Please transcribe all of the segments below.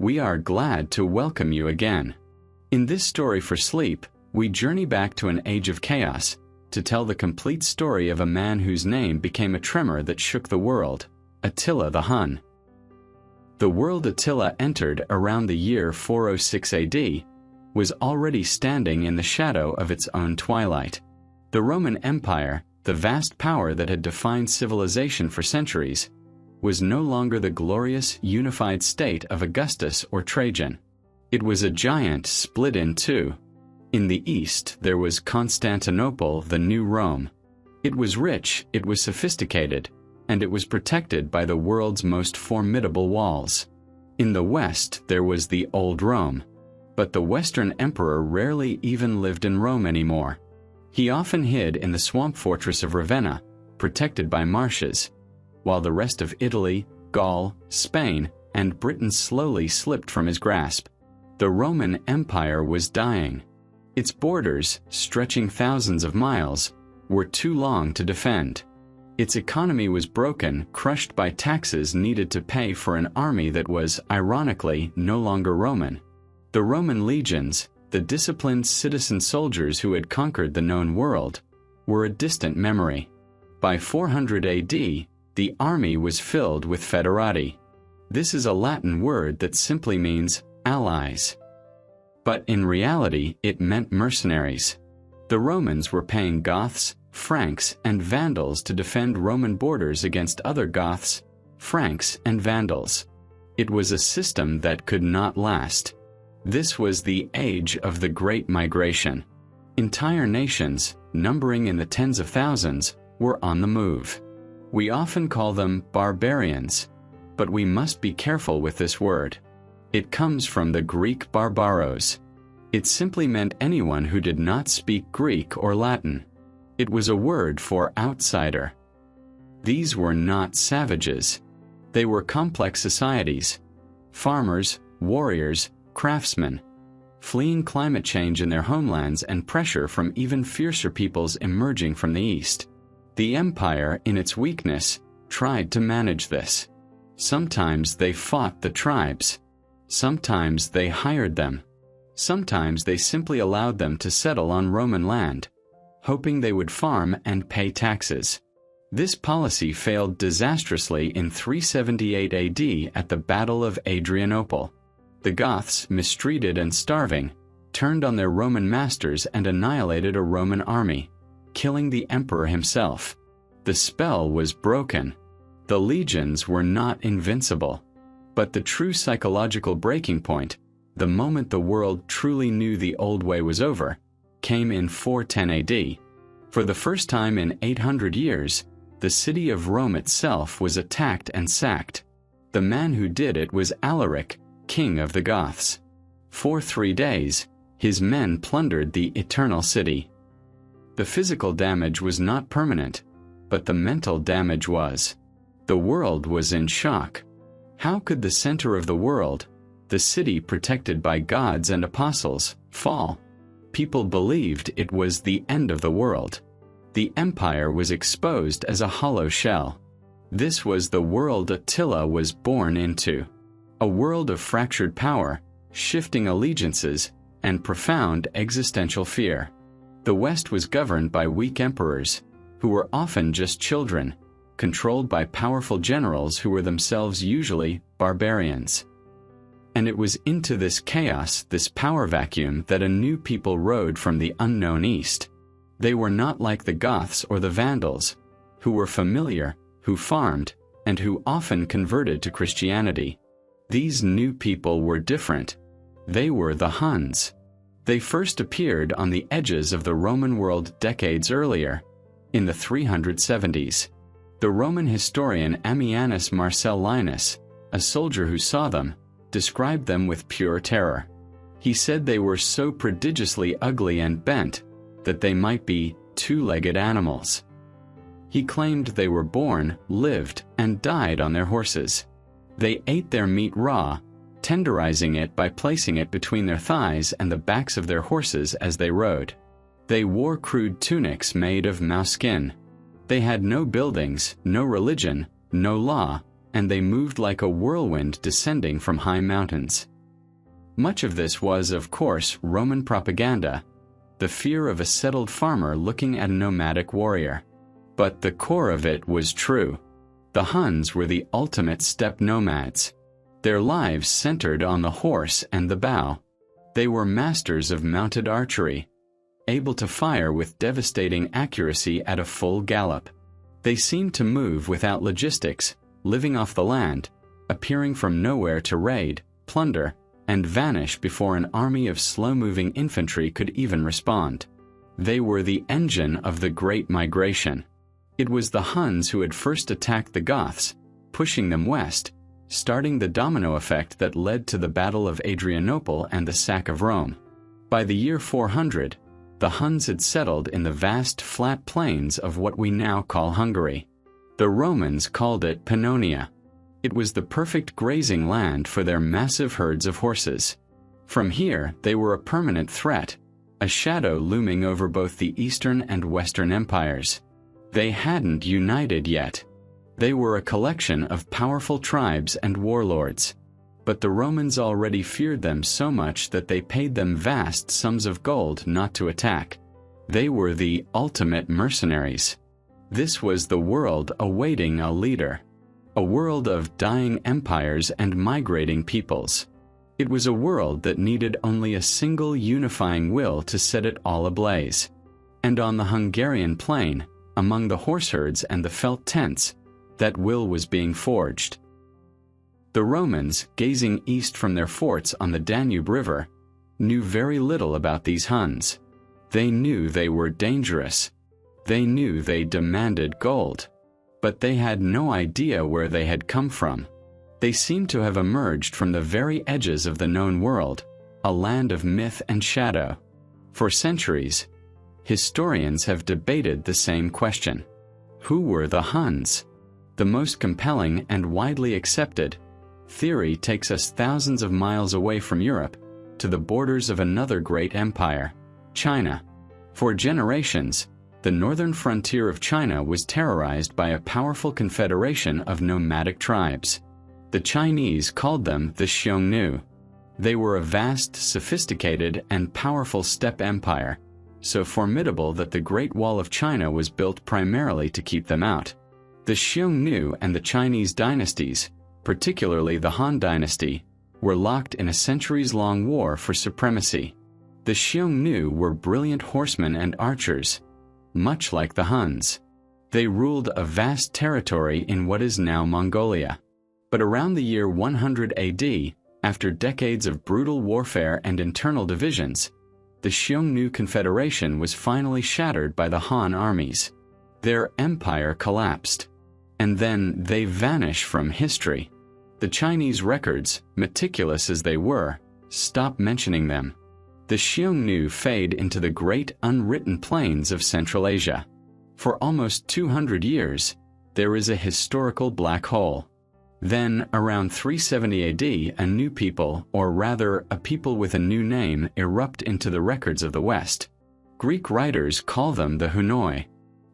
We are glad to welcome you again. In this story for sleep, we journey back to an age of chaos to tell the complete story of a man whose name became a tremor that shook the world, Attila the Hun. The world Attila entered around the year 406 AD was already standing in the shadow of its own twilight. The Roman Empire, the vast power that had defined civilization for centuries, was no longer the glorious, unified state of Augustus or Trajan. It was a giant split in two. In the east, there was Constantinople, the new Rome. It was rich, it was sophisticated, and it was protected by the world's most formidable walls. In the west, there was the old Rome. But the Western emperor rarely even lived in Rome anymore. He often hid in the swamp fortress of Ravenna, protected by marshes, while the rest of Italy, Gaul, Spain, and Britain slowly slipped from his grasp. The Roman Empire was dying. Its borders, stretching thousands of miles, were too long to defend. Its economy was broken, crushed by taxes needed to pay for an army that was, ironically, no longer Roman. The Roman legions, the disciplined citizen soldiers who had conquered the known world, were a distant memory. By 400 AD, the army was filled with foederati. This is a Latin word that simply means allies. But in reality, it meant mercenaries. The Romans were paying Goths, Franks, and Vandals to defend Roman borders against other Goths, Franks, and Vandals. It was a system that could not last. This was the age of the Great Migration. Entire nations, numbering in the tens of thousands, were on the move. We often call them barbarians, but we must be careful with this word. It comes from the Greek barbaros. It simply meant anyone who did not speak Greek or Latin. It was a word for outsider. These were not savages. They were complex societies. Farmers, warriors, craftsmen, fleeing climate change in their homelands and pressure from even fiercer peoples emerging from the east. The empire, in its weakness, tried to manage this. Sometimes they fought the tribes. Sometimes they hired them. Sometimes they simply allowed them to settle on Roman land, hoping they would farm and pay taxes. This policy failed disastrously in 378 AD at the Battle of Adrianople. The Goths, mistreated and starving, turned on their Roman masters and annihilated a Roman army, killing the emperor himself. The spell was broken. The legions were not invincible. But the true psychological breaking point, the moment the world truly knew the old way was over, came in 410 AD. For the first time in 800 years, the city of Rome itself was attacked and sacked. The man who did it was Alaric, king of the Goths. For 3 days, his men plundered the eternal city. The physical damage was not permanent, but the mental damage was. The world was in shock. How could the center of the world, the city protected by gods and apostles, fall? People believed it was the end of the world. The empire was exposed as a hollow shell. This was the world Attila was born into. A world of fractured power, shifting allegiances, and profound existential fear. The West was governed by weak emperors, who were often just children, controlled by powerful generals who were themselves usually barbarians. And it was into this chaos, this power vacuum, that a new people rode from the unknown East. They were not like the Goths or the Vandals, who were familiar, who farmed, and who often converted to Christianity. These new people were different. They were the Huns. They first appeared on the edges of the Roman world decades earlier, in the 370s. The Roman historian Ammianus Marcellinus, a soldier who saw them, described them with pure terror. He said they were so prodigiously ugly and bent that they might be two-legged animals. He claimed they were born, lived, and died on their horses. They ate their meat raw, tenderizing it by placing it between their thighs and the backs of their horses as they rode. They wore crude tunics made of mouse skin. They had no buildings, no religion, no law, and they moved like a whirlwind descending from high mountains. Much of this was, of course, Roman propaganda, the fear of a settled farmer looking at a nomadic warrior. But the core of it was true. The Huns were the ultimate steppe nomads. Their lives centered on the horse and the bow. They were masters of mounted archery, able to fire with devastating accuracy at a full gallop. They seemed to move without logistics, living off the land, appearing from nowhere to raid, plunder, and vanish before an army of slow-moving infantry could even respond. They were the engine of the Great Migration. It was the Huns who had first attacked the Goths, pushing them west, starting the domino effect that led to the Battle of Adrianople and the sack of Rome. By the year 400, the Huns had settled in the vast flat plains of what we now call Hungary. The Romans called it Pannonia. It was the perfect grazing land for their massive herds of horses. From here, they were a permanent threat, a shadow looming over both the Eastern and Western empires. They hadn't united yet. They were a collection of powerful tribes and warlords. But the Romans already feared them so much that they paid them vast sums of gold not to attack. They were the ultimate mercenaries. This was the world awaiting a leader. A world of dying empires and migrating peoples. It was a world that needed only a single unifying will to set it all ablaze. And on the Hungarian plain, among the horseherds and the felt tents, that will was being forged. The Romans, gazing east from their forts on the Danube River, knew very little about these Huns. They knew they were dangerous. They knew they demanded gold. But they had no idea where they had come from. They seemed to have emerged from the very edges of the known world, a land of myth and shadow. For centuries, historians have debated the same question. Who were the Huns? The most compelling and widely accepted theory takes us thousands of miles away from Europe to the borders of another great empire, China. For generations, the northern frontier of China was terrorized by a powerful confederation of nomadic tribes. The Chinese called them the Xiongnu. They were a vast, sophisticated, and powerful steppe empire, so formidable that the Great Wall of China was built primarily to keep them out. The Xiongnu and the Chinese dynasties, particularly the Han dynasty, were locked in a centuries-long war for supremacy. The Xiongnu were brilliant horsemen and archers, much like the Huns. They ruled a vast territory in what is now Mongolia. But around the year 100 AD, after decades of brutal warfare and internal divisions, the Xiongnu Confederation was finally shattered by the Han armies. Their empire collapsed. And then they vanish from history. The Chinese records, meticulous as they were, stop mentioning them. The Xiongnu fade into the great unwritten plains of Central Asia. For almost 200 years, there is a historical black hole. Then, around 370 AD, a new people, or rather, a people with a new name, erupt into the records of the West. Greek writers call them the Hunnoi.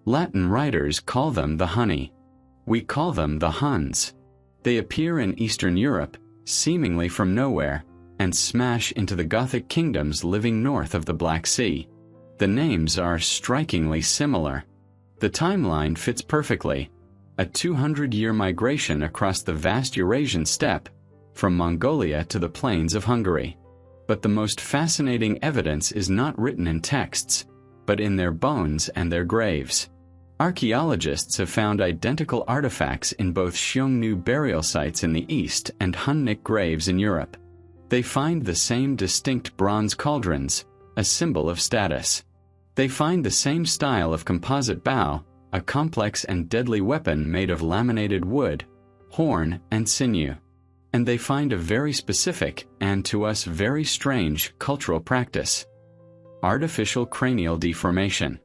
Latin writers call them the Hunni. We call them the Huns. They appear in Eastern Europe, seemingly from nowhere, and smash into the Gothic kingdoms living north of the Black Sea. The names are strikingly similar. The timeline fits perfectly. A 200-year migration across the vast Eurasian steppe, from Mongolia to the plains of Hungary. But the most fascinating evidence is not written in texts, but in their bones and their graves. Archaeologists have found identical artifacts in both Xiongnu burial sites in the east and Hunnic graves in Europe. They find the same distinct bronze cauldrons, a symbol of status. They find the same style of composite bow, a complex and deadly weapon made of laminated wood, horn, and sinew. And they find a very specific, and to us very strange, cultural practice: artificial cranial deformation.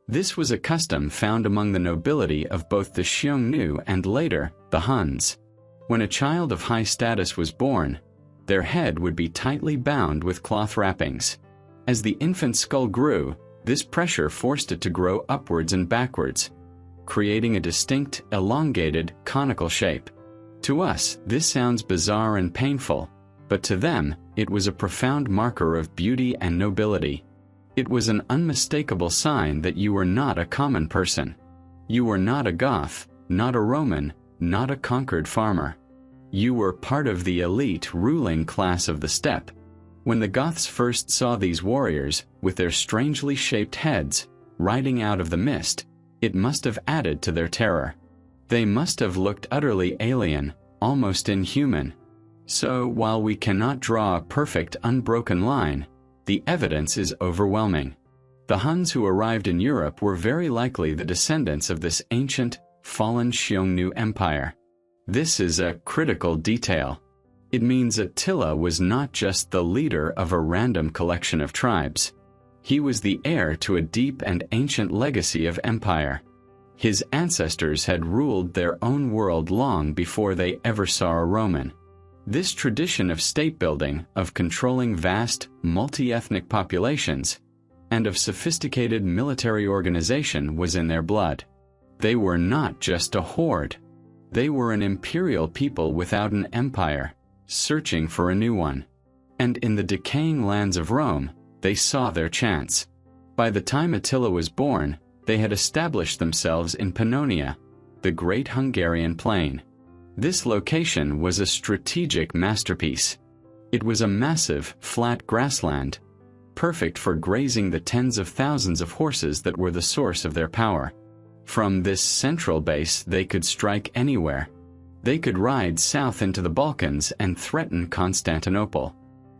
This was a custom found among the nobility of both the Xiongnu and later, the Huns. When a child of high status was born, their head would be tightly bound with cloth wrappings. As the infant's skull grew, this pressure forced it to grow upwards and backwards, creating a distinct, elongated, conical shape. To us, this sounds bizarre and painful, but to them it was a profound marker of beauty and nobility. It was an unmistakable sign that you were not a common person. You were not a Goth, not a Roman, not a conquered farmer. You were part of the elite ruling class of the steppe. When the Goths first saw these warriors, with their strangely shaped heads, riding out of the mist, it must have added to their terror. They must have looked utterly alien, almost inhuman. So, while we cannot draw a perfect, unbroken line, the evidence is overwhelming. The Huns who arrived in Europe were very likely the descendants of this ancient, fallen Xiongnu Empire. This is a critical detail. It means Attila was not just the leader of a random collection of tribes. He was the heir to a deep and ancient legacy of empire. His ancestors had ruled their own world long before they ever saw a Roman. This tradition of state building, of controlling vast, multi-ethnic populations, and of sophisticated military organization was in their blood. They were not just a horde. They were an imperial people without an empire, searching for a new one. And in the decaying lands of Rome, they saw their chance. By the time Attila was born, they had established themselves in Pannonia, the great Hungarian plain. This location was a strategic masterpiece. It was a massive, flat grassland, perfect for grazing the tens of thousands of horses that were the source of their power. From this central base they could strike anywhere. They could ride south into the Balkans and threaten Constantinople.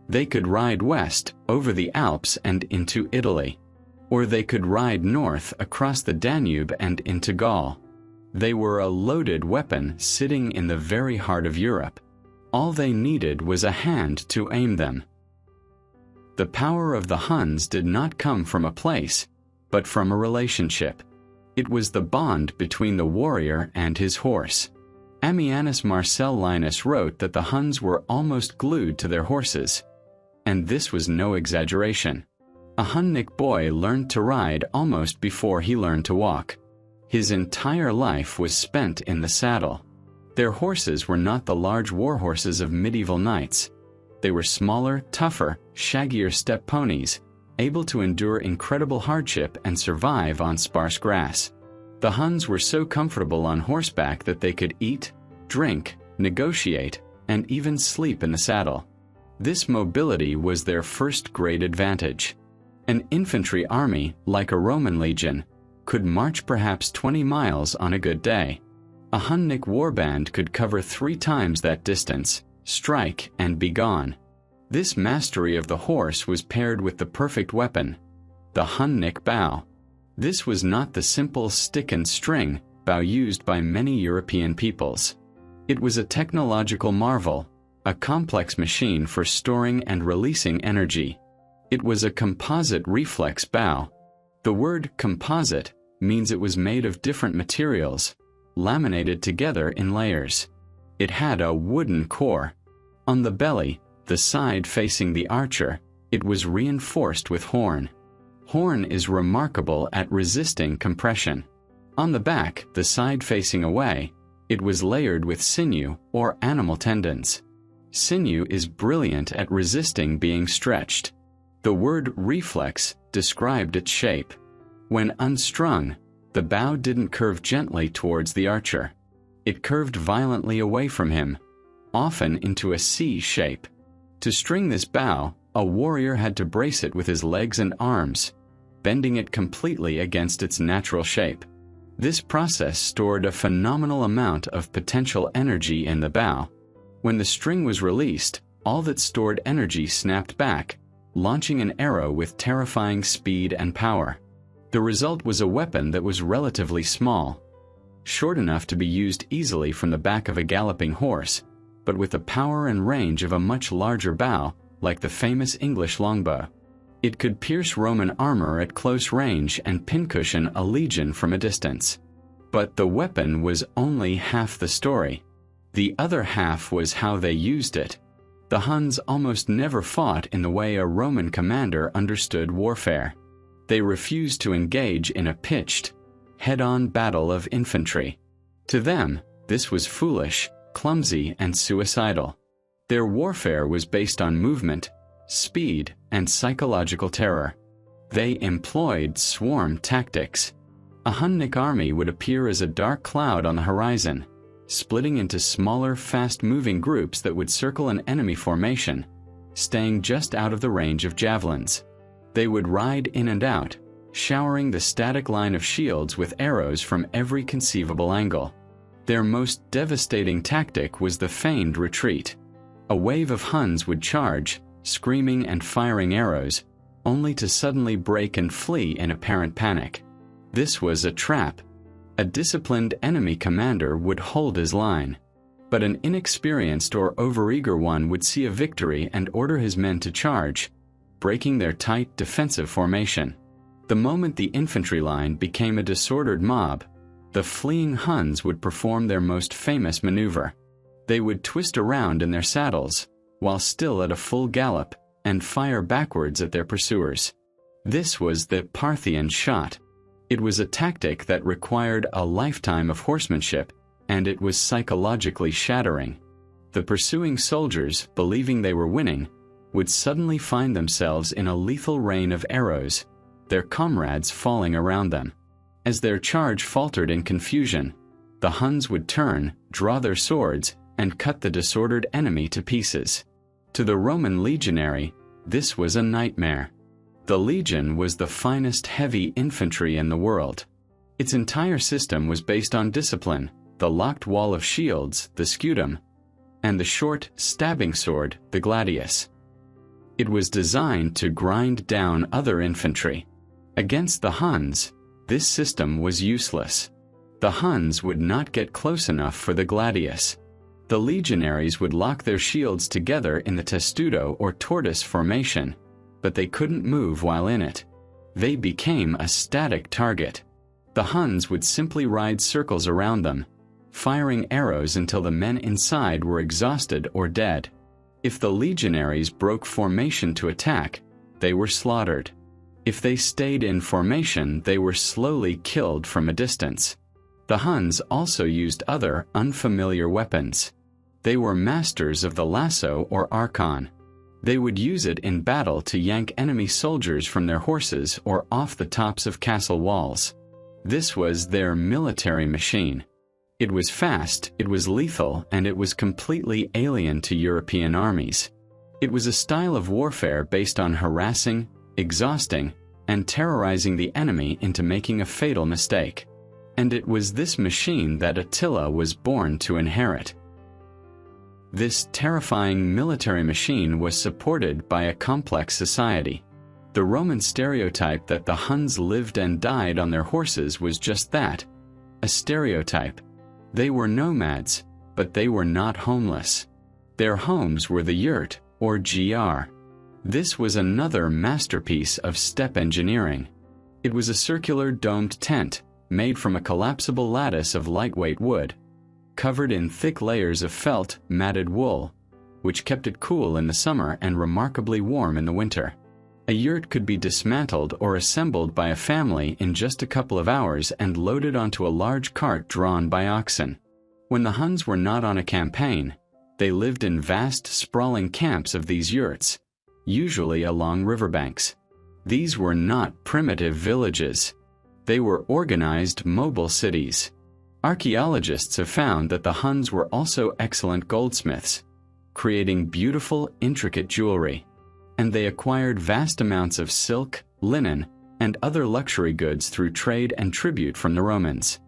They could ride west, over the Alps and into Italy. Or they could ride north across the Danube and into Gaul. They were a loaded weapon sitting in the very heart of Europe. All they needed was a hand to aim them. The power of the Huns did not come from a place, but from a relationship. It was the bond between the warrior and his horse. Ammianus Marcellinus wrote that the Huns were almost glued to their horses. And this was no exaggeration. A Hunnic boy learned to ride almost before he learned to walk. His entire life was spent in the saddle. Their horses were not the large war horses of medieval knights. They were smaller, tougher, shaggier steppe ponies, able to endure incredible hardship and survive on sparse grass. The Huns were so comfortable on horseback that they could eat, drink, negotiate, and even sleep in the saddle. This mobility was their first great advantage. An infantry army, like a Roman legion, could march perhaps 20 miles on a good day. A Hunnic warband could cover 3 times that distance, strike, and be gone. This mastery of the horse was paired with the perfect weapon, the Hunnic bow. This was not the simple stick and string bow used by many European peoples. It was a technological marvel, a complex machine for storing and releasing energy. It was a composite reflex bow. The word composite means it was made of different materials, laminated together in layers. It had a wooden core. On the belly, the side facing the archer, it was reinforced with horn. Horn is remarkable at resisting compression. On the back, the side facing away, it was layered with sinew or animal tendons. Sinew is brilliant at resisting being stretched. The word reflex described its shape. When unstrung, the bow didn't curve gently towards the archer. It curved violently away from him, often into a C shape. To string this bow, a warrior had to brace it with his legs and arms, bending it completely against its natural shape. This process stored a phenomenal amount of potential energy in the bow. When the string was released, all that stored energy snapped back, launching an arrow with terrifying speed and power. The result was a weapon that was relatively small, short enough to be used easily from the back of a galloping horse, but with the power and range of a much larger bow, like the famous English longbow. It could pierce Roman armor at close range and pincushion a legion from a distance. But the weapon was only half the story. The other half was how they used it. The Huns almost never fought in the way a Roman commander understood warfare. They refused to engage in a pitched, head-on battle of infantry. To them, this was foolish, clumsy, and suicidal. Their warfare was based on movement, speed, and psychological terror. They employed swarm tactics. A Hunnic army would appear as a dark cloud on the horizon, splitting into smaller, fast-moving groups that would circle an enemy formation, staying just out of the range of javelins. They would ride in and out, showering the static line of shields with arrows from every conceivable angle. Their most devastating tactic was the feigned retreat. A wave of Huns would charge, screaming and firing arrows, only to suddenly break and flee in apparent panic. This was a trap. A disciplined enemy commander would hold his line, but an inexperienced or overeager one would see a victory and order his men to charge, breaking their tight defensive formation. The moment the infantry line became a disordered mob, the fleeing Huns would perform their most famous maneuver. They would twist around in their saddles, while still at a full gallop, and fire backwards at their pursuers. This was the Parthian shot. It was a tactic that required a lifetime of horsemanship, and it was psychologically shattering. The pursuing soldiers, believing they were winning, would suddenly find themselves in a lethal rain of arrows, their comrades falling around them. As their charge faltered in confusion, the Huns would turn, draw their swords, and cut the disordered enemy to pieces. To the Roman legionary, this was a nightmare. The legion was the finest heavy infantry in the world. Its entire system was based on discipline, the locked wall of shields, the scutum, and the short, stabbing sword, the gladius. It was designed to grind down other infantry. Against the Huns, this system was useless. The Huns would not get close enough for the gladius. The legionaries would lock their shields together in the testudo or tortoise formation, but they couldn't move while in it. They became a static target. The Huns would simply ride circles around them, firing arrows until the men inside were exhausted or dead. If the legionaries broke formation to attack, they were slaughtered. If they stayed in formation, they were slowly killed from a distance. The Huns also used other, unfamiliar weapons. They were masters of the lasso or archon. They would use it in battle to yank enemy soldiers from their horses or off the tops of castle walls. This was their military machine. It was fast, it was lethal, and it was completely alien to European armies. It was a style of warfare based on harassing, exhausting, and terrorizing the enemy into making a fatal mistake. And it was this machine that Attila was born to inherit. This terrifying military machine was supported by a complex society. The Roman stereotype that the Huns lived and died on their horses was just that, a stereotype. They were nomads, but they were not homeless. Their homes were the yurt, or GR. This was another masterpiece of steppe engineering. It was a circular domed tent, made from a collapsible lattice of lightweight wood, covered in thick layers of felt, matted wool, which kept it cool in the summer and remarkably warm in the winter. A yurt could be dismantled or assembled by a family in just a couple of hours and loaded onto a large cart drawn by oxen. When the Huns were not on a campaign, they lived in vast, sprawling camps of these yurts, usually along riverbanks. These were not primitive villages. They were organized mobile cities. Archaeologists have found that the Huns were also excellent goldsmiths, creating beautiful, intricate jewelry. And they acquired vast amounts of silk, linen, and other luxury goods through trade and tribute from the Romans.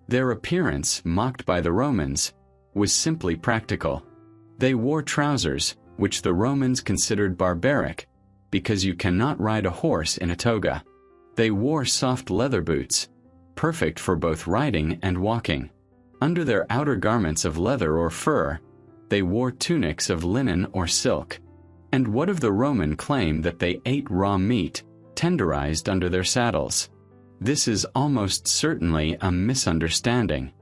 Their appearance, mocked by the Romans, was simply practical. They wore trousers, which the Romans considered barbaric, because you cannot ride a horse in a toga. They wore soft leather boots, perfect for both riding and walking. Under their outer garments of leather or fur, they wore tunics of linen or silk. And what of the Roman claim that they ate raw meat, tenderized under their saddles? This is almost certainly a misunderstanding.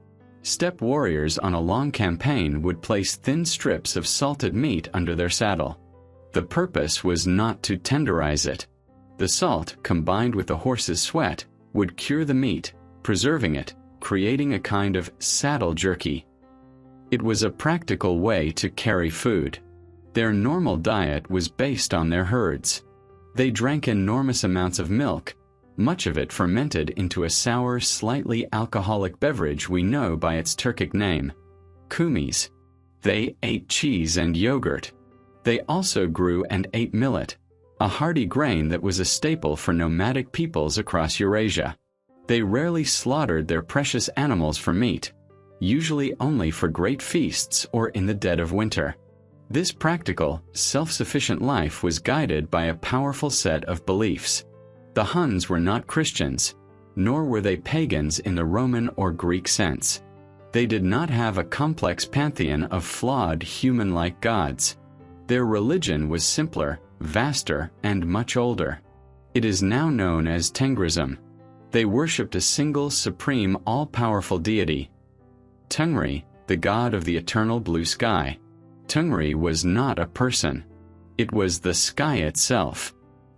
Steppe warriors on a long campaign would place thin strips of salted meat under their saddle. The purpose was not to tenderize it. The salt, combined with the horse's sweat, would cure the meat, preserving it, creating a kind of saddle jerky. It was a practical way to carry food. Their normal diet was based on their herds. They drank enormous amounts of milk, much of it fermented into a sour, slightly alcoholic beverage we know by its Turkic name, kumis. They ate cheese and yogurt. They also grew and ate millet, a hardy grain that was a staple for nomadic peoples across Eurasia. They rarely slaughtered their precious animals for meat, usually only for great feasts or in the dead of winter. This practical, self-sufficient life was guided by a powerful set of beliefs. The Huns were not Christians, nor were they pagans in the Roman or Greek sense. They did not have a complex pantheon of flawed, human-like gods. Their religion was simpler, vaster, and much older. It is now known as Tengrism. They worshipped a single, supreme, all-powerful deity, Tengri, the god of the eternal blue sky. Tengri was not a person. It was the sky itself.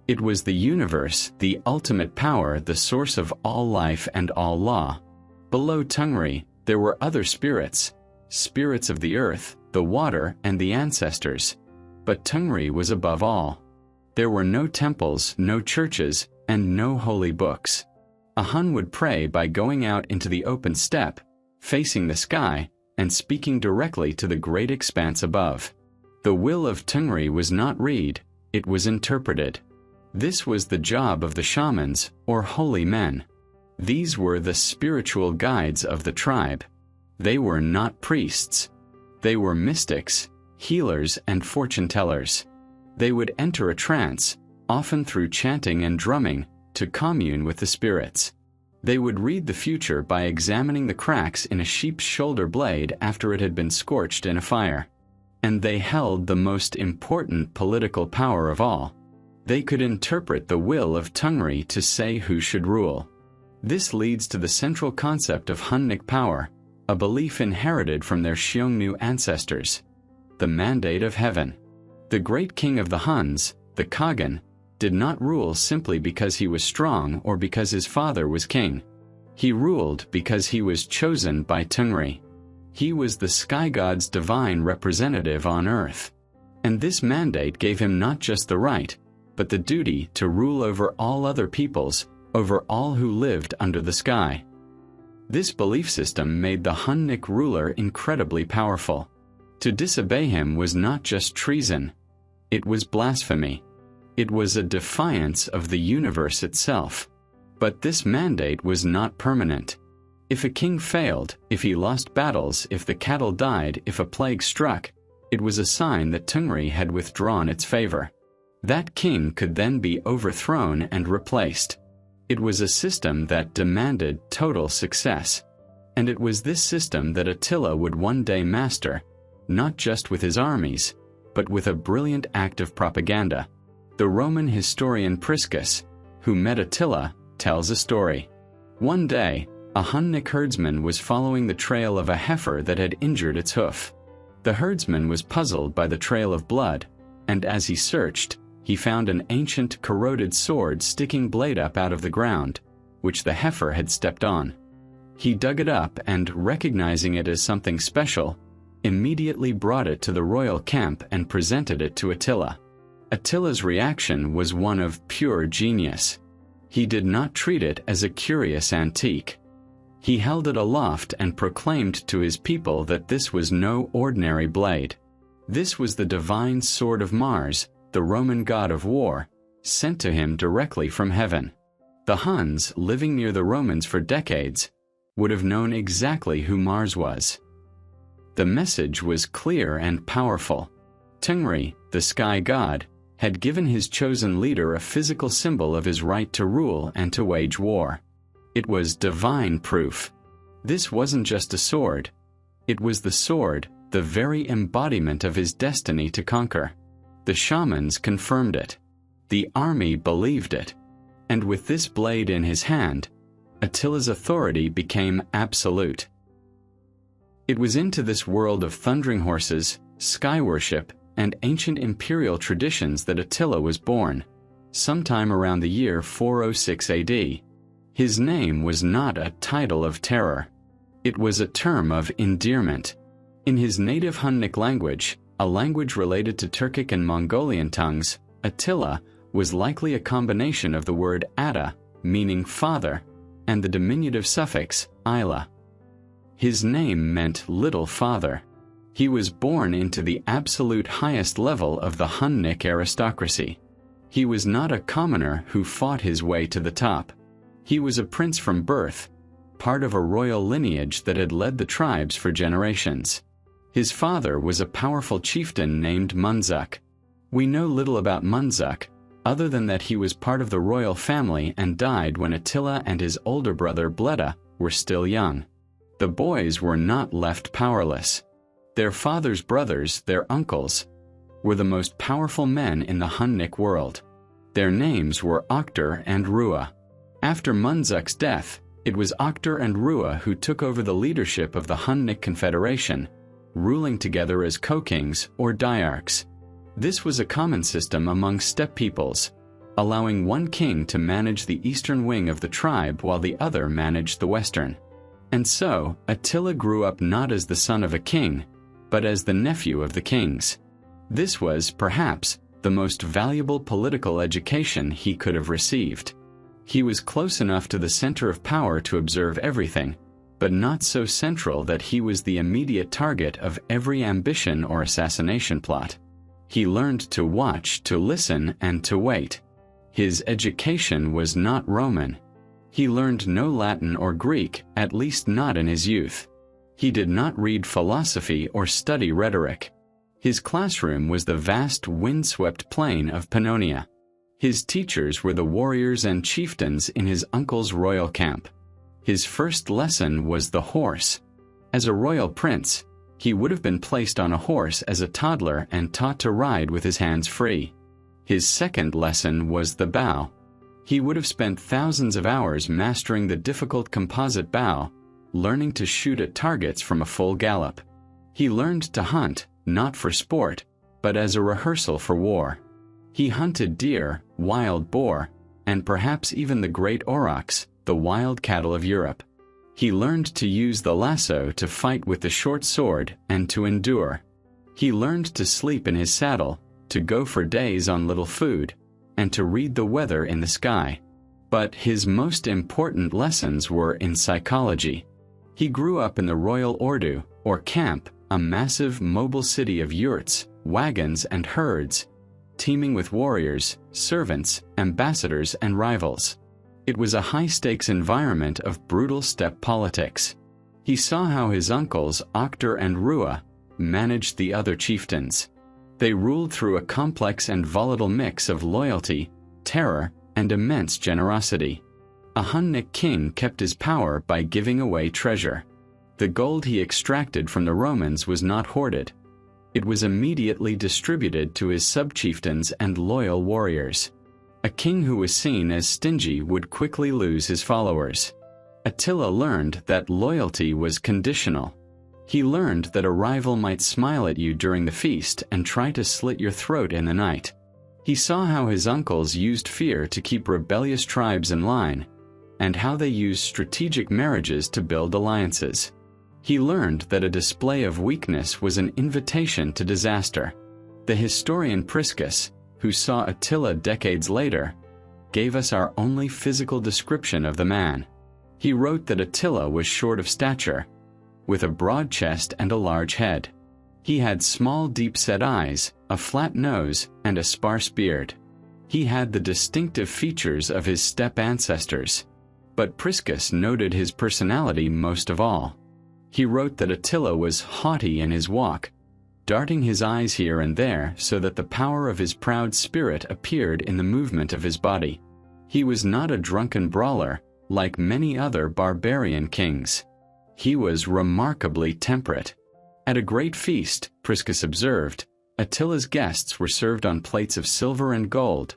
It was the universe, the ultimate power, the source of all life and all law. Below Tengri, there were other spirits, spirits of the earth, the water, and the ancestors. But Tengri was above all. There were no temples, no churches, and no holy books. A Hun would pray by going out into the open steppe, facing the sky, and speaking directly to the great expanse above. The will of Tengri was not read, it was interpreted. This was the job of the shamans, or holy men. These were the spiritual guides of the tribe. They were not priests. They were mystics, healers, and fortune-tellers. They would enter a trance, often through chanting and drumming, to commune with the spirits. They would read the future by examining the cracks in a sheep's shoulder blade after it had been scorched in a fire. And they held the most important political power of all. They could interpret the will of Tengri to say who should rule. This leads to the central concept of Hunnic power, a belief inherited from their Xiongnu ancestors. The mandate of heaven. The great king of the Huns, the Khagan, did not rule simply because he was strong or because his father was king. He ruled because he was chosen by Tengri. He was the sky god's divine representative on earth. And this mandate gave him not just the right, but the duty to rule over all other peoples, over all who lived under the sky. This belief system made the Hunnic ruler incredibly powerful. To disobey him was not just treason, it was blasphemy. It was a defiance of the universe itself. But this mandate was not permanent. If a king failed, if he lost battles, if the cattle died, if a plague struck, it was a sign that Tengri had withdrawn its favor. That king could then be overthrown and replaced. It was a system that demanded total success. And it was this system that Attila would one day master, not just with his armies, but with a brilliant act of propaganda. The Roman historian Priscus, who met Attila, tells a story. One day, a Hunnic herdsman was following the trail of a heifer that had injured its hoof. The herdsman was puzzled by the trail of blood, and as he searched, he found an ancient corroded sword sticking blade up out of the ground, which the heifer had stepped on. He dug it up and, recognizing it as something special, immediately brought it to the royal camp and presented it to Attila. Attila's reaction was one of pure genius. He did not treat it as a curious antique. He held it aloft and proclaimed to his people that this was no ordinary blade. This was the divine sword of Mars, the Roman god of war, sent to him directly from heaven. The Huns, living near the Romans for decades, would have known exactly who Mars was. The message was clear and powerful. Tengri, the sky god, had given his chosen leader a physical symbol of his right to rule and to wage war. It was divine proof. This wasn't just a sword. It was the sword, the very embodiment of his destiny to conquer. The shamans confirmed it. The army believed it. And with this blade in his hand, Attila's authority became absolute. It was into this world of thundering horses, sky worship, and ancient imperial traditions that Attila was born, sometime around the year 406 AD. His name was not a title of terror. It was a term of endearment. In his native Hunnic language, a language related to Turkic and Mongolian tongues, Attila was likely a combination of the word Atta, meaning father, and the diminutive suffix Ila. His name meant little father. He was born into the absolute highest level of the Hunnic aristocracy. He was not a commoner who fought his way to the top. He was a prince from birth, part of a royal lineage that had led the tribes for generations. His father was a powerful chieftain named Munzuk. We know little about Munzuk, other than that he was part of the royal family and died when Attila and his older brother Bleda were still young. The boys were not left powerless. Their father's brothers, their uncles, were the most powerful men in the Hunnic world. Their names were Octor and Rua. After Munzuk's death, it was Octor and Rua who took over the leadership of the Hunnic Confederation, ruling together as co-kings or diarchs. This was a common system among steppe peoples, allowing one king to manage the eastern wing of the tribe while the other managed the western. And so, Attila grew up not as the son of a king, but as the nephew of the kings. This was, perhaps, the most valuable political education he could have received. He was close enough to the center of power to observe everything, but not so central that he was the immediate target of every ambition or assassination plot. He learned to watch, to listen, and to wait. His education was not Roman. He learned no Latin or Greek, at least not in his youth. He did not read philosophy or study rhetoric. His classroom was the vast windswept plain of Pannonia. His teachers were the warriors and chieftains in his uncle's royal camp. His first lesson was the horse. As a royal prince, he would have been placed on a horse as a toddler and taught to ride with his hands free. His second lesson was the bow. He would have spent thousands of hours mastering the difficult composite bow, learning to shoot at targets from a full gallop. He learned to hunt, not for sport, but as a rehearsal for war. He hunted deer, wild boar, and perhaps even the great aurochs, the wild cattle of Europe. He learned to use the lasso to fight with the short sword and to endure. He learned to sleep in his saddle, to go for days on little food, and to read the weather in the sky. But his most important lessons were in psychology. He grew up in the royal ordu, or camp, a massive mobile city of yurts, wagons, and herds, teeming with warriors, servants, ambassadors, and rivals. It was a high-stakes environment of brutal steppe politics. He saw how his uncles, Octor and Rua, managed the other chieftains. They ruled through a complex and volatile mix of loyalty, terror, and immense generosity. A Hunnic king kept his power by giving away treasure. The gold he extracted from the Romans was not hoarded. It was immediately distributed to his sub-chieftains and loyal warriors. A king who was seen as stingy would quickly lose his followers. Attila learned that loyalty was conditional. He learned that a rival might smile at you during the feast and try to slit your throat in the night. He saw how his uncles used fear to keep rebellious tribes in line, and how they used strategic marriages to build alliances. He learned that a display of weakness was an invitation to disaster. The historian Priscus, who saw Attila decades later, gave us our only physical description of the man. He wrote that Attila was short of stature, with a broad chest and a large head. He had small deep-set eyes, a flat nose, and a sparse beard. He had the distinctive features of his steppe ancestors. But Priscus noted his personality most of all. He wrote that Attila was haughty in his walk, darting his eyes here and there so that the power of his proud spirit appeared in the movement of his body. He was not a drunken brawler, like many other barbarian kings. He was remarkably temperate. At a great feast, Priscus observed, Attila's guests were served on plates of silver and gold,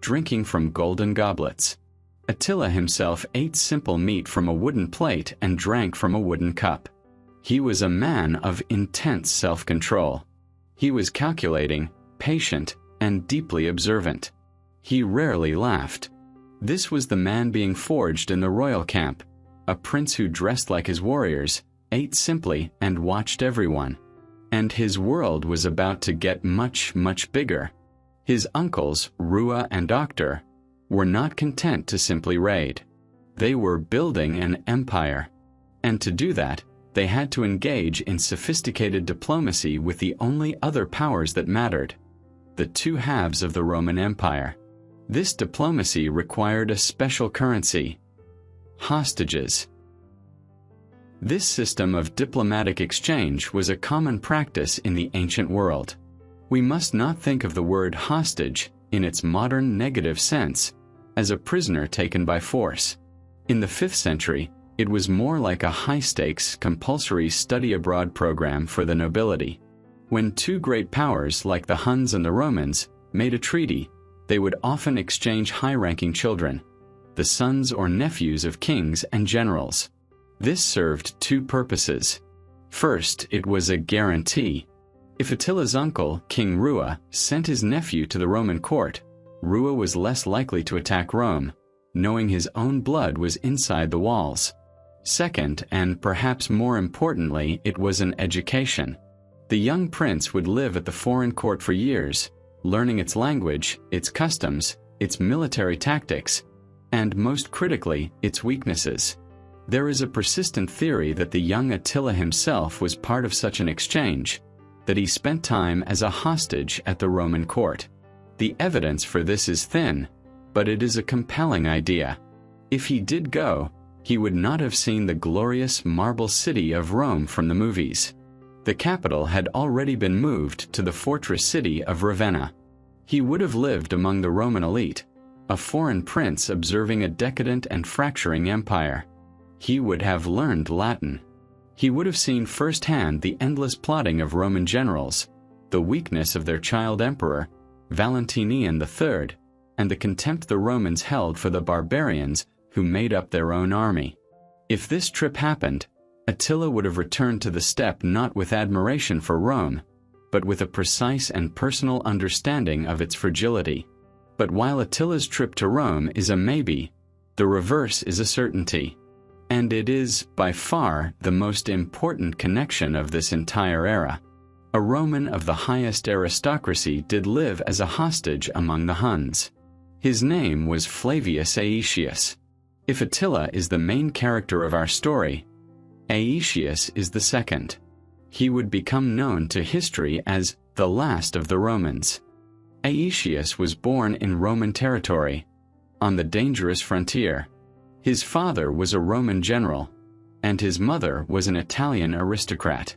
drinking from golden goblets. Attila himself ate simple meat from a wooden plate and drank from a wooden cup. He was a man of intense self-control. He was calculating, patient, and deeply observant. He rarely laughed. This was the man being forged in the royal camp, a prince who dressed like his warriors, ate simply, and watched everyone. And his world was about to get much, much bigger. His uncles, Rua and Octor, were not content to simply raid. They were building an empire. And to do that, they had to engage in sophisticated diplomacy with the only other powers that mattered, the two halves of the Roman Empire. This diplomacy required a special currency: hostages. This system of diplomatic exchange was a common practice in the ancient world. We must not think of the word hostage, in its modern negative sense, as a prisoner taken by force. In the 5th century, it was more like a high-stakes, compulsory study-abroad program for the nobility. When two great powers, like the Huns and the Romans, made a treaty, they would often exchange high-ranking children, the sons or nephews of kings and generals. This served two purposes. First, it was a guarantee. If Attila's uncle, King Rua, sent his nephew to the Roman court, Rua was less likely to attack Rome, knowing his own blood was inside the walls. Second, and perhaps more importantly, it was an education. The young prince would live at the foreign court for years, learning its language, its customs, its military tactics, and most critically, its weaknesses. There is a persistent theory that the young Attila himself was part of such an exchange, that he spent time as a hostage at the Roman court. The evidence for this is thin, but it is a compelling idea. If he did go, he would not have seen the glorious marble city of Rome from the movies. The capital had already been moved to the fortress city of Ravenna. He would have lived among the Roman elite, a foreign prince observing a decadent and fracturing empire. He would have learned Latin. He would have seen firsthand the endless plotting of Roman generals, the weakness of their child emperor, Valentinian III, and the contempt the Romans held for the barbarians who made up their own army. If this trip happened, Attila would have returned to the steppe not with admiration for Rome, but with a precise and personal understanding of its fragility. But while Attila's trip to Rome is a maybe, the reverse is a certainty. And it is, by far, the most important connection of this entire era. A Roman of the highest aristocracy did live as a hostage among the Huns. His name was Flavius Aetius. If Attila is the main character of our story, Aetius is the second. He would become known to history as the last of the Romans. Aetius was born in Roman territory, on the dangerous frontier. His father was a Roman general, and his mother was an Italian aristocrat.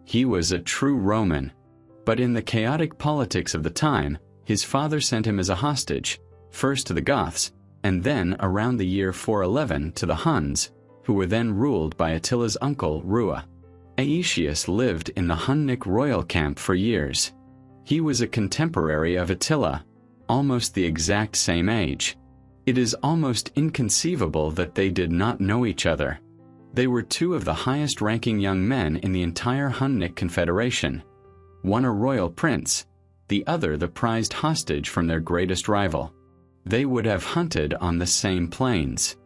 He was a true Roman, but in the chaotic politics of the time, his father sent him as a hostage, first to the Goths, and then around the year 411 to the Huns, who were then ruled by Attila's uncle Rua. Aetius lived in the Hunnic royal camp for years. He was a contemporary of Attila, almost the exact same age. It is almost inconceivable that they did not know each other. They were two of the highest-ranking young men in the entire Hunnic Confederation, one a royal prince, the other the prized hostage from their greatest rival. They would have hunted on the same plains.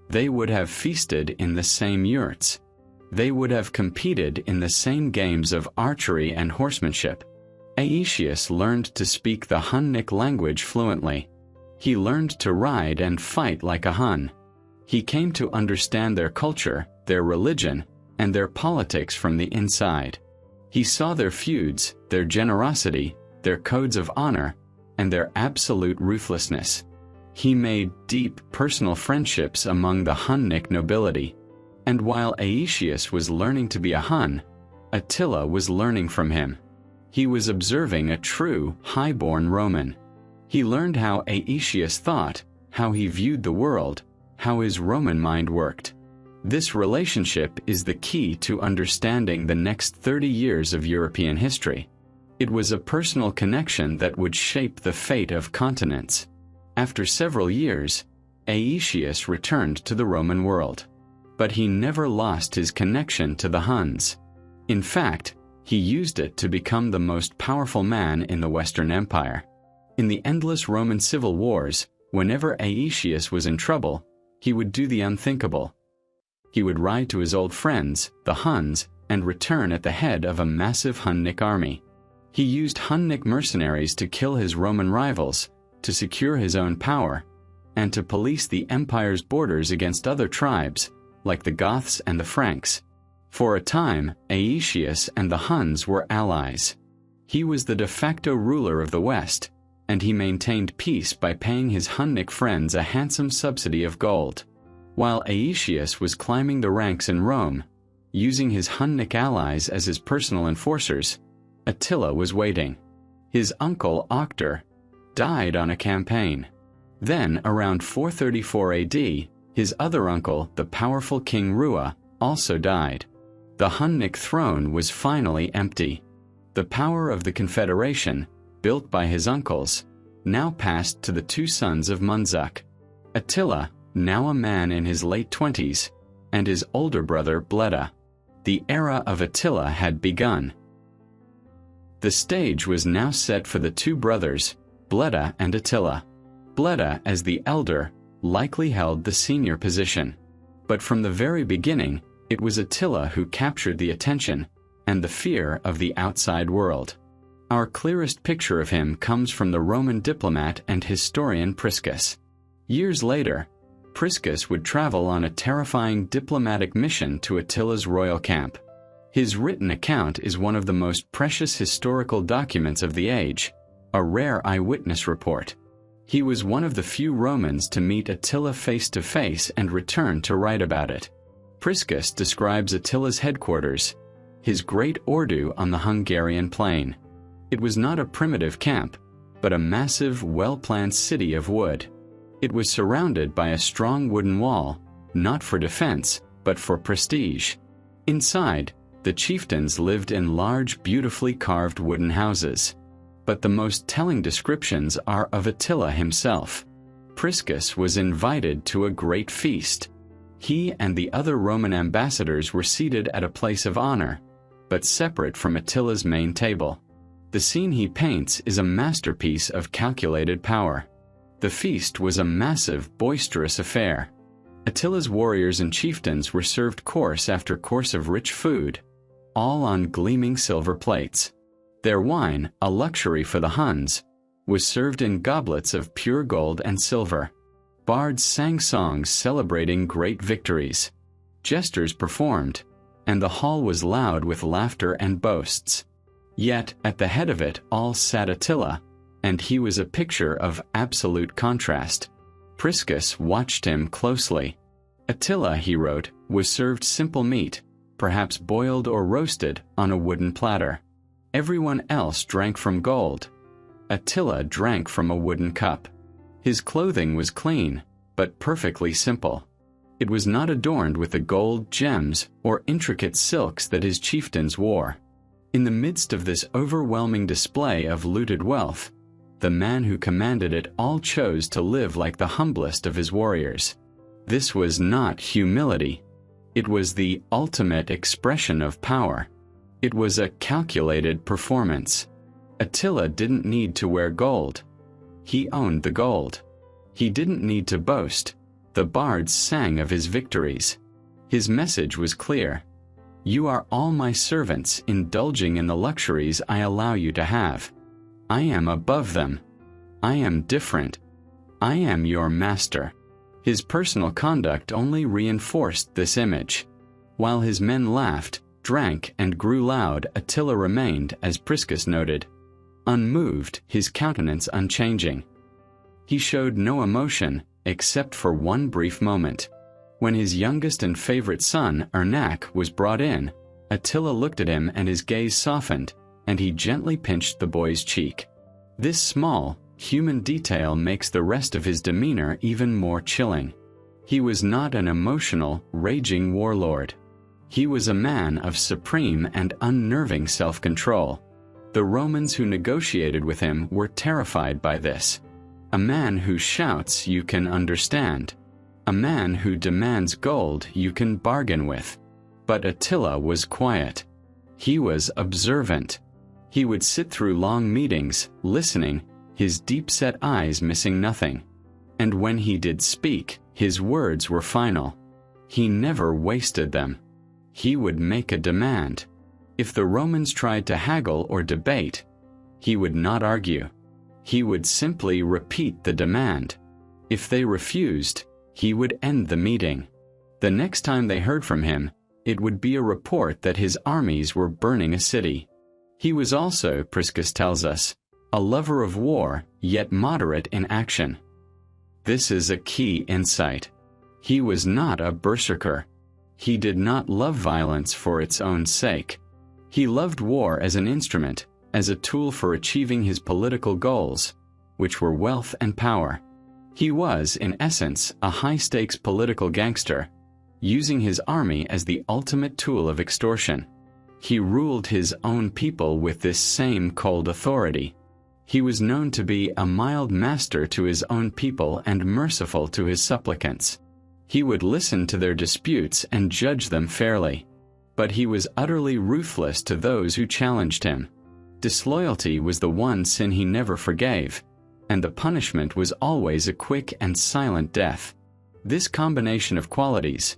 They would have feasted in the same yurts. They would have competed in the same games of archery and horsemanship. Aetius learned to speak the Hunnic language fluently. He learned to ride and fight like a Hun. He came to understand their culture, their religion, and their politics from the inside. He saw their feuds, their generosity, their codes of honor, and their absolute ruthlessness. He made deep personal friendships among the Hunnic nobility. And while Aetius was learning to be a Hun, Attila was learning from him. He was observing a true, high-born Roman. He learned how Aetius thought, how he viewed the world, how his Roman mind worked. This relationship is the key to understanding the next 30 years of European history. It was a personal connection that would shape the fate of continents. After several years, Aetius returned to the Roman world. But he never lost his connection to the Huns. In fact, he used it to become the most powerful man in the Western Empire. In the endless Roman civil wars, whenever Aetius was in trouble, he would do the unthinkable. He would ride to his old friends, the Huns, and return at the head of a massive Hunnic army. He used Hunnic mercenaries to kill his Roman rivals, to secure his own power, and to police the empire's borders against other tribes, like the Goths and the Franks. For a time, Aetius and the Huns were allies. He was the de facto ruler of the West, and he maintained peace by paying his Hunnic friends a handsome subsidy of gold. While Aetius was climbing the ranks in Rome, using his Hunnic allies as his personal enforcers, Attila was waiting. His uncle Octor died on a campaign. Then, around 434 AD, his other uncle, the powerful King Rua, also died. The Hunnic throne was finally empty. The power of the confederation, built by his uncles, now passed to the two sons of Munzuk, Attila, now a man in his late 20s, and his older brother Bleda. The era of Attila had begun. The stage was now set for the two brothers, Bleda and Attila. Bleda, as the elder, likely held the senior position. But from the very beginning, it was Attila who captured the attention and the fear of the outside world. Our clearest picture of him comes from the Roman diplomat and historian Priscus. Years later, Priscus would travel on a terrifying diplomatic mission to Attila's royal camp. His written account is one of the most precious historical documents of the age, a rare eyewitness report. He was one of the few Romans to meet Attila face to face and return to write about it. Priscus describes Attila's headquarters, his great ordu on the Hungarian plain. It was not a primitive camp, but a massive, well-planned city of wood. It was surrounded by a strong wooden wall, not for defense, but for prestige. Inside, the chieftains lived in large, beautifully carved wooden houses. But the most telling descriptions are of Attila himself. Priscus was invited to a great feast. He and the other Roman ambassadors were seated at a place of honor, but separate from Attila's main table. The scene he paints is a masterpiece of calculated power. The feast was a massive, boisterous affair. Attila's warriors and chieftains were served course after course of rich food, all on gleaming silver plates. Their wine, a luxury for the Huns, was served in goblets of pure gold and silver. Bards sang songs celebrating great victories. Jesters performed, and the hall was loud with laughter and boasts. Yet, at the head of it all sat Attila, and he was a picture of absolute contrast. Priscus watched him closely. Attila, he wrote, was served simple meat, perhaps boiled or roasted, on a wooden platter. Everyone else drank from gold. Attila drank from a wooden cup. His clothing was clean, but perfectly simple. It was not adorned with the gold, gems, or intricate silks that his chieftains wore. In the midst of this overwhelming display of looted wealth, the man who commanded it all chose to live like the humblest of his warriors. This was not humility. It was the ultimate expression of power. It was a calculated performance. Attila didn't need to wear gold. He owned the gold. He didn't need to boast. The bards sang of his victories. His message was clear. You are all my servants, indulging in the luxuries I allow you to have. I am above them. I am different. I am your master. His personal conduct only reinforced this image. While his men laughed, drank, and grew loud, Attila remained, as Priscus noted, unmoved, his countenance unchanging. He showed no emotion, except for one brief moment. When his youngest and favorite son, Ernak, was brought in, Attila looked at him and his gaze softened, and he gently pinched the boy's cheek. This small, human detail makes the rest of his demeanor even more chilling. He was not an emotional, raging warlord. He was a man of supreme and unnerving self-control. The Romans who negotiated with him were terrified by this. A man who shouts you can understand. A man who demands gold you can bargain with. But Attila was quiet. He was observant. He would sit through long meetings, listening, his deep-set eyes missing nothing. And when he did speak, his words were final. He never wasted them. he would make a demand. If the Romans tried to haggle or debate, he would not argue. He would simply repeat the demand. If they refused, he would end the meeting. The next time they heard from him, it would be a report that his armies were burning a city. He was also, Priscus tells us, a lover of war, yet moderate in action. This is a key insight. He was not a berserker. He did not love violence for its own sake. He loved war as an instrument, as a tool for achieving his political goals, which were wealth and power. He was, in essence, a high-stakes political gangster, using his army as the ultimate tool of extortion. He ruled his own people with this same cold authority. He was known to be a mild master to his own people and merciful to his supplicants. He would listen to their disputes and judge them fairly. But he was utterly ruthless to those who challenged him. Disloyalty was the one sin he never forgave, and the punishment was always a quick and silent death. This combination of qualities,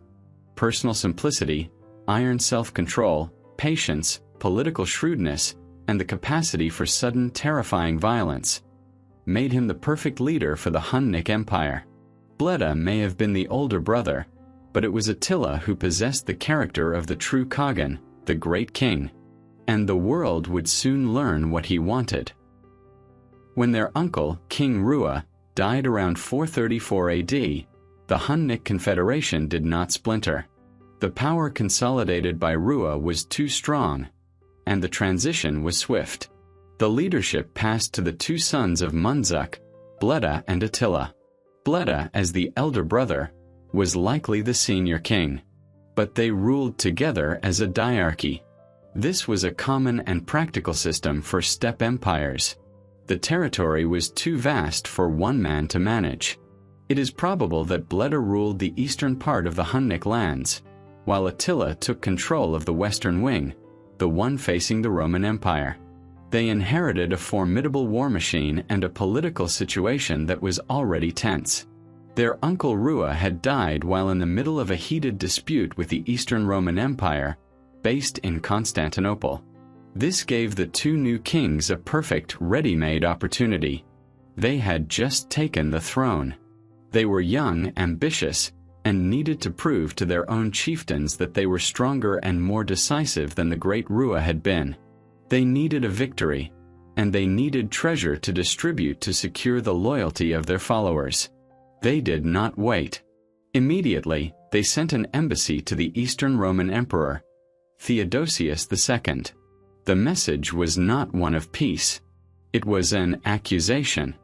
personal simplicity, iron self-control, patience, political shrewdness, and the capacity for sudden, terrifying violence, made him the perfect leader for the Hunnic Empire. Bleda may have been the older brother, but it was Attila who possessed the character of the true Khagan, the great king, and the world would soon learn what he wanted. When their uncle, King Rua, died around 434 AD, the Hunnic Confederation did not splinter. The power consolidated by Rua was too strong, and the transition was swift. The leadership passed to the two sons of Munzuk, Bleda and Attila. Bleda, as the elder brother, was likely the senior king, but they ruled together as a diarchy. This was a common and practical system for steppe empires. The territory was too vast for one man to manage. It is probable that Bleda ruled the eastern part of the Hunnic lands, while Attila took control of the western wing, the one facing the Roman Empire. They inherited a formidable war machine and a political situation that was already tense. Their uncle Rua had died while in the middle of a heated dispute with the Eastern Roman Empire, based in Constantinople. This gave the two new kings a perfect, ready-made opportunity. They had just taken the throne. They were young, ambitious, and needed to prove to their own chieftains that they were stronger and more decisive than the great Rua had been. They needed a victory, and they needed treasure to distribute to secure the loyalty of their followers. They did not wait. Immediately, they sent an embassy to the Eastern Roman Emperor, Theodosius II. The message was not one of peace. It was an accusation.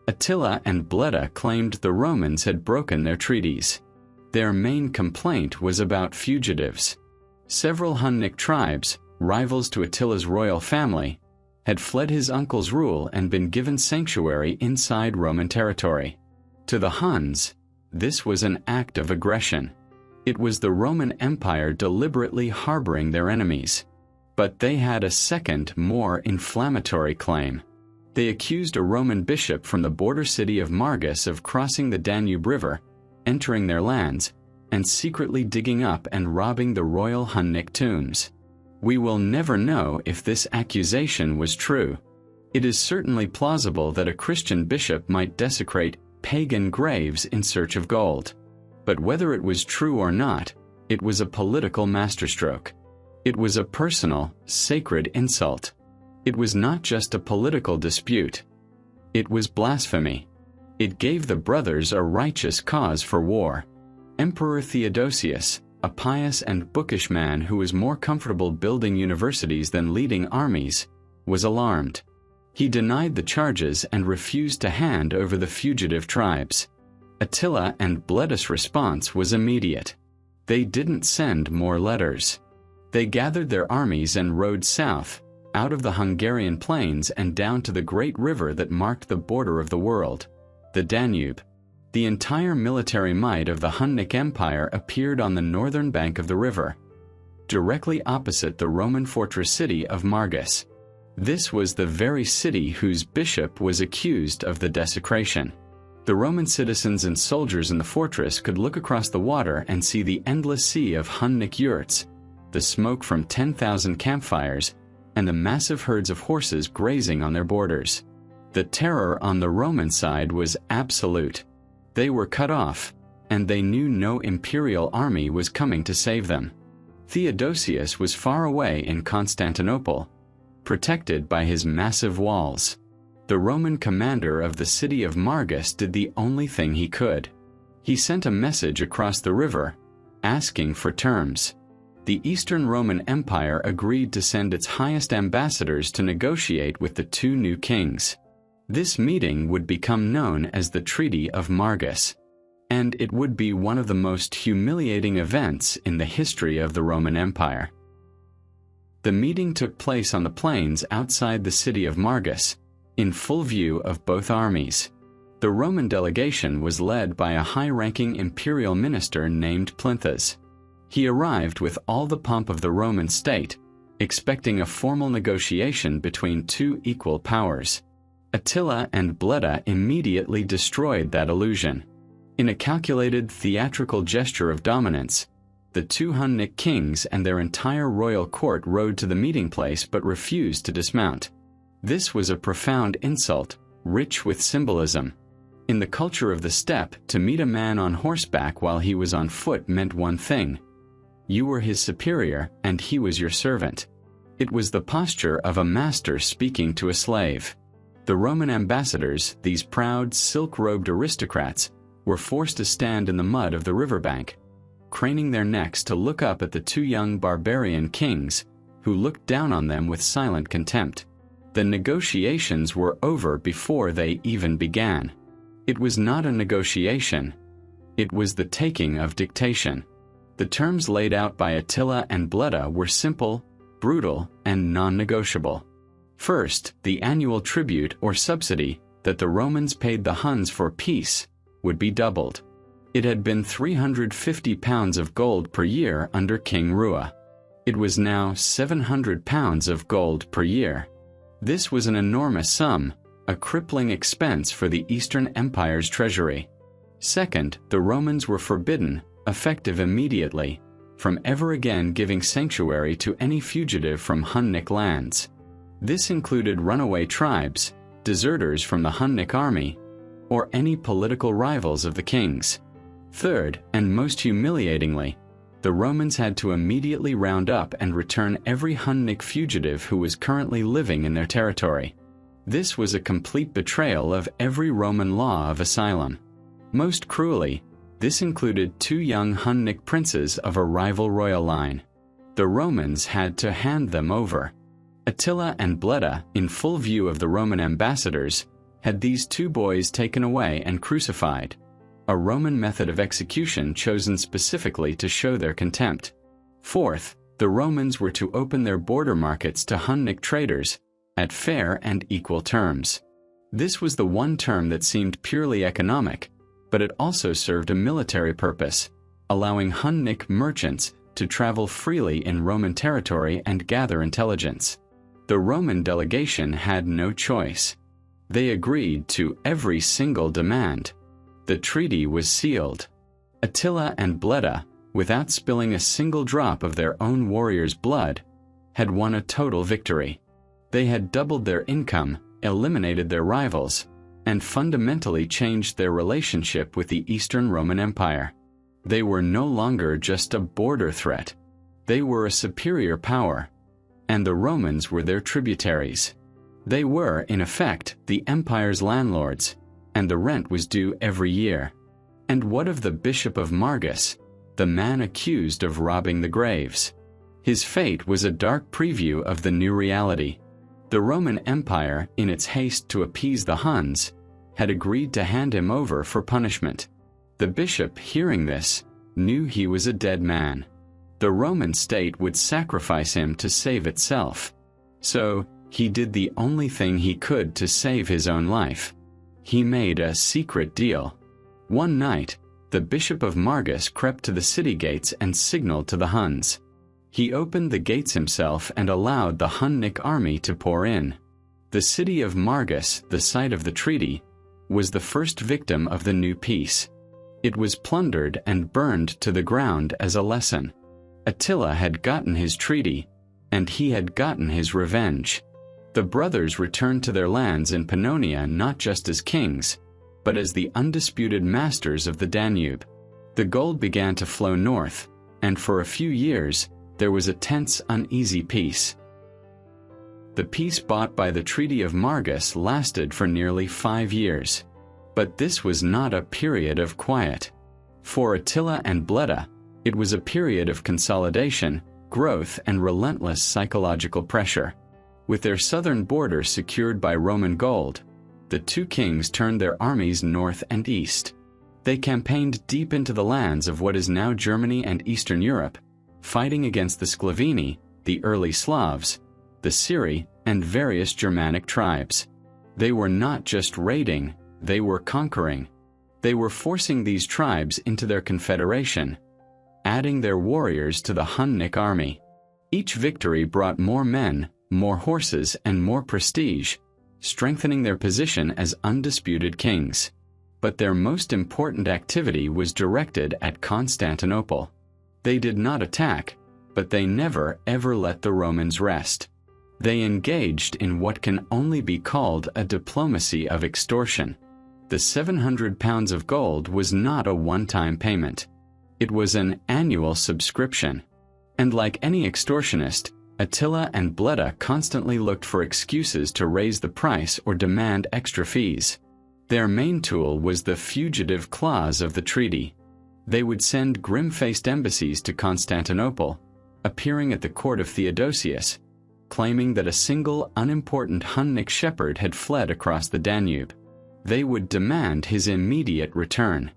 Attila and Bleda claimed the Romans had broken their treaties. Their main complaint was about fugitives. Several Hunnic tribes, rivals to Attila's royal family, had fled his uncle's rule and been given sanctuary inside Roman territory. To the Huns, this was an act of aggression. It was the Roman Empire deliberately harboring their enemies. But they had a second, more inflammatory claim. They accused a Roman bishop from the border city of Margus of crossing the Danube River, entering their lands, and secretly digging up and robbing the royal Hunnic tombs. We will never know if this accusation was true. It is certainly plausible that a Christian bishop might desecrate pagan graves in search of gold. But whether it was true or not, it was a political masterstroke. It was a personal, sacred insult. It was not just a political dispute. It was blasphemy. It gave the brothers a righteous cause for war. Emperor Theodosius, a pious and bookish man who was more comfortable building universities than leading armies, was alarmed. He denied the charges and refused to hand over the fugitive tribes. Attila and Bleda's response was immediate. They didn't send more letters. They gathered their armies and rode south, out of the Hungarian plains and down to the great river that marked the border of the world, the Danube. The entire military might of the Hunnic Empire appeared on the northern bank of the river, directly opposite the Roman fortress city of Margus. This was the very city whose bishop was accused of the desecration. The Roman citizens and soldiers in the fortress could look across the water and see the endless sea of Hunnic yurts, the smoke from 10,000 campfires, and the massive herds of horses grazing on their borders. The terror on the Roman side was absolute. They were cut off, and they knew no imperial army was coming to save them. Theodosius was far away in Constantinople, protected by his massive walls. The Roman commander of the city of Margus did the only thing he could. He sent a message across the river, asking for terms. The Eastern Roman Empire agreed to send its highest ambassadors to negotiate with the two new kings. This meeting would become known as the Treaty of Margus, and it would be one of the most humiliating events in the history of the Roman Empire. The meeting took place on the plains outside the city of Margus, in full view of both armies. The Roman delegation was led by a high-ranking imperial minister named Plinthus. He arrived with all the pomp of the Roman state, expecting a formal negotiation between two equal powers. Attila and Bleda immediately destroyed that illusion. In a calculated theatrical gesture of dominance, the two Hunnic kings and their entire royal court rode to the meeting place but refused to dismount. This was a profound insult, rich with symbolism. In the culture of the steppe, to meet a man on horseback while he was on foot meant one thing. You were his superior, and he was your servant. It was the posture of a master speaking to a slave. The Roman ambassadors, these proud, silk-robed aristocrats, were forced to stand in the mud of the riverbank, craning their necks to look up at the two young barbarian kings, who looked down on them with silent contempt. The negotiations were over before they even began. It was not a negotiation. It was the taking of dictation. The terms laid out by Attila and Bleda were simple, brutal, and non-negotiable. First, the annual tribute or subsidy that the Romans paid the Huns for peace would be doubled. It had been 350 pounds of gold per year under King Rua. It was now 700 pounds of gold per year. This was an enormous sum, a crippling expense for the Eastern Empire's treasury. Second, the Romans were forbidden, effective immediately, from ever again giving sanctuary to any fugitive from Hunnic lands. This included runaway tribes, deserters from the Hunnic army, or any political rivals of the kings. Third, and most humiliatingly, the Romans had to immediately round up and return every Hunnic fugitive who was currently living in their territory. This was a complete betrayal of every Roman law of asylum. Most cruelly, this included two young Hunnic princes of a rival royal line. The Romans had to hand them over. Attila and Bleda, in full view of the Roman ambassadors, had these two boys taken away and crucified, a Roman method of execution chosen specifically to show their contempt. Fourth, the Romans were to open their border markets to Hunnic traders at fair and equal terms. This was the one term that seemed purely economic, but it also served a military purpose, allowing Hunnic merchants to travel freely in Roman territory and gather intelligence. The Roman delegation had no choice. They agreed to every single demand. The treaty was sealed. Attila and Bleda, without spilling a single drop of their own warriors' blood, had won a total victory. They had doubled their income, eliminated their rivals, and fundamentally changed their relationship with the Eastern Roman Empire. They were no longer just a border threat. They were a superior power, and the Romans were their tributaries. They were, in effect, the empire's landlords, and the rent was due every year. And what of the Bishop of Margus, the man accused of robbing the graves? His fate was a dark preview of the new reality. The Roman Empire, in its haste to appease the Huns, had agreed to hand him over for punishment. The bishop, hearing this, knew he was a dead man. The Roman state would sacrifice him to save itself. So, he did the only thing he could to save his own life. He made a secret deal. One night, the Bishop of Margus crept to the city gates and signaled to the Huns. He opened the gates himself and allowed the Hunnic army to pour in. The city of Margus, the site of the treaty, was the first victim of the new peace. It was plundered and burned to the ground as a lesson. Attila had gotten his treaty, and he had gotten his revenge. The brothers returned to their lands in Pannonia not just as kings, but as the undisputed masters of the Danube. The gold began to flow north, and for a few years, there was a tense, uneasy peace. The peace bought by the Treaty of Margus lasted for nearly 5 years. But this was not a period of quiet. For Attila and Bleda, it was a period of consolidation, growth, and relentless psychological pressure. With their southern border secured by Roman gold, the two kings turned their armies north and east. They campaigned deep into the lands of what is now Germany and Eastern Europe, fighting against the Sclavini, the early Slavs, the Syri, and various Germanic tribes. They were not just raiding, they were conquering. They were forcing these tribes into their confederation, adding their warriors to the Hunnic army. Each victory brought more men, more horses, and more prestige, strengthening their position as undisputed kings. But their most important activity was directed at Constantinople. They did not attack, but they never ever let the Romans rest. They engaged in what can only be called a diplomacy of extortion. The 700 pounds of gold was not a one-time payment. It was an annual subscription. And like any extortionist, Attila and Bleda constantly looked for excuses to raise the price or demand extra fees. Their main tool was the fugitive clause of the treaty. They would send grim-faced embassies to Constantinople, appearing at the court of Theodosius, claiming that a single unimportant Hunnic shepherd had fled across the Danube. They would demand his immediate return.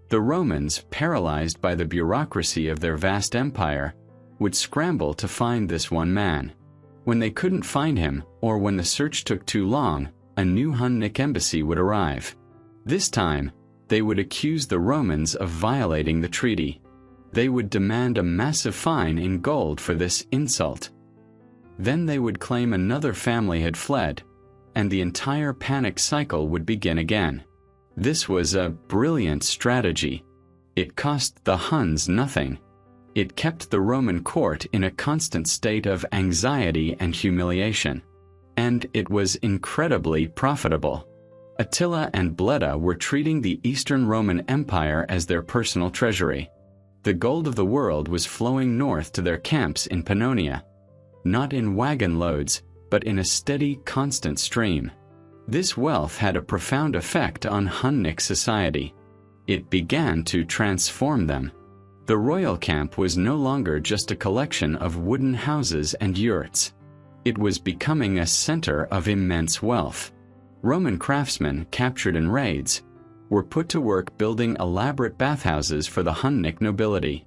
The Romans, paralyzed by the bureaucracy of their vast empire, would scramble to find this one man. When they couldn't find him, or when the search took too long, a new Hunnic embassy would arrive. This time, they would accuse the Romans of violating the treaty. They would demand a massive fine in gold for this insult. Then they would claim another family had fled, and the entire panic cycle would begin again. This was a brilliant strategy. It cost the Huns nothing. It kept the Roman court in a constant state of anxiety and humiliation. And it was incredibly profitable. Attila and Bleda were treating the Eastern Roman Empire as their personal treasury. The gold of the world was flowing north to their camps in Pannonia, not in wagon loads, but in a steady, constant stream. This wealth had a profound effect on Hunnic society. It began to transform them. The royal camp was no longer just a collection of wooden houses and yurts. It was becoming a center of immense wealth. Roman craftsmen, captured in raids, were put to work building elaborate bathhouses for the Hunnic nobility.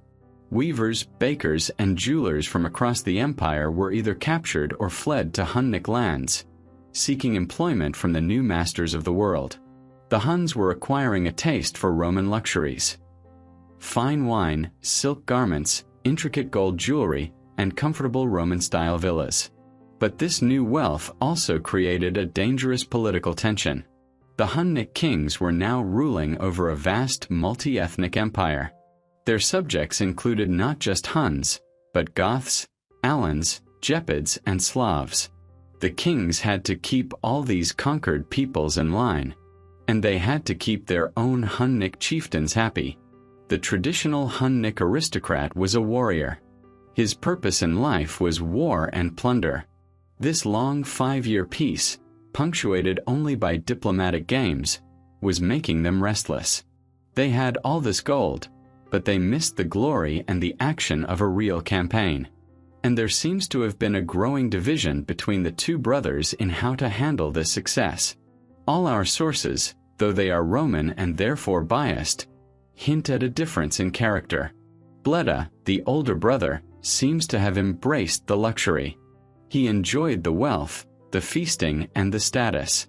Weavers, bakers, and jewelers from across the empire were either captured or fled to Hunnic lands, seeking employment from the new masters of the world. The Huns were acquiring a taste for Roman luxuries. Fine wine, silk garments, intricate gold jewelry, and comfortable Roman-style villas. But this new wealth also created a dangerous political tension. The Hunnic kings were now ruling over a vast multi-ethnic empire. Their subjects included not just Huns, but Goths, Alans, Gepids, and Slavs. The kings had to keep all these conquered peoples in line, and they had to keep their own Hunnic chieftains happy. The traditional Hunnic aristocrat was a warrior. His purpose in life was war and plunder. This long 5-year peace, punctuated only by diplomatic games, was making them restless. They had all this gold, but they missed the glory and the action of a real campaign. And there seems to have been a growing division between the two brothers in how to handle this success. All our sources, though they are Roman and therefore biased, hint at a difference in character. Bleda, the older brother, seems to have embraced the luxury. He enjoyed the wealth, the feasting, and the status.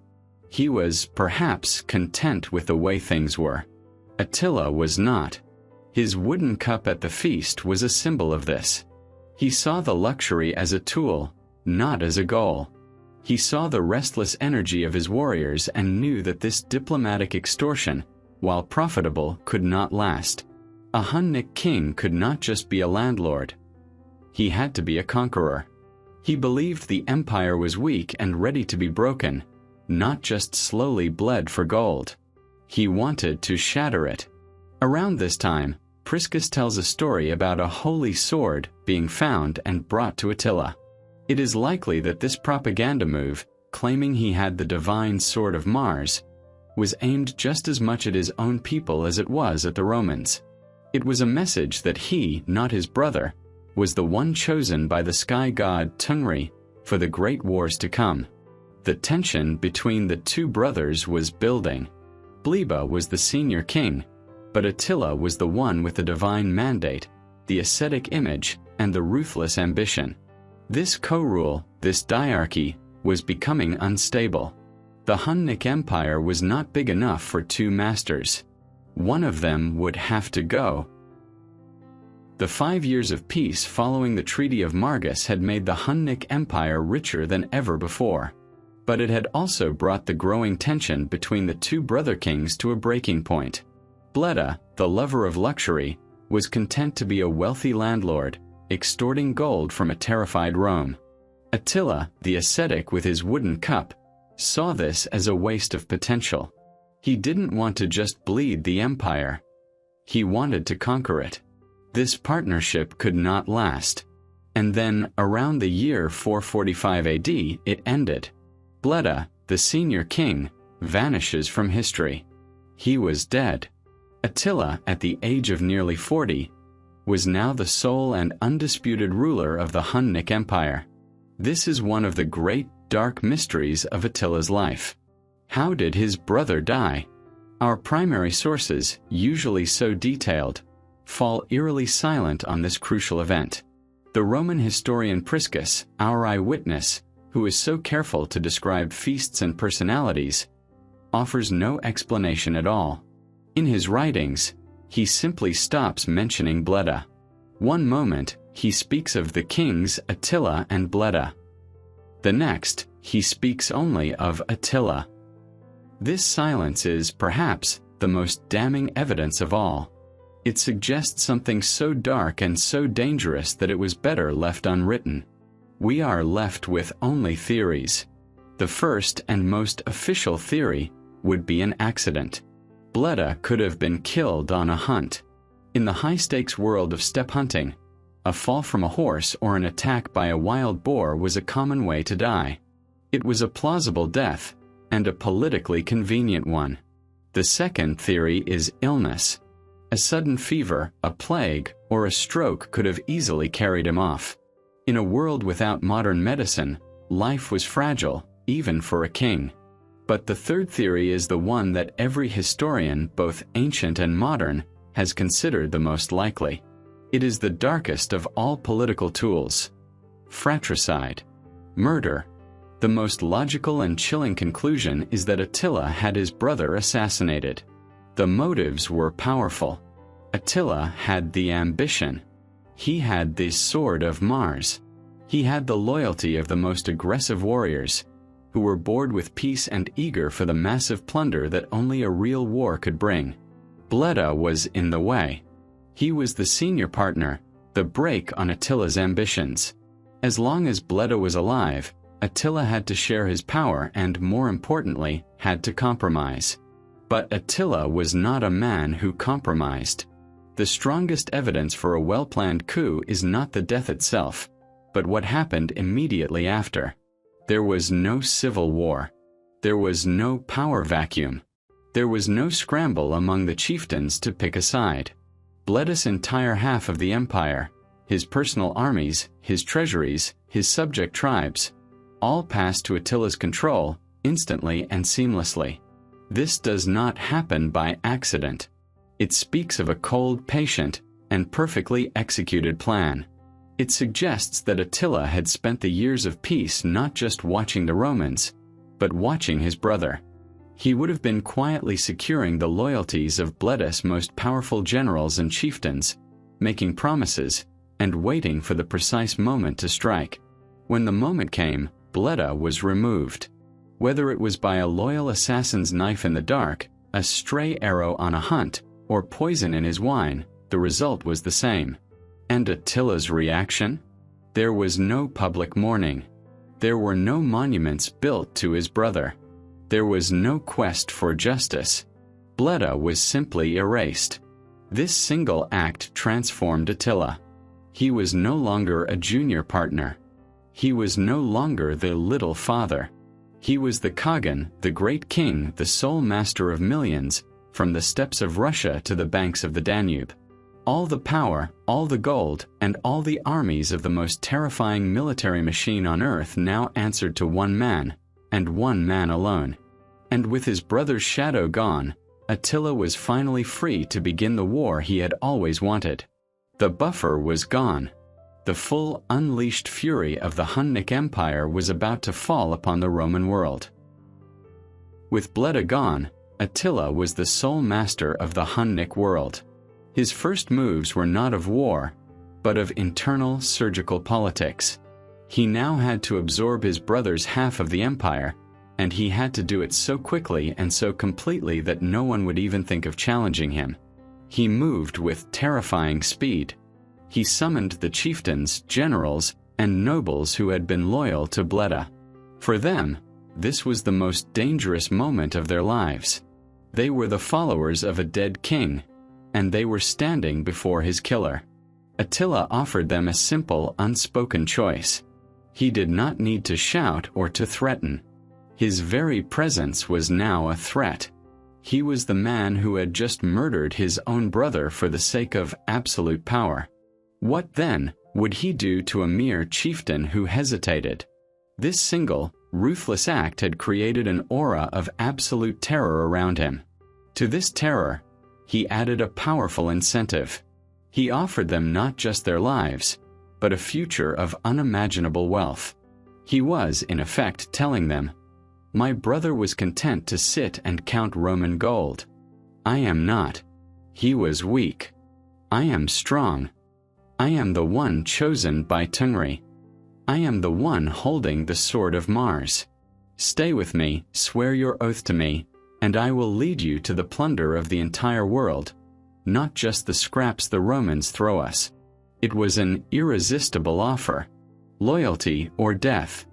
He was, perhaps, content with the way things were. Attila was not. His wooden cup at the feast was a symbol of this. He saw the luxury as a tool, not as a goal. He saw the restless energy of his warriors and knew that this diplomatic extortion, while profitable, could not last. A Hunnic king could not just be a landlord. He had to be a conqueror. He believed the empire was weak and ready to be broken, not just slowly bled for gold. He wanted to shatter it. Around this time, Priscus tells a story about a holy sword being found and brought to Attila. It is likely that this propaganda move, claiming he had the divine sword of Mars, was aimed just as much at his own people as it was at the Romans. It was a message that he, not his brother, was the one chosen by the sky god Tungri for the great wars to come. The tension between the two brothers was building. Bleda was the senior king, but Attila was the one with the divine mandate, the ascetic image, and the ruthless ambition. This co-rule, this diarchy, was becoming unstable. The Hunnic Empire was not big enough for two masters. One of them would have to go. The 5 years of peace following the Treaty of Margus had made the Hunnic Empire richer than ever before. But it had also brought the growing tension between the two brother kings to a breaking point. Bleda, the lover of luxury, was content to be a wealthy landlord, extorting gold from a terrified Rome. Attila, the ascetic with his wooden cup, saw this as a waste of potential. He didn't want to just bleed the empire. He wanted to conquer it. This partnership could not last. And then, around the year 445 AD, it ended. Bleda, the senior king, vanishes from history. He was dead. Attila, at the age of nearly 40, was now the sole and undisputed ruler of the Hunnic Empire. This is one of the great, dark mysteries of Attila's life. How did his brother die? Our primary sources, usually so detailed, fall eerily silent on this crucial event. The Roman historian Priscus, our eyewitness, who is so careful to describe feasts and personalities, offers no explanation at all. In his writings, he simply stops mentioning Bleda. One moment, he speaks of the kings Attila and Bleda. The next, he speaks only of Attila. This silence is, perhaps, the most damning evidence of all. It suggests something so dark and so dangerous that it was better left unwritten. We are left with only theories. The first and most official theory would be an accident. Bleda could have been killed on a hunt. In the high-stakes world of steppe hunting, a fall from a horse or an attack by a wild boar was a common way to die. It was a plausible death, and a politically convenient one. The second theory is illness. A sudden fever, a plague, or a stroke could have easily carried him off. In a world without modern medicine, life was fragile, even for a king. But the third theory is the one that every historian, both ancient and modern, has considered the most likely. It is the darkest of all political tools. Fratricide. Murder. The most logical and chilling conclusion is that Attila had his brother assassinated. The motives were powerful. Attila had the ambition. He had the sword of Mars. He had the loyalty of the most aggressive warriors, who were bored with peace and eager for the massive plunder that only a real war could bring. Bleda was in the way. He was the senior partner, the brake on Attila's ambitions. As long as Bleda was alive, Attila had to share his power and, more importantly, had to compromise. But Attila was not a man who compromised. The strongest evidence for a well-planned coup is not the death itself, but what happened immediately after. There was no civil war. There was no power vacuum. There was no scramble among the chieftains to pick a side. Bleda's entire half of the empire, his personal armies, his treasuries, his subject tribes, all passed to Attila's control, instantly and seamlessly. This does not happen by accident. It speaks of a cold, patient, and perfectly executed plan. It suggests that Attila had spent the years of peace not just watching the Romans, but watching his brother. He would have been quietly securing the loyalties of Bleda's most powerful generals and chieftains, making promises, and waiting for the precise moment to strike. When the moment came, Bleda was removed. Whether it was by a loyal assassin's knife in the dark, a stray arrow on a hunt, or poison in his wine, the result was the same. And Attila's reaction? There was no public mourning. There were no monuments built to his brother. There was no quest for justice. Bleda was simply erased. This single act transformed Attila. He was no longer a junior partner. He was no longer the little father. He was the Khagan, the great king, the sole master of millions, from the steppes of Russia to the banks of the Danube. All the power, all the gold, and all the armies of the most terrifying military machine on earth now answered to one man, and one man alone. And with his brother's shadow gone, Attila was finally free to begin the war he had always wanted. The buffer was gone. The full, unleashed fury of the Hunnic Empire was about to fall upon the Roman world. With Bleda gone, Attila was the sole master of the Hunnic world. His first moves were not of war, but of internal surgical politics. He now had to absorb his brother's half of the empire, and he had to do it so quickly and so completely that no one would even think of challenging him. He moved with terrifying speed. He summoned the chieftains, generals, and nobles who had been loyal to Bleda. For them, this was the most dangerous moment of their lives. They were the followers of a dead king, and they were standing before his killer. Attila offered them a simple, unspoken choice. He did not need to shout or to threaten. His very presence was now a threat. He was the man who had just murdered his own brother for the sake of absolute power. What then would he do to a mere chieftain who hesitated? This single, ruthless act had created an aura of absolute terror around him. To this terror, he added a powerful incentive. He offered them not just their lives, but a future of unimaginable wealth. He was, in effect, telling them, "My brother was content to sit and count Roman gold. I am not. He was weak. I am strong. I am the one chosen by Tungri. I am the one holding the sword of Mars. Stay with me, swear your oath to me, and I will lead you to the plunder of the entire world, not just the scraps the Romans throw us." It was an irresistible offer. Loyalty or death.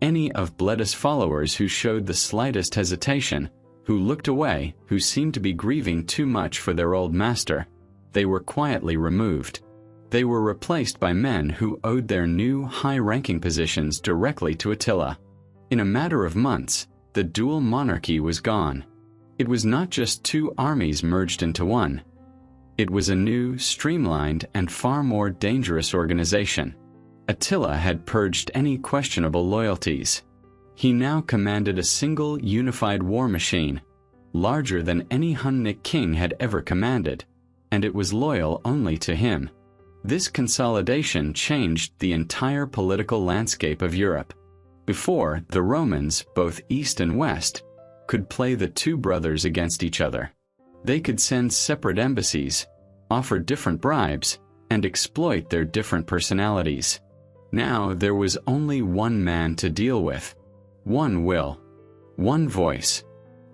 Any of Bleda's followers who showed the slightest hesitation, who looked away, who seemed to be grieving too much for their old master, they were quietly removed. They were replaced by men who owed their new, high-ranking positions directly to Attila. In a matter of months, the dual monarchy was gone. It was not just two armies merged into one. It was a new, streamlined, and far more dangerous organization. Attila had purged any questionable loyalties. He now commanded a single, unified war machine, larger than any Hunnic king had ever commanded, and it was loyal only to him. This consolidation changed the entire political landscape of Europe. Before, the Romans, both east and west, could play the two brothers against each other. They could send separate embassies, offer different bribes, and exploit their different personalities. Now there was only one man to deal with, one will, one voice.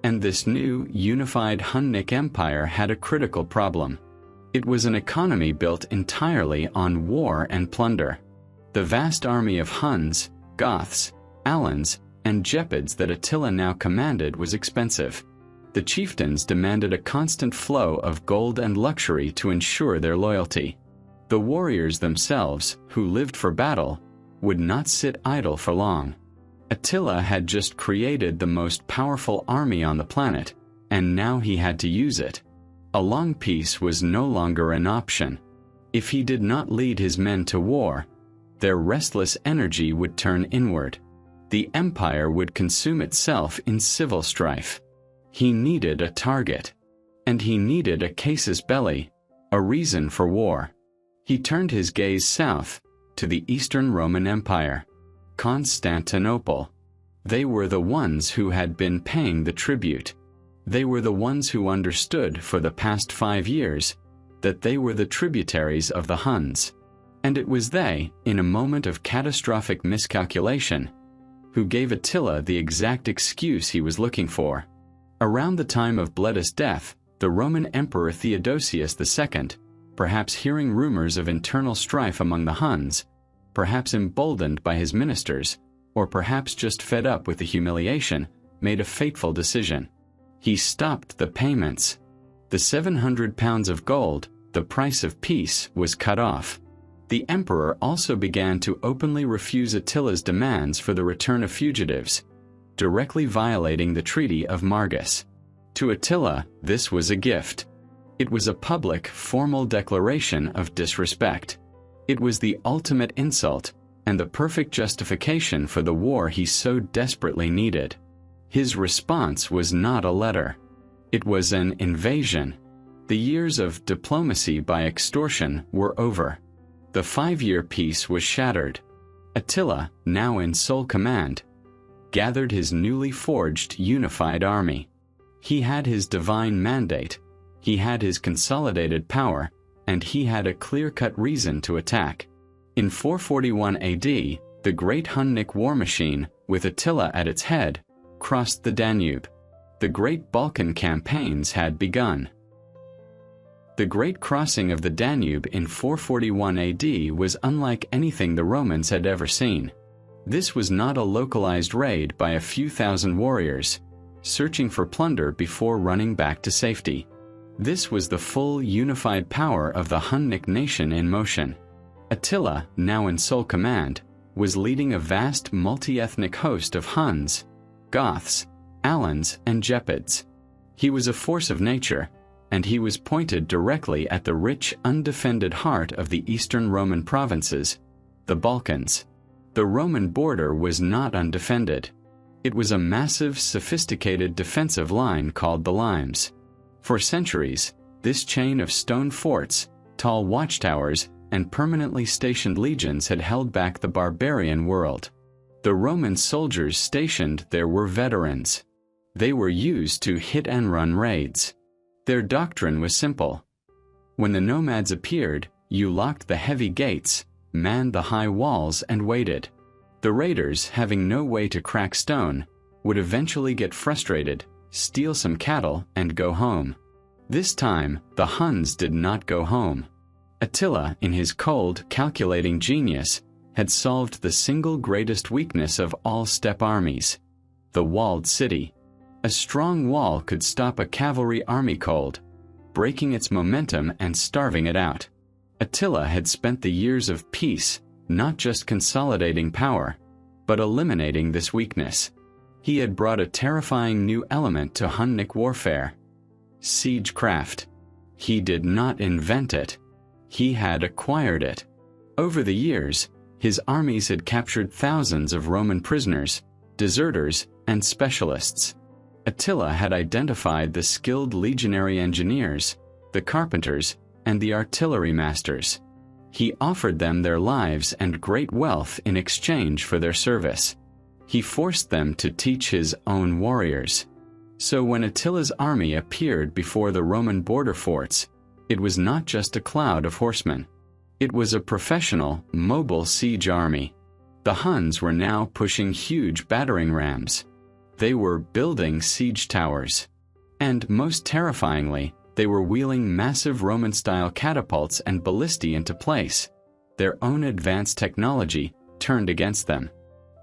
And this new, unified Hunnic Empire had a critical problem. It was an economy built entirely on war and plunder. The vast army of Huns, Goths, Alans, and Gepids that Attila now commanded was expensive. The chieftains demanded a constant flow of gold and luxury to ensure their loyalty. The warriors themselves, who lived for battle, would not sit idle for long. Attila had just created the most powerful army on the planet, and now he had to use it. A long peace was no longer an option. If he did not lead his men to war, their restless energy would turn inward. The empire would consume itself in civil strife. He needed a target. And he needed a casus belli, a reason for war. He turned his gaze south, to the Eastern Roman Empire, Constantinople. They were the ones who had been paying the tribute. They were the ones who understood for the past 5 years that they were the tributaries of the Huns. And it was they, in a moment of catastrophic miscalculation, who gave Attila the exact excuse he was looking for. Around the time of Bleda's death, the Roman Emperor Theodosius II, perhaps hearing rumors of internal strife among the Huns, perhaps emboldened by his ministers, or perhaps just fed up with the humiliation, made a fateful decision. He stopped the payments. The 700 pounds of gold, the price of peace, was cut off. The emperor also began to openly refuse Attila's demands for the return of fugitives, directly violating the Treaty of Margus. To Attila, this was a gift. It was a public, formal declaration of disrespect. It was the ultimate insult, and the perfect justification for the war he so desperately needed. His response was not a letter. It was an invasion. The years of diplomacy by extortion were over. The 5-year peace was shattered. Attila, now in sole command, gathered his newly forged unified army. He had his divine mandate, he had his consolidated power, and he had a clear-cut reason to attack. In 441 AD, the great Hunnic war machine, with Attila at its head, crossed the Danube. The great Balkan campaigns had begun. The great crossing of the Danube in 441 AD was unlike anything the Romans had ever seen. This was not a localized raid by a few thousand warriors, searching for plunder before running back to safety. This was the full unified power of the Hunnic nation in motion. Attila, now in sole command, was leading a vast multi-ethnic host of Huns, Goths, Alans, and Gepids. He was a force of nature, and he was pointed directly at the rich, undefended heart of the eastern Roman provinces, the Balkans. The Roman border was not undefended. It was a massive, sophisticated defensive line called the limes. For centuries, this chain of stone forts, tall watchtowers, and permanently stationed legions had held back the barbarian world. The Roman soldiers stationed there were veterans. They were used to hit-and-run raids. Their doctrine was simple. When the nomads appeared, you locked the heavy gates, manned the high walls, and waited. The raiders, having no way to crack stone, would eventually get frustrated, steal some cattle, and go home. This time, the Huns did not go home. Attila, in his cold, calculating genius, had solved the single greatest weakness of all steppe armies: the walled city. A strong wall could stop a cavalry army cold, breaking its momentum and starving it out. Attila had spent the years of peace not just consolidating power, but eliminating this weakness. He had brought a terrifying new element to Hunnic warfare: siegecraft. He did not invent it. He had acquired it. Over the years, his armies had captured thousands of Roman prisoners, deserters, and specialists. Attila had identified the skilled legionary engineers, the carpenters, and the artillery masters. He offered them their lives and great wealth in exchange for their service. He forced them to teach his own warriors. So when Attila's army appeared before the Roman border forts, it was not just a cloud of horsemen. It was a professional, mobile siege army. The Huns were now pushing huge battering rams. They were building siege towers. And most terrifyingly, they were wheeling massive Roman-style catapults and ballistae into place. Their own advanced technology turned against them.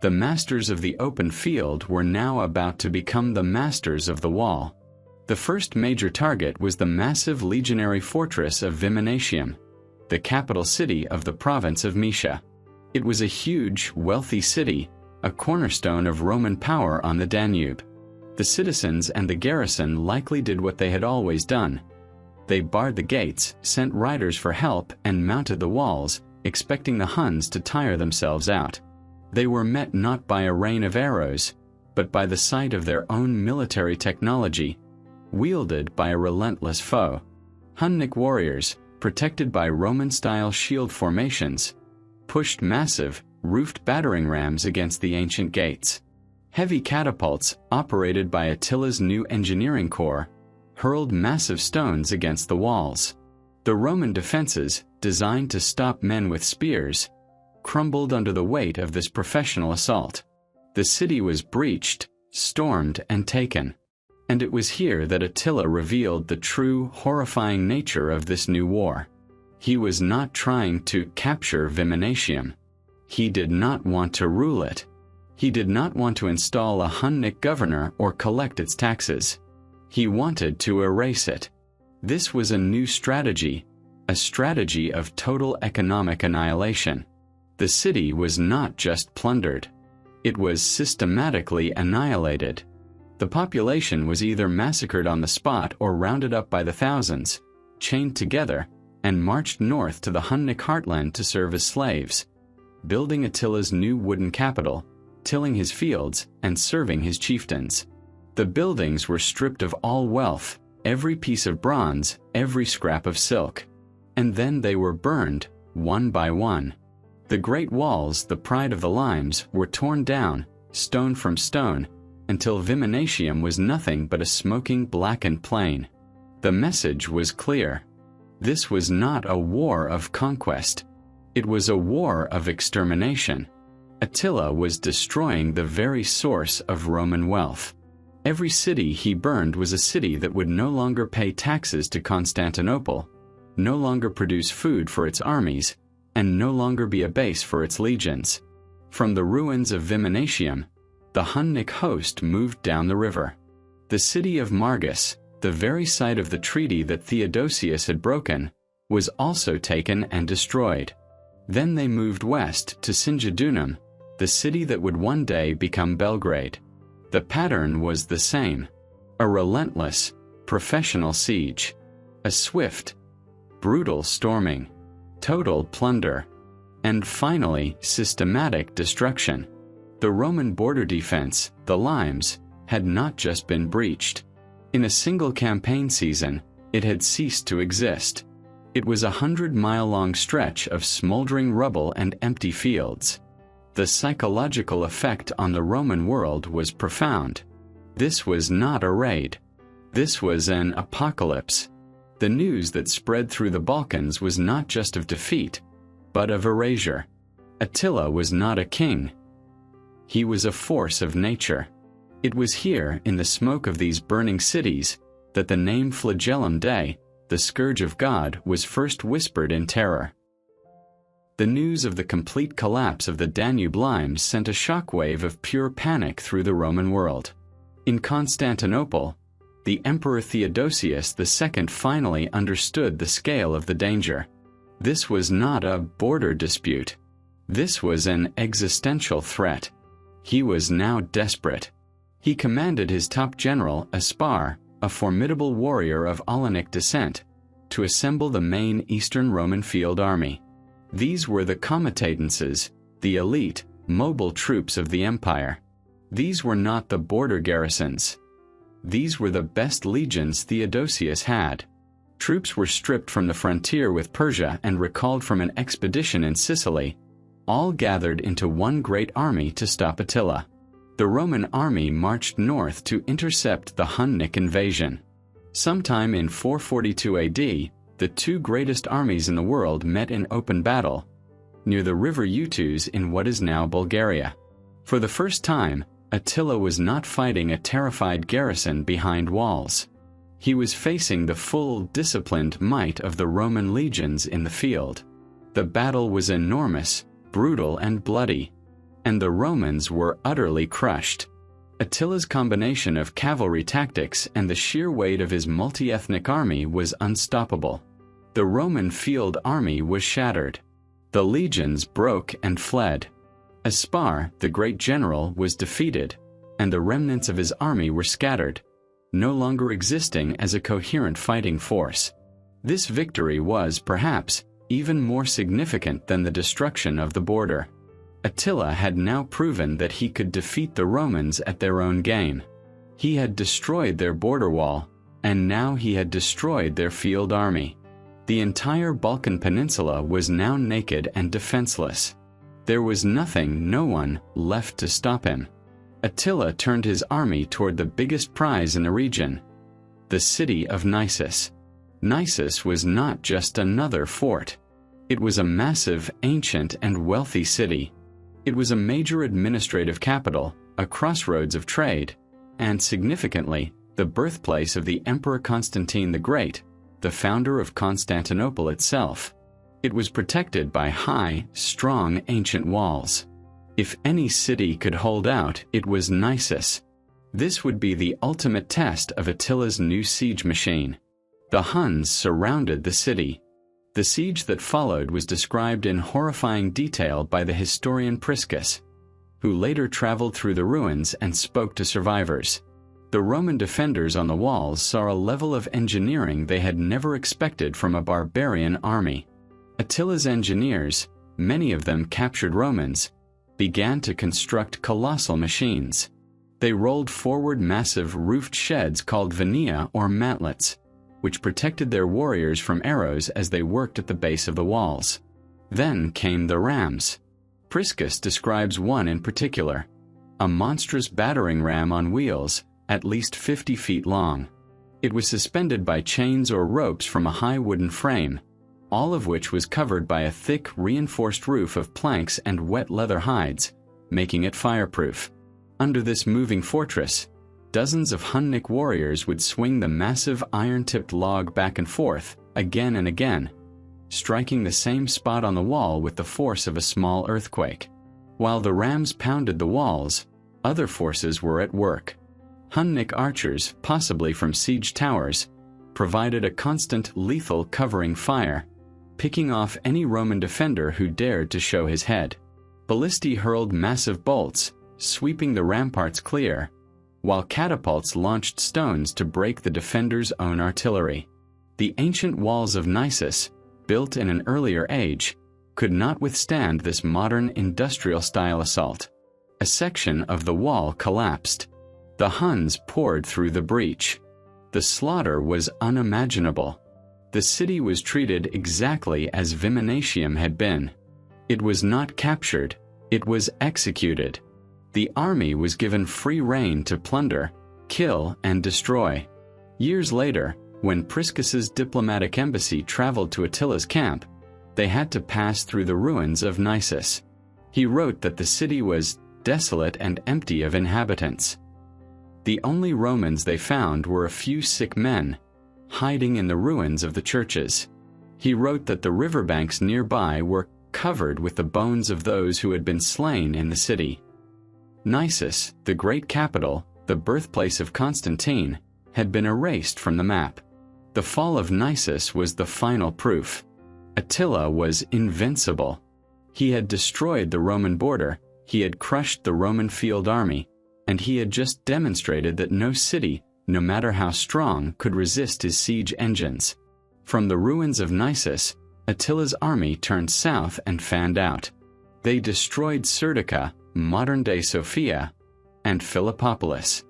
The masters of the open field were now about to become the masters of the wall. The first major target was the massive legionary fortress of Viminatium, the capital city of the province of Moesia. It was a huge, wealthy city, a cornerstone of Roman power on the Danube. The citizens and the garrison likely did what they had always done. They barred the gates, sent riders for help, and mounted the walls, expecting the Huns to tire themselves out. They were met not by a rain of arrows, but by the sight of their own military technology, wielded by a relentless foe. Hunnic warriors, protected by Roman-style shield formations, pushed massive, roofed battering rams against the ancient gates. Heavy catapults, operated by Attila's new engineering corps, hurled massive stones against the walls. The Roman defenses, designed to stop men with spears, crumbled under the weight of this professional assault. The city was breached, stormed, and taken. And it was here that Attila revealed the true, horrifying nature of this new war. He was not trying to capture Viminatium. He did not want to rule it. He did not want to install a Hunnic governor or collect its taxes. He wanted to erase it. This was a new strategy, a strategy of total economic annihilation. The city was not just plundered. It was systematically annihilated. The population was either massacred on the spot or rounded up by the thousands, chained together, and marched north to the Hunnic heartland to serve as slaves, building Attila's new wooden capital, tilling his fields, and serving his chieftains. The buildings were stripped of all wealth, every piece of bronze, every scrap of silk. And then they were burned, one by one. The great walls, the pride of the limes, were torn down, stone from stone, until Viminatium was nothing but a smoking blackened plain. The message was clear. This was not a war of conquest. It was a war of extermination. Attila was destroying the very source of Roman wealth. Every city he burned was a city that would no longer pay taxes to Constantinople, no longer produce food for its armies, and no longer be a base for its legions. From the ruins of Viminatium, the Hunnic host moved down the river. The city of Margus, the very site of the treaty that Theodosius had broken, was also taken and destroyed. Then they moved west to Singidunum, the city that would one day become Belgrade. The pattern was the same: a relentless, professional siege, a swift, brutal storming, total plunder, and finally systematic destruction. The Roman border defense, the limes, had not just been breached. In a single campaign season, it had ceased to exist. It was a 100-mile-long stretch of smoldering rubble and empty fields. The psychological effect on the Roman world was profound. This was not a raid. This was an apocalypse. The news that spread through the Balkans was not just of defeat, but of erasure. Attila was not a king. He was a force of nature. It was here, in the smoke of these burning cities, that the name Flagellum Dei, the Scourge of God, was first whispered in terror. The news of the complete collapse of the Danube limes sent a shockwave of pure panic through the Roman world. In Constantinople, the Emperor Theodosius II finally understood the scale of the danger. This was not a border dispute. This was an existential threat. He was now desperate. He commanded his top general, Aspar, a formidable warrior of Aulenic descent, to assemble the main Eastern Roman field army. These were the comitatenses, the elite, mobile troops of the empire. These were not the border garrisons. These were the best legions Theodosius had. Troops were stripped from the frontier with Persia and recalled from an expedition in Sicily, all gathered into one great army to stop Attila. The Roman army marched north to intercept the Hunnic invasion. Sometime in 442 AD, the two greatest armies in the world met in open battle, near the river Utus in what is now Bulgaria. For the first time, Attila was not fighting a terrified garrison behind walls. He was facing the full, disciplined might of the Roman legions in the field. The battle was enormous, brutal, and bloody, and the Romans were utterly crushed. Attila's combination of cavalry tactics and the sheer weight of his multi-ethnic army was unstoppable. The Roman field army was shattered. The legions broke and fled. Aspar, the great general, was defeated, and the remnants of his army were scattered, no longer existing as a coherent fighting force. This victory was, perhaps, even more significant than the destruction of the border. Attila had now proven that he could defeat the Romans at their own game. He had destroyed their border wall, and now he had destroyed their field army. The entire Balkan peninsula was now naked and defenseless. There was nothing, no one, left to stop him. Attila turned his army toward the biggest prize in the region, the city of Naissus. Naissus was not just another fort. It was a massive, ancient, and wealthy city. It was a major administrative capital, a crossroads of trade, and, significantly, the birthplace of the Emperor Constantine the Great, the founder of Constantinople itself. It was protected by high, strong ancient walls. If any city could hold out, it was Naissus. This would be the ultimate test of Attila's new siege machine. The Huns surrounded the city. The siege that followed was described in horrifying detail by the historian Priscus, who later traveled through the ruins and spoke to survivors. The Roman defenders on the walls saw a level of engineering they had never expected from a barbarian army. Attila's engineers, many of them captured Romans, began to construct colossal machines. They rolled forward massive roofed sheds called vania or mantlets, which protected their warriors from arrows as they worked at the base of the walls. Then came the rams. Priscus describes one in particular, a monstrous battering ram on wheels, at least 50 feet long. It was suspended by chains or ropes from a high wooden frame, all of which was covered by a thick, reinforced roof of planks and wet leather hides, making it fireproof. Under this moving fortress, dozens of Hunnic warriors would swing the massive iron-tipped log back and forth, again and again, striking the same spot on the wall with the force of a small earthquake. While the rams pounded the walls, other forces were at work. Hunnic archers, possibly from siege towers, provided a constant lethal covering fire, picking off any Roman defender who dared to show his head. Ballistae hurled massive bolts, sweeping the ramparts clear, while catapults launched stones to break the defenders' own artillery. The ancient walls of Naissus, built in an earlier age, could not withstand this modern industrial-style assault. A section of the wall collapsed. The Huns poured through the breach. The slaughter was unimaginable. The city was treated exactly as Viminatium had been. It was not captured, it was executed. The army was given free rein to plunder, kill, and destroy. Years later, when Priscus's diplomatic embassy traveled to Attila's camp, they had to pass through the ruins of Naissus. He wrote that the city was desolate and empty of inhabitants. The only Romans they found were a few sick men, hiding in the ruins of the churches. He wrote that the riverbanks nearby were covered with the bones of those who had been slain in the city. Naissus, the great capital, the birthplace of Constantine, had been erased from the map. The fall of Naissus was the final proof. Attila was invincible. He had destroyed the Roman border, he had crushed the Roman field army, and he had just demonstrated that no city, no matter how strong, could resist his siege engines. From the ruins of Naissus, Attila's army turned south and fanned out. They destroyed Serdica, modern-day Sofia, and Philippopolis.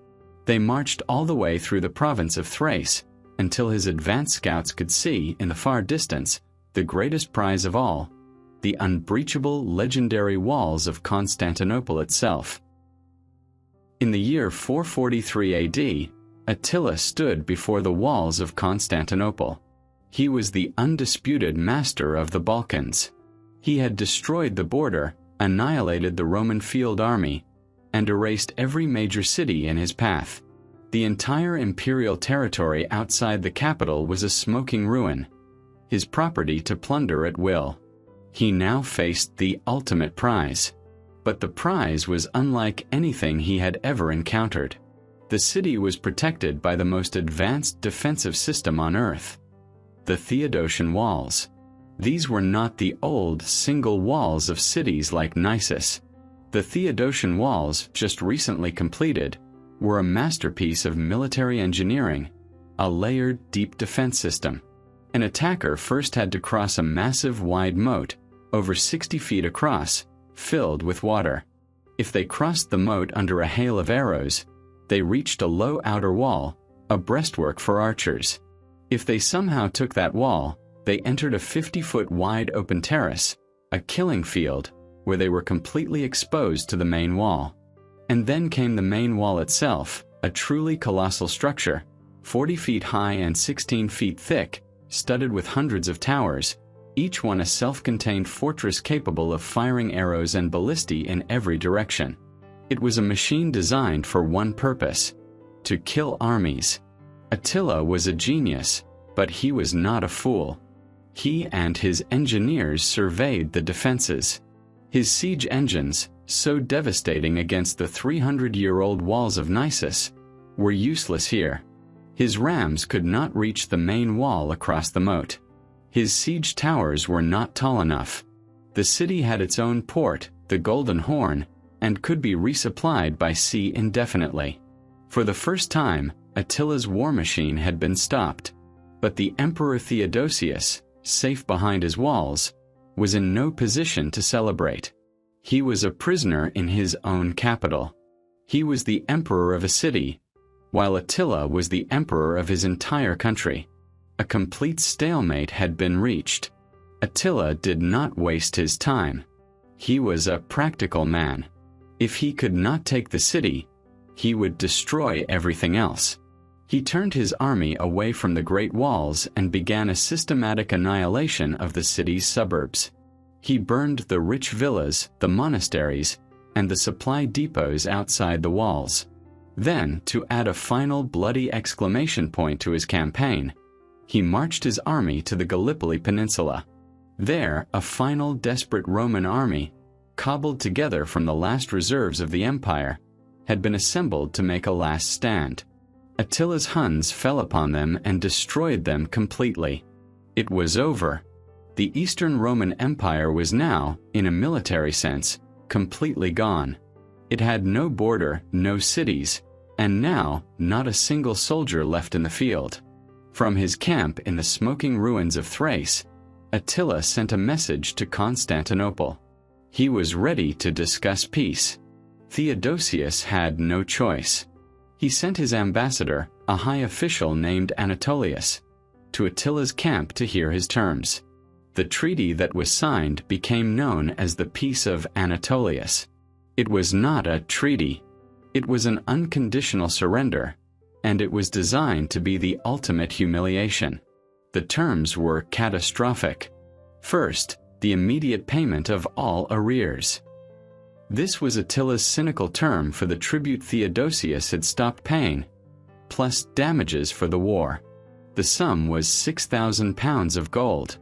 They marched all the way through the province of Thrace, until his advanced scouts could see, in the far distance, the greatest prize of all, the unbreachable legendary walls of Constantinople itself. In the year 443 AD, Attila stood before the walls of Constantinople. He was the undisputed master of the Balkans. He had destroyed the border, annihilated the Roman field army, and erased every major city in his path. The entire imperial territory outside the capital was a smoking ruin, his property to plunder at will. He now faced the ultimate prize. But the prize was unlike anything he had ever encountered. The city was protected by the most advanced defensive system on Earth, the Theodosian walls. These were not the old, single walls of cities like Naissus. The Theodosian walls, just recently completed, were a masterpiece of military engineering, a layered, deep defense system. An attacker first had to cross a massive, wide moat, over 60 feet across, filled with water. If they crossed the moat under a hail of arrows, they reached a low outer wall, a breastwork for archers. If they somehow took that wall, they entered a 50-foot wide open terrace, a killing field, where they were completely exposed to the main wall. And then came the main wall itself, a truly colossal structure, 40 feet high and 16 feet thick, studded with hundreds of towers, each one a self-contained fortress capable of firing arrows and ballistae in every direction. It was a machine designed for one purpose: to kill armies. Attila was a genius, but he was not a fool. He and his engineers surveyed the defenses. His siege engines, so devastating against the 300-year-old walls of Naissus, were useless here. His rams could not reach the main wall across the moat. His siege towers were not tall enough. The city had its own port, the Golden Horn, and could be resupplied by sea indefinitely. For the first time, Attila's war machine had been stopped, but the Emperor Theodosius, safe behind his walls, was in no position to celebrate. He was a prisoner in his own capital. He was the emperor of a city, while Attila was the emperor of his entire country. A complete stalemate had been reached. Attila did not waste his time. He was a practical man. If he could not take the city, he would destroy everything else. He turned his army away from the Great Walls and began a systematic annihilation of the city's suburbs. He burned the rich villas, the monasteries, and the supply depots outside the walls. Then, to add a final bloody exclamation point to his campaign, he marched his army to the Gallipoli Peninsula. There, a final desperate Roman army, cobbled together from the last reserves of the empire, had been assembled to make a last stand. Attila's Huns fell upon them and destroyed them completely. It was over. The Eastern Roman Empire was now, in a military sense, completely gone. It had no border, no cities, and now not a single soldier left in the field. From his camp in the smoking ruins of Thrace, Attila sent a message to Constantinople. He was ready to discuss peace. Theodosius had no choice. He sent his ambassador, a high official named Anatolius, to Attila's camp to hear his terms. The treaty that was signed became known as the Peace of Anatolius. It was not a treaty. It was an unconditional surrender, and it was designed to be the ultimate humiliation. The terms were catastrophic. First, the immediate payment of all arrears. This was Attila's cynical term for the tribute Theodosius had stopped paying, plus damages for the war. The sum was 6,000 pounds of gold.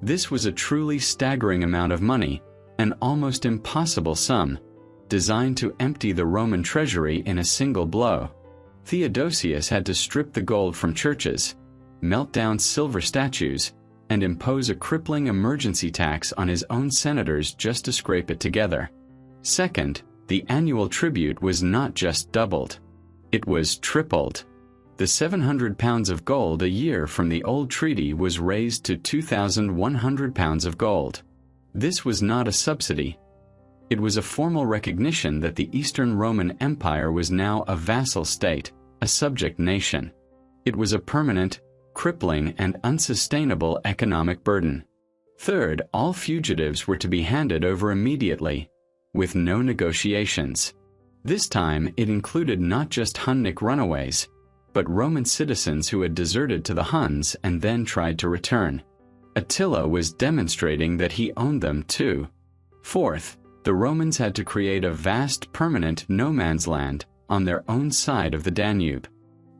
This was a truly staggering amount of money, an almost impossible sum, designed to empty the Roman treasury in a single blow. Theodosius had to strip the gold from churches, melt down silver statues, and impose a crippling emergency tax on his own senators just to scrape it together. Second, the annual tribute was not just doubled. It was tripled. The 700 pounds of gold a year from the old treaty was raised to 2,100 pounds of gold. This was not a subsidy. It was a formal recognition that the Eastern Roman Empire was now a vassal state, a subject nation. It was a permanent, crippling, and unsustainable economic burden. Third, all fugitives were to be handed over immediately, with no negotiations. This time it included not just Hunnic runaways, but Roman citizens who had deserted to the Huns and then tried to return. Attila was demonstrating that he owned them too. Fourth, the Romans had to create a vast permanent no-man's land on their own side of the Danube.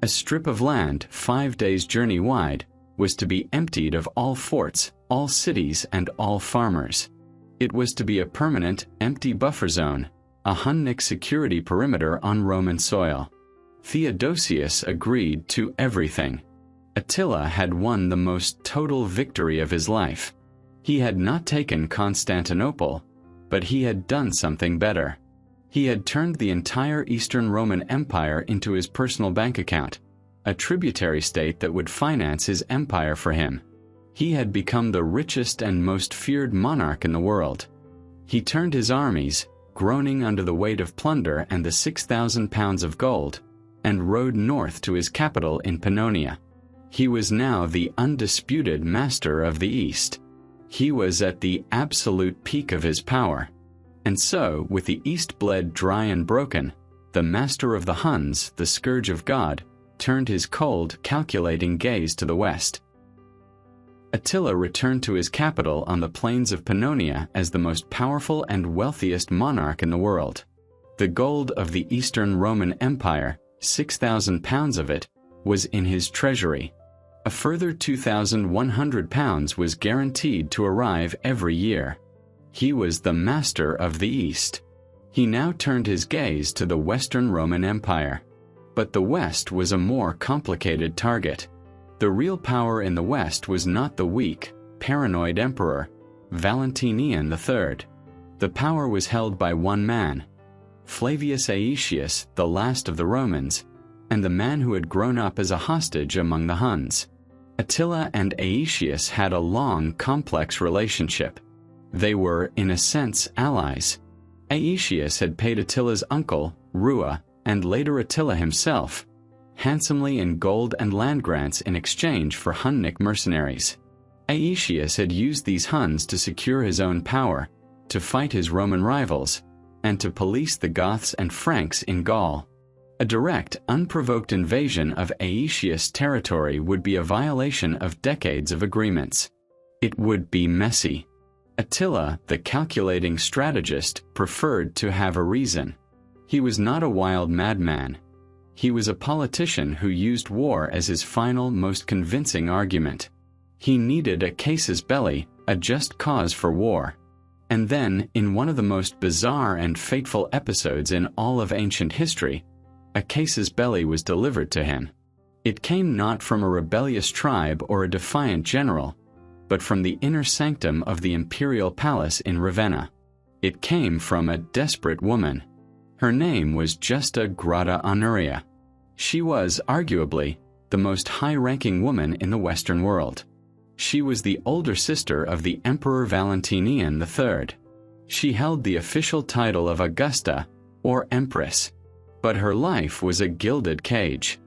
A strip of land 5 days' journey wide was to be emptied of all forts, all cities, and all farmers. It was to be a permanent, empty buffer zone, a Hunnic security perimeter on Roman soil. Theodosius agreed to everything. Attila had won the most total victory of his life. He had not taken Constantinople, but he had done something better. He had turned the entire Eastern Roman Empire into his personal bank account, a tributary state that would finance his empire for him. He had become the richest and most feared monarch in the world. He turned his armies, groaning under the weight of plunder and the 6,000 pounds of gold, and rode north to his capital in Pannonia. He was now the undisputed master of the East. He was at the absolute peak of his power. And so, with the East bled dry and broken, the master of the Huns, the Scourge of God, turned his cold, calculating gaze to the west. Attila returned to his capital on the plains of Pannonia as the most powerful and wealthiest monarch in the world. The gold of the Eastern Roman Empire, 6,000 pounds of it, was in his treasury. A further £2,100 was guaranteed to arrive every year. He was the master of the East. He now turned his gaze to the Western Roman Empire. But the West was a more complicated target. The real power in the West was not the weak, paranoid emperor, Valentinian III. The power was held by one man, Flavius Aetius, the last of the Romans, and the man who had grown up as a hostage among the Huns. Attila and Aetius had a long, complex relationship. They were, in a sense, allies. Aetius had paid Attila's uncle, Rua, and later Attila himself, handsomely in gold and land grants in exchange for Hunnic mercenaries. Aetius had used these Huns to secure his own power, to fight his Roman rivals, and to police the Goths and Franks in Gaul. A direct, unprovoked invasion of Aetius' territory would be a violation of decades of agreements. It would be messy. Attila, the calculating strategist, preferred to have a reason. He was not a wild madman. He was a politician who used war as his final, most convincing argument. He needed a casus belli, a just cause for war. And then, in one of the most bizarre and fateful episodes in all of ancient history, a casus belli was delivered to him. It came not from a rebellious tribe or a defiant general, but from the inner sanctum of the imperial palace in Ravenna. It came from a desperate woman. Her name was Justa Grata Honoria. She was, arguably, the most high-ranking woman in the Western world. She was the older sister of the Emperor Valentinian III. She held the official title of Augusta, or Empress. But her life was a gilded cage.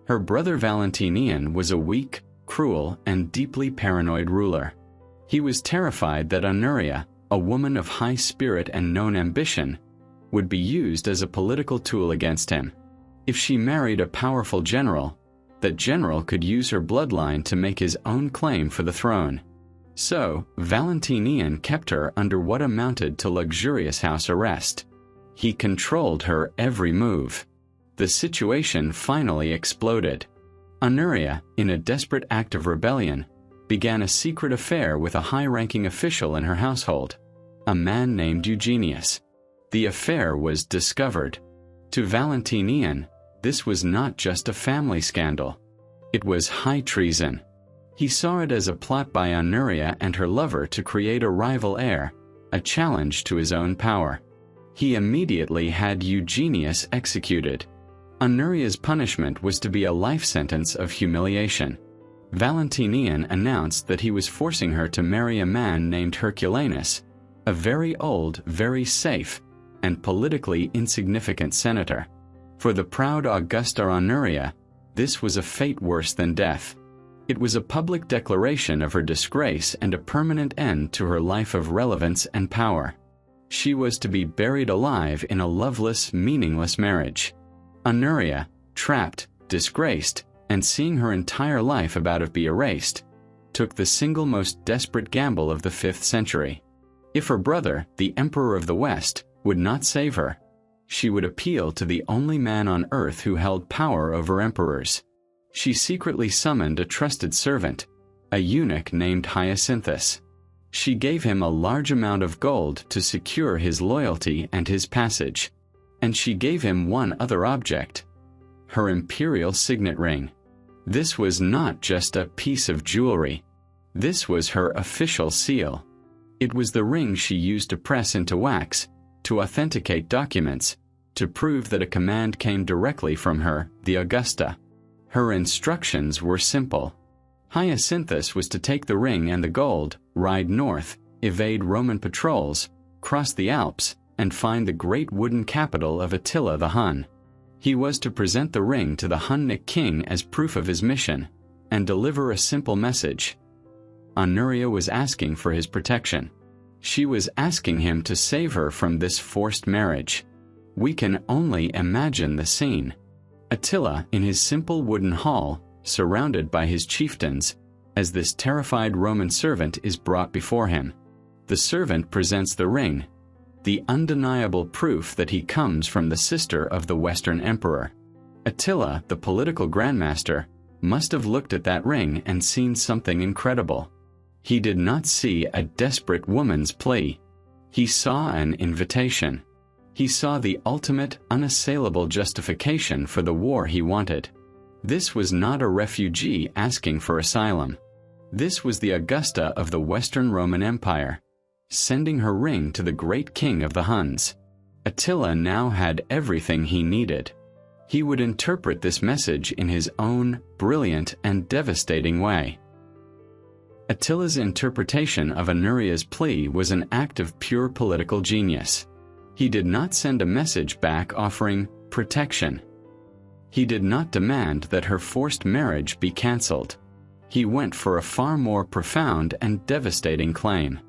Her brother Valentinian was a weak, cruel, and deeply paranoid ruler. He was terrified that Honoria, a woman of high spirit and known ambition, would be used as a political tool against him. If she married a powerful general, that general could use her bloodline to make his own claim for the throne. So, Valentinian kept her under what amounted to luxurious house arrest. He controlled her every move. The situation finally exploded. Honoria, in a desperate act of rebellion, began a secret affair with a high-ranking official in her household, a man named Eugenius. The affair was discovered. To Valentinian, this was not just a family scandal. It was high treason. He saw it as a plot by Honoria and her lover to create a rival heir, a challenge to his own power. He immediately had Eugenius executed. Honoria's punishment was to be a life sentence of humiliation. Valentinian announced that he was forcing her to marry a man named Herculanus, a very old, very safe, and politically insignificant senator. For the proud Augusta Honoria, this was a fate worse than death. It was a public declaration of her disgrace and a permanent end to her life of relevance and power. She was to be buried alive in a loveless, meaningless marriage. Honoria, trapped, disgraced, and seeing her entire life about to be erased, took the single most desperate gamble of the 5th century. If her brother, the Emperor of the West, would not save her, she would appeal to the only man on earth who held power over emperors. She secretly summoned a trusted servant, a eunuch named Hyacinthus. She gave him a large amount of gold to secure his loyalty and his passage, and she gave him one other object, her imperial signet ring. This was not just a piece of jewelry. This was her official seal. It was the ring she used to press into wax, to authenticate documents, to prove that a command came directly from her, the Augusta. Her instructions were simple. Hyacinthus was to take the ring and the gold, ride north, evade Roman patrols, cross the Alps, and find the great wooden capital of Attila the Hun. He was to present the ring to the Hunnic king as proof of his mission, and deliver a simple message. Honoria was asking for his protection. She was asking him to save her from this forced marriage. We can only imagine the scene. Attila, in his simple wooden hall, surrounded by his chieftains, as this terrified Roman servant is brought before him. The servant presents the ring, the undeniable proof that he comes from the sister of the Western emperor. Attila, the political grandmaster, must have looked at that ring and seen something incredible. He did not see a desperate woman's plea. He saw an invitation. He saw the ultimate, unassailable justification for the war he wanted. This was not a refugee asking for asylum. This was the Augusta of the Western Roman Empire, sending her ring to the great king of the Huns. Attila now had everything he needed. He would interpret this message in his own brilliant and devastating way. Attila's interpretation of Honoria's plea was an act of pure political genius. He did not send a message back offering protection. He did not demand that her forced marriage be cancelled. He went for a far more profound and devastating claim.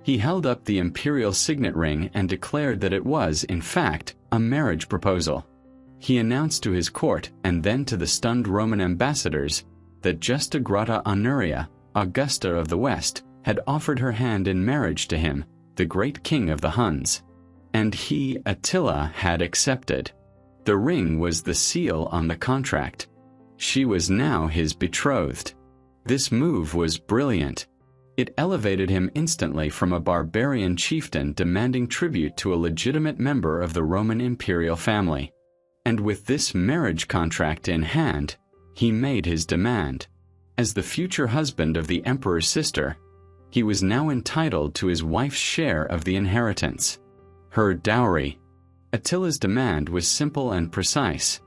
He held up the imperial signet ring and declared that it was, in fact, a marriage proposal. He announced to his court and then to the stunned Roman ambassadors that Justa Grata Honoria, Augusta of the West, had offered her hand in marriage to him, the great king of the Huns. And he, Attila, had accepted. The ring was the seal on the contract. She was now his betrothed. This move was brilliant. It elevated him instantly from a barbarian chieftain demanding tribute to a legitimate member of the Roman imperial family. And with this marriage contract in hand, he made his demand. As the future husband of the emperor's sister, he was now entitled to his wife's share of the inheritance. Her dowry. Attila's demand was simple and precise.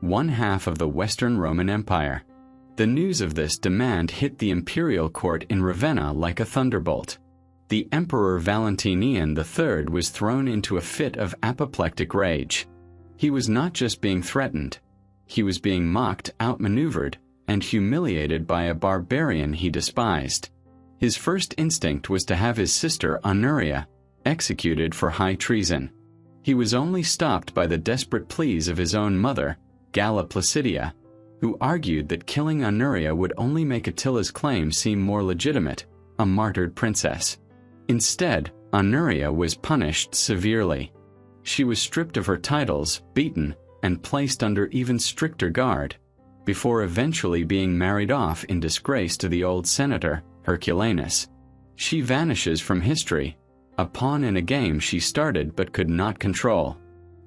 1/2 of the Western Roman Empire. The news of this demand hit the imperial court in Ravenna like a thunderbolt. The Emperor Valentinian III was thrown into a fit of apoplectic rage. He was not just being threatened. He was being mocked, outmaneuvered, and humiliated by a barbarian he despised. His first instinct was to have his sister Honoria executed for high treason. He was only stopped by the desperate pleas of his own mother, Galla Placidia, who argued that killing Honoria would only make Attila's claim seem more legitimate, a martyred princess. Instead, Honoria was punished severely. She was stripped of her titles, beaten, and placed under even stricter guard, before eventually being married off in disgrace to the old senator, Herculanus. She vanishes from history, a pawn in a game she started but could not control.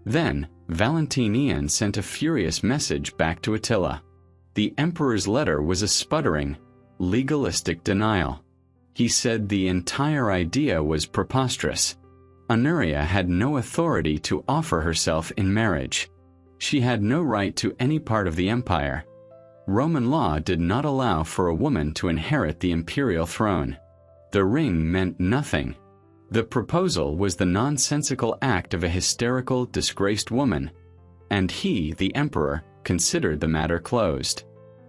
Then, Valentinian sent a furious message back to Attila. The emperor's letter was a sputtering, legalistic denial. He said the entire idea was preposterous. Honoria had no authority to offer herself in marriage. She had no right to any part of the empire. Roman law did not allow for a woman to inherit the imperial throne. The ring meant nothing. The proposal was the nonsensical act of a hysterical, disgraced woman, and he, the emperor, considered the matter closed.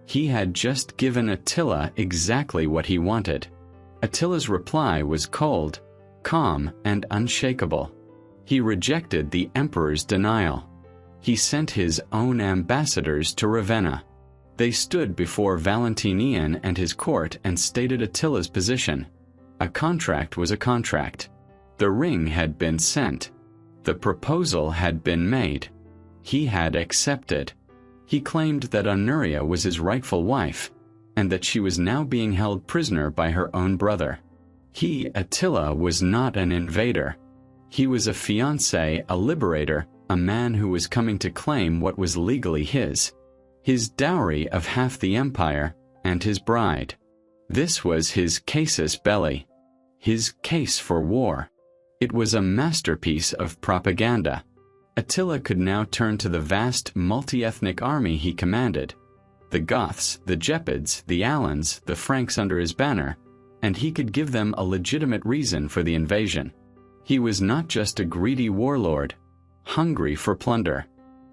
He had just given Attila exactly what he wanted. Attila's reply was cold, calm, and unshakable. He rejected the emperor's denial. He sent his own ambassadors to Ravenna. They stood before Valentinian and his court and stated Attila's position. A contract was a contract. The ring had been sent. The proposal had been made. He had accepted. He claimed that Honoria was his rightful wife, and that she was now being held prisoner by her own brother. He, Attila, was not an invader. He was a fiancé, a liberator, a man who was coming to claim what was legally his dowry of half the empire, and his bride. This was his casus belli, his case for war. It was a masterpiece of propaganda. Attila could now turn to the vast multi-ethnic army he commanded, the Goths, the Gepids, the Alans, the Franks under his banner, and he could give them a legitimate reason for the invasion. He was not just a greedy warlord, hungry for plunder.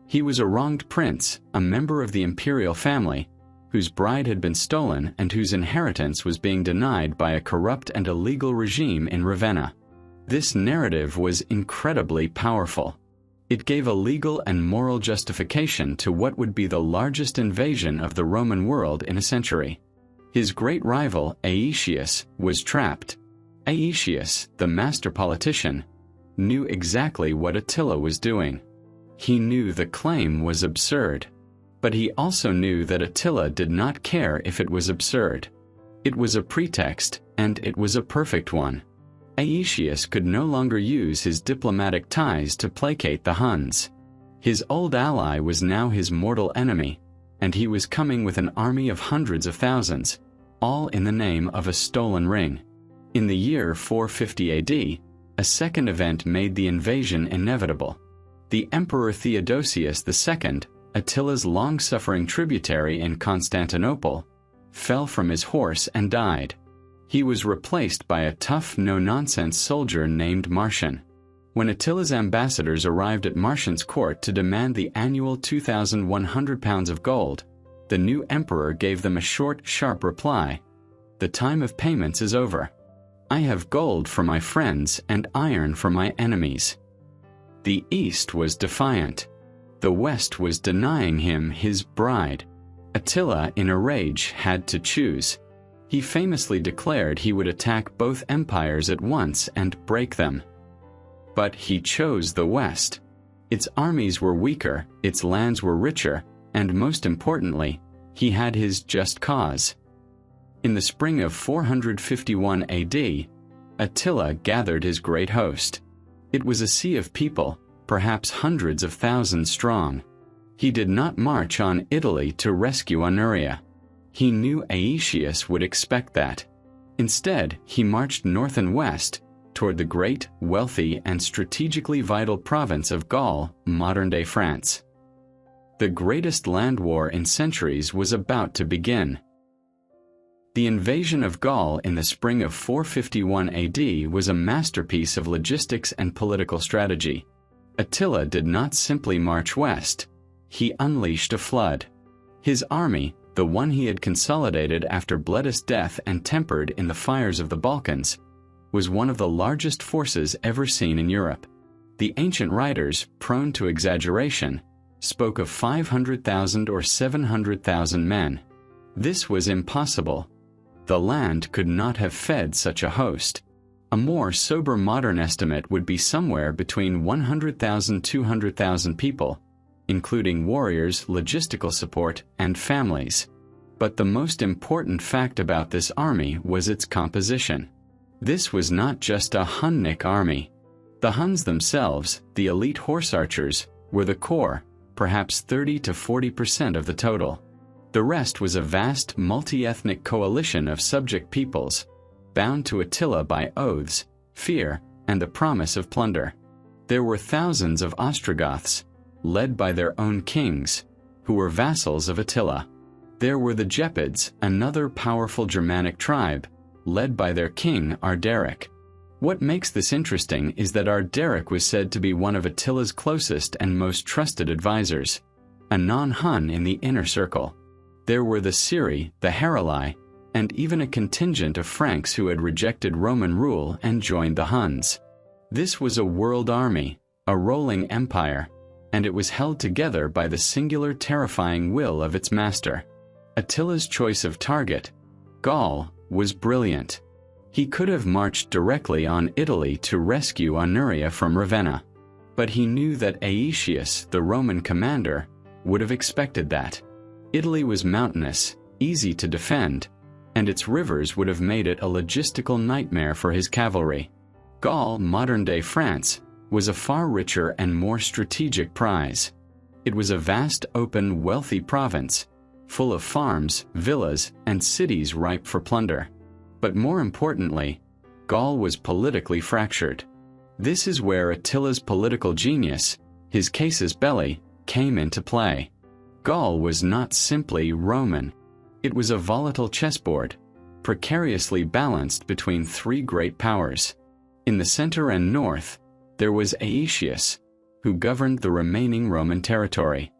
He was a wronged prince, a member of the imperial family, whose bride had been stolen and whose inheritance was being denied by a corrupt and illegal regime in Ravenna. This narrative was incredibly powerful. It gave a legal and moral justification to what would be the largest invasion of the Roman world in a century. His great rival, Aetius, was trapped. Aetius, the master politician, knew exactly what Attila was doing. He knew the claim was absurd, But he also knew that Attila did not care if it was absurd. It was a pretext, and it was a perfect one. Aetius could no longer use his diplomatic ties to placate the Huns. His old ally was now his mortal enemy, and he was coming with an army of hundreds of thousands, all in the name of a stolen ring. In the year 450 AD, a second event made the invasion inevitable. The Emperor Theodosius II, Attila's long-suffering tributary in Constantinople, fell from his horse and died. He was replaced by a tough, no-nonsense soldier named Marcian. When Attila's ambassadors arrived at Marcian's court to demand the annual 2,100 pounds of gold, the new emperor gave them a short, sharp reply: "The time of payments is over. I have gold for my friends and iron for my enemies." The East was defiant. The West was denying him his bride. Attila, in a rage, had to choose. He famously declared he would attack both empires at once and break them. But he chose the West. Its armies were weaker, its lands were richer, and most importantly, he had his just cause. In the spring of 451 AD, Attila gathered his great host. It was a sea of people, perhaps hundreds of thousands strong. He did not march on Italy to rescue Honoria. He knew Aetius would expect that. Instead, he marched north and west toward the great, wealthy, and strategically vital province of Gaul, modern-day France. The greatest land war in centuries was about to begin. The invasion of Gaul in the spring of 451 AD was a masterpiece of logistics and political strategy. Attila did not simply march west. He unleashed a flood. His army, the one he had consolidated after Bleda's death and tempered in the fires of the Balkans, was one of the largest forces ever seen in Europe. The ancient writers, prone to exaggeration, spoke of 500,000 or 700,000 men. This was impossible. The land could not have fed such a host. A more sober modern estimate would be somewhere between 100,000 and 200,000 people, including warriors, logistical support, and families. But the most important fact about this army was its composition. This was not just a Hunnic army. The Huns themselves, the elite horse archers, were the core, perhaps 30 to 40% of the total. The rest was a vast multi-ethnic coalition of subject peoples, bound to Attila by oaths, fear, and the promise of plunder. There were thousands of Ostrogoths, led by their own kings, who were vassals of Attila. There were the Gepids, another powerful Germanic tribe, led by their king Ardaric. What makes this interesting is that Ardaric was said to be one of Attila's closest and most trusted advisors, a non-Hun in the inner circle. There were the Siri, the Heruli, and even a contingent of Franks who had rejected Roman rule and joined the Huns. This was a world army, a rolling empire, and it was held together by the singular terrifying will of its master. Attila's choice of target, Gaul, was brilliant. He could have marched directly on Italy to rescue Honoria from Ravenna, but he knew that Aetius, the Roman commander, would have expected that. Italy was mountainous, easy to defend, and its rivers would have made it a logistical nightmare for his cavalry. Gaul, modern-day France, was a far richer and more strategic prize. It was a vast, open, wealthy province, full of farms, villas, and cities ripe for plunder. But more importantly, Gaul was politically fractured. This is where Attila's political genius, his casus belli, came into play. Gaul was not simply Roman. It was a volatile chessboard, precariously balanced between three great powers. In the center and north, there was Aetius, who governed the remaining Roman territory.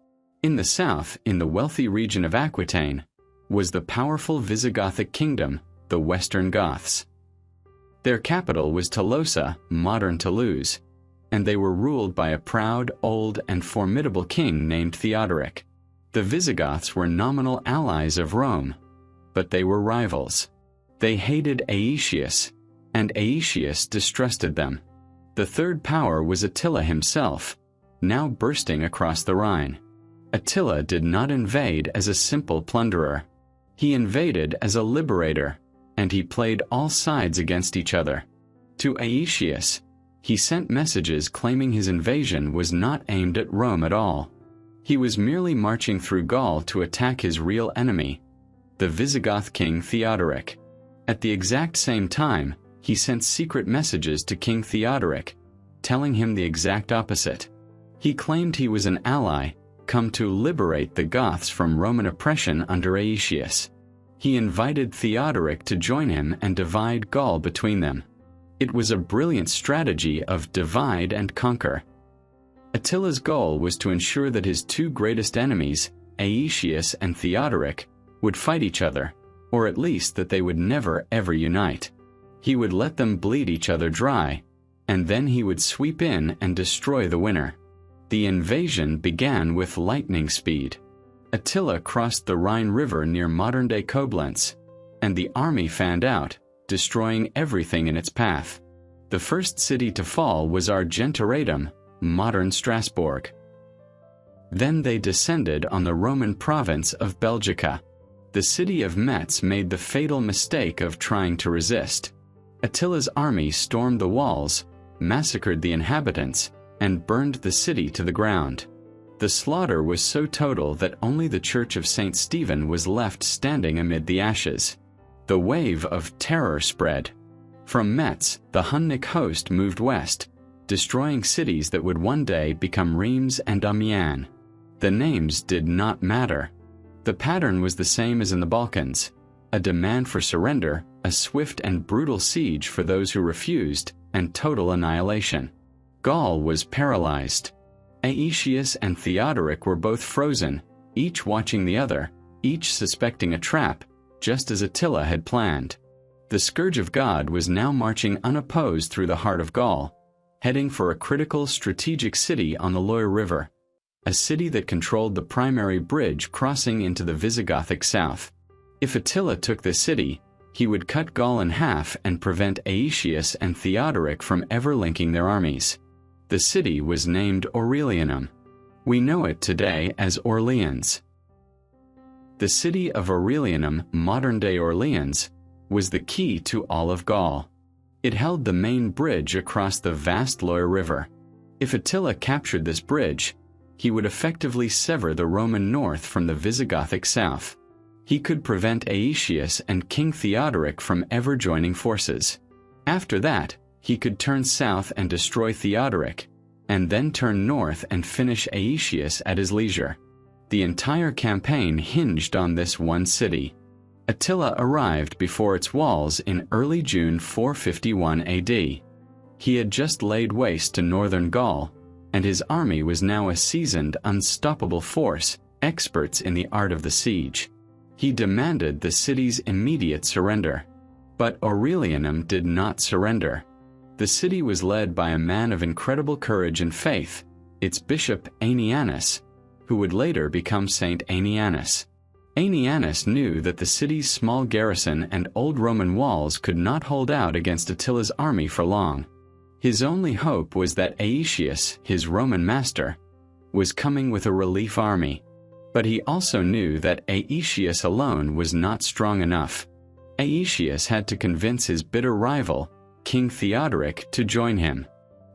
In the south, in the wealthy region of Aquitaine, was the powerful Visigothic kingdom, the Western Goths. Their capital was Tolosa, modern Toulouse, and they were ruled by a proud, old, and formidable king named Theodoric. The Visigoths were nominal allies of Rome, but they were rivals. They hated Aetius, and Aetius distrusted them. The third power was Attila himself, now bursting across the Rhine. Attila did not invade as a simple plunderer. He invaded as a liberator, and he played all sides against each other. To Aetius, he sent messages claiming his invasion was not aimed at Rome at all. He was merely marching through Gaul to attack his real enemy, the Visigoth king Theodoric. At the exact same time, he sent secret messages to King Theodoric, telling him the exact opposite. He claimed he was an ally, come to liberate the Goths from Roman oppression under Aetius. He invited Theodoric to join him and divide Gaul between them. It was a brilliant strategy of divide and conquer. Attila's goal was to ensure that his two greatest enemies, Aetius and Theodoric, would fight each other, or at least that they would never ever unite. He would let them bleed each other dry, and then he would sweep in and destroy the winner. The invasion began with lightning speed. Attila crossed the Rhine River near modern-day Koblenz, and the army fanned out, destroying everything in its path. The first city to fall was Argentoratum, modern Strasbourg. Then they descended on the Roman province of Belgica. The city of Metz made the fatal mistake of trying to resist. Attila's army stormed the walls, massacred the inhabitants, and burned the city to the ground. The slaughter was so total that only the church of St. Stephen was left standing amid the ashes. The wave of terror spread. From Metz, the Hunnic host moved west, destroying cities that would one day become Reims and Amiens. The names did not matter. The pattern was the same as in the Balkans: a demand for surrender, a swift and brutal siege for those who refused, and total annihilation. Gaul was paralyzed. Aetius and Theodoric were both frozen, each watching the other, each suspecting a trap, just as Attila had planned. The Scourge of God was now marching unopposed through the heart of Gaul, heading for a critical strategic city on the Loire River, a city that controlled the primary bridge crossing into the Visigothic south. If Attila took this city, he would cut Gaul in half and prevent Aetius and Theodoric from ever linking their armies. The city was named Aurelianum. We know it today as Orléans. The city of Aurelianum, modern-day Orléans, was the key to all of Gaul. It held the main bridge across the vast Loire River. If Attila captured this bridge, he would effectively sever the Roman north from the Visigothic south. He could prevent Aetius and King Theodoric from ever joining forces. After that, he could turn south and destroy Theodoric, and then turn north and finish Aetius at his leisure. The entire campaign hinged on this one city. Attila arrived before its walls in early June 451 AD. He had just laid waste to northern Gaul, and his army was now a seasoned, unstoppable force, experts in the art of the siege. He demanded the city's immediate surrender. But Aurelianum did not surrender. The city was led by a man of incredible courage and faith, its bishop Aenianus, who would later become Saint Aenianus. Aenianus knew that the city's small garrison and old Roman walls could not hold out against Attila's army for long. His only hope was that Aetius, his Roman master, was coming with a relief army. But he also knew that Aetius alone was not strong enough. Aetius had to convince his bitter rival, King Theodoric, to join him.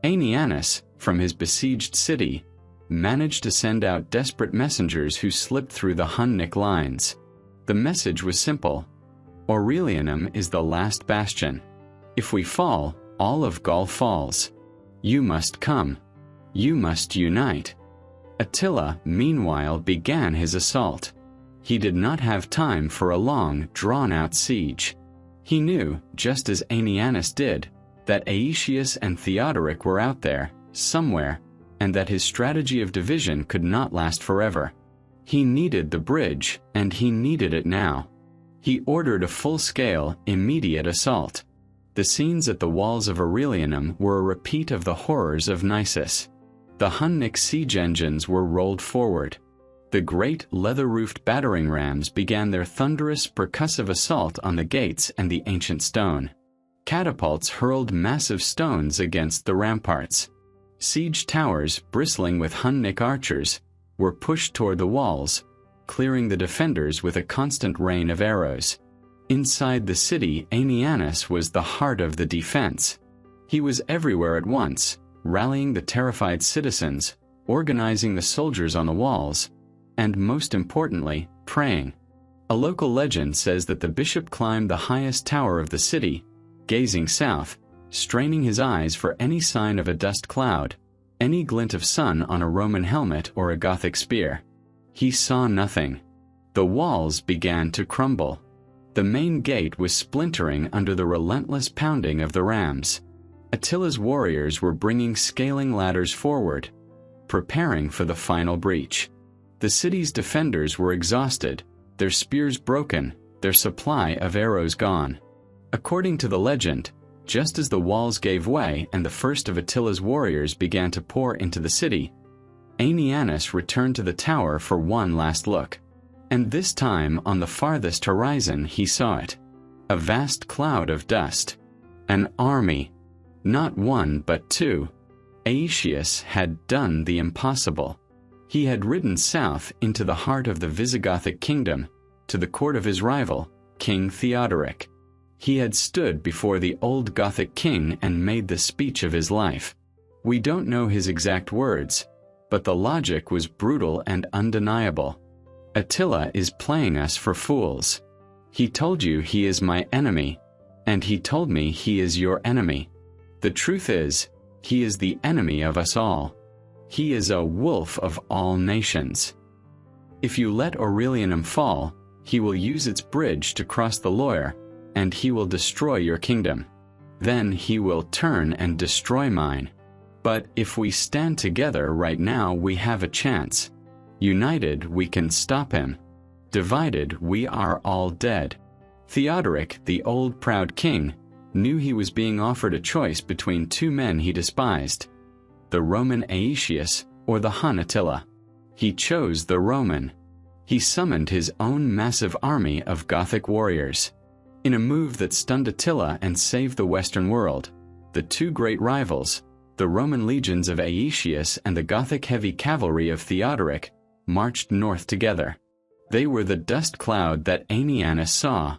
Aenianus, from his besieged city, managed to send out desperate messengers who slipped through the Hunnic lines. The message was simple: Aurelianum is the last bastion. If we fall, all of Gaul falls. You must come. You must unite. Attila, meanwhile, began his assault. He did not have time for a long, drawn-out siege. He knew, just as Aenianus did, that Aetius and Theodoric were out there, somewhere, and that his strategy of division could not last forever. He needed the bridge, and he needed it now. He ordered a full-scale, immediate assault. The scenes at the walls of Aurelianum were a repeat of the horrors of Naissus. The Hunnic siege engines were rolled forward. The great leather-roofed battering rams began their thunderous, percussive assault on the gates and the ancient stone. Catapults hurled massive stones against the ramparts. Siege towers, bristling with Hunnic archers, were pushed toward the walls, clearing the defenders with a constant rain of arrows. Inside the city, Aenianus was the heart of the defense. He was everywhere at once, rallying the terrified citizens, organizing the soldiers on the walls, and most importantly, praying. A local legend says that the bishop climbed the highest tower of the city, gazing south, straining his eyes for any sign of a dust cloud, any glint of sun on a Roman helmet or a Gothic spear. He saw nothing. The walls began to crumble. The main gate was splintering under the relentless pounding of the rams. Attila's warriors were bringing scaling ladders forward, preparing for the final breach. The city's defenders were exhausted, their spears broken, their supply of arrows gone. According to the legend, just as the walls gave way and the first of Attila's warriors began to pour into the city, Aenianus returned to the tower for one last look. And this time, on the farthest horizon, he saw it. A vast cloud of dust. An army. Not one, but two. Aetius had done the impossible. He had ridden south into the heart of the Visigothic kingdom, to the court of his rival, King Theodoric. He had stood before the old Gothic king and made the speech of his life. We don't know his exact words, but the logic was brutal and undeniable. Attila is playing us for fools. He told you he is my enemy, and he told me he is your enemy. The truth is, he is the enemy of us all. He is a wolf of all nations. If you let Aurelianum fall, he will use its bridge to cross the Loire, and he will destroy your kingdom. Then he will turn and destroy mine. But if we stand together right now, we have a chance. United, we can stop him. Divided, we are all dead. Theodoric, the old proud king, knew he was being offered a choice between two men he despised, the Roman Aetius or the Hun Attila. He chose the Roman. He summoned his own massive army of Gothic warriors. In a move that stunned Attila and saved the Western world, the two great rivals, the Roman legions of Aetius and the Gothic heavy cavalry of Theodoric, marched north together. They were the dust cloud that Aenianus saw.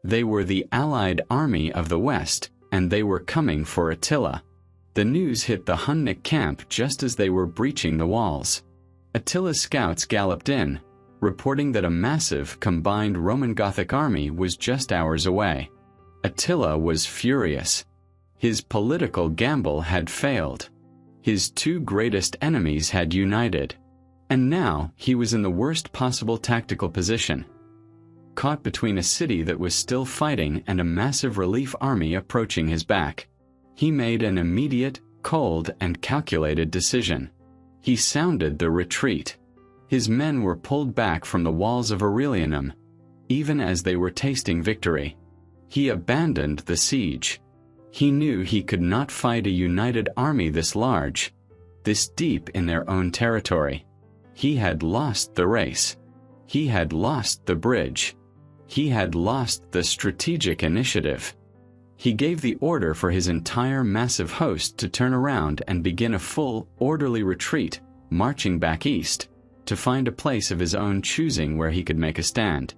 They were the allied army of the West, and they were coming for Attila. The news hit the Hunnic camp just as they were breaching the walls. Attila's scouts galloped in, reporting that a massive, combined Roman-Gothic army was just hours away. Attila was furious. His political gamble had failed. His two greatest enemies had united. And now he was in the worst possible tactical position. Caught between a city that was still fighting and a massive relief army approaching his back. He made an immediate, cold, and calculated decision. He sounded the retreat. His men were pulled back from the walls of Aurelianum, even as they were tasting victory. He abandoned the siege. He knew he could not fight a united army this large, this deep in their own territory. He had lost the race. He had lost the bridge. He had lost the strategic initiative. He gave the order for his entire massive host to turn around and begin a full, orderly retreat, marching back east, to find a place of his own choosing where he could make a stand.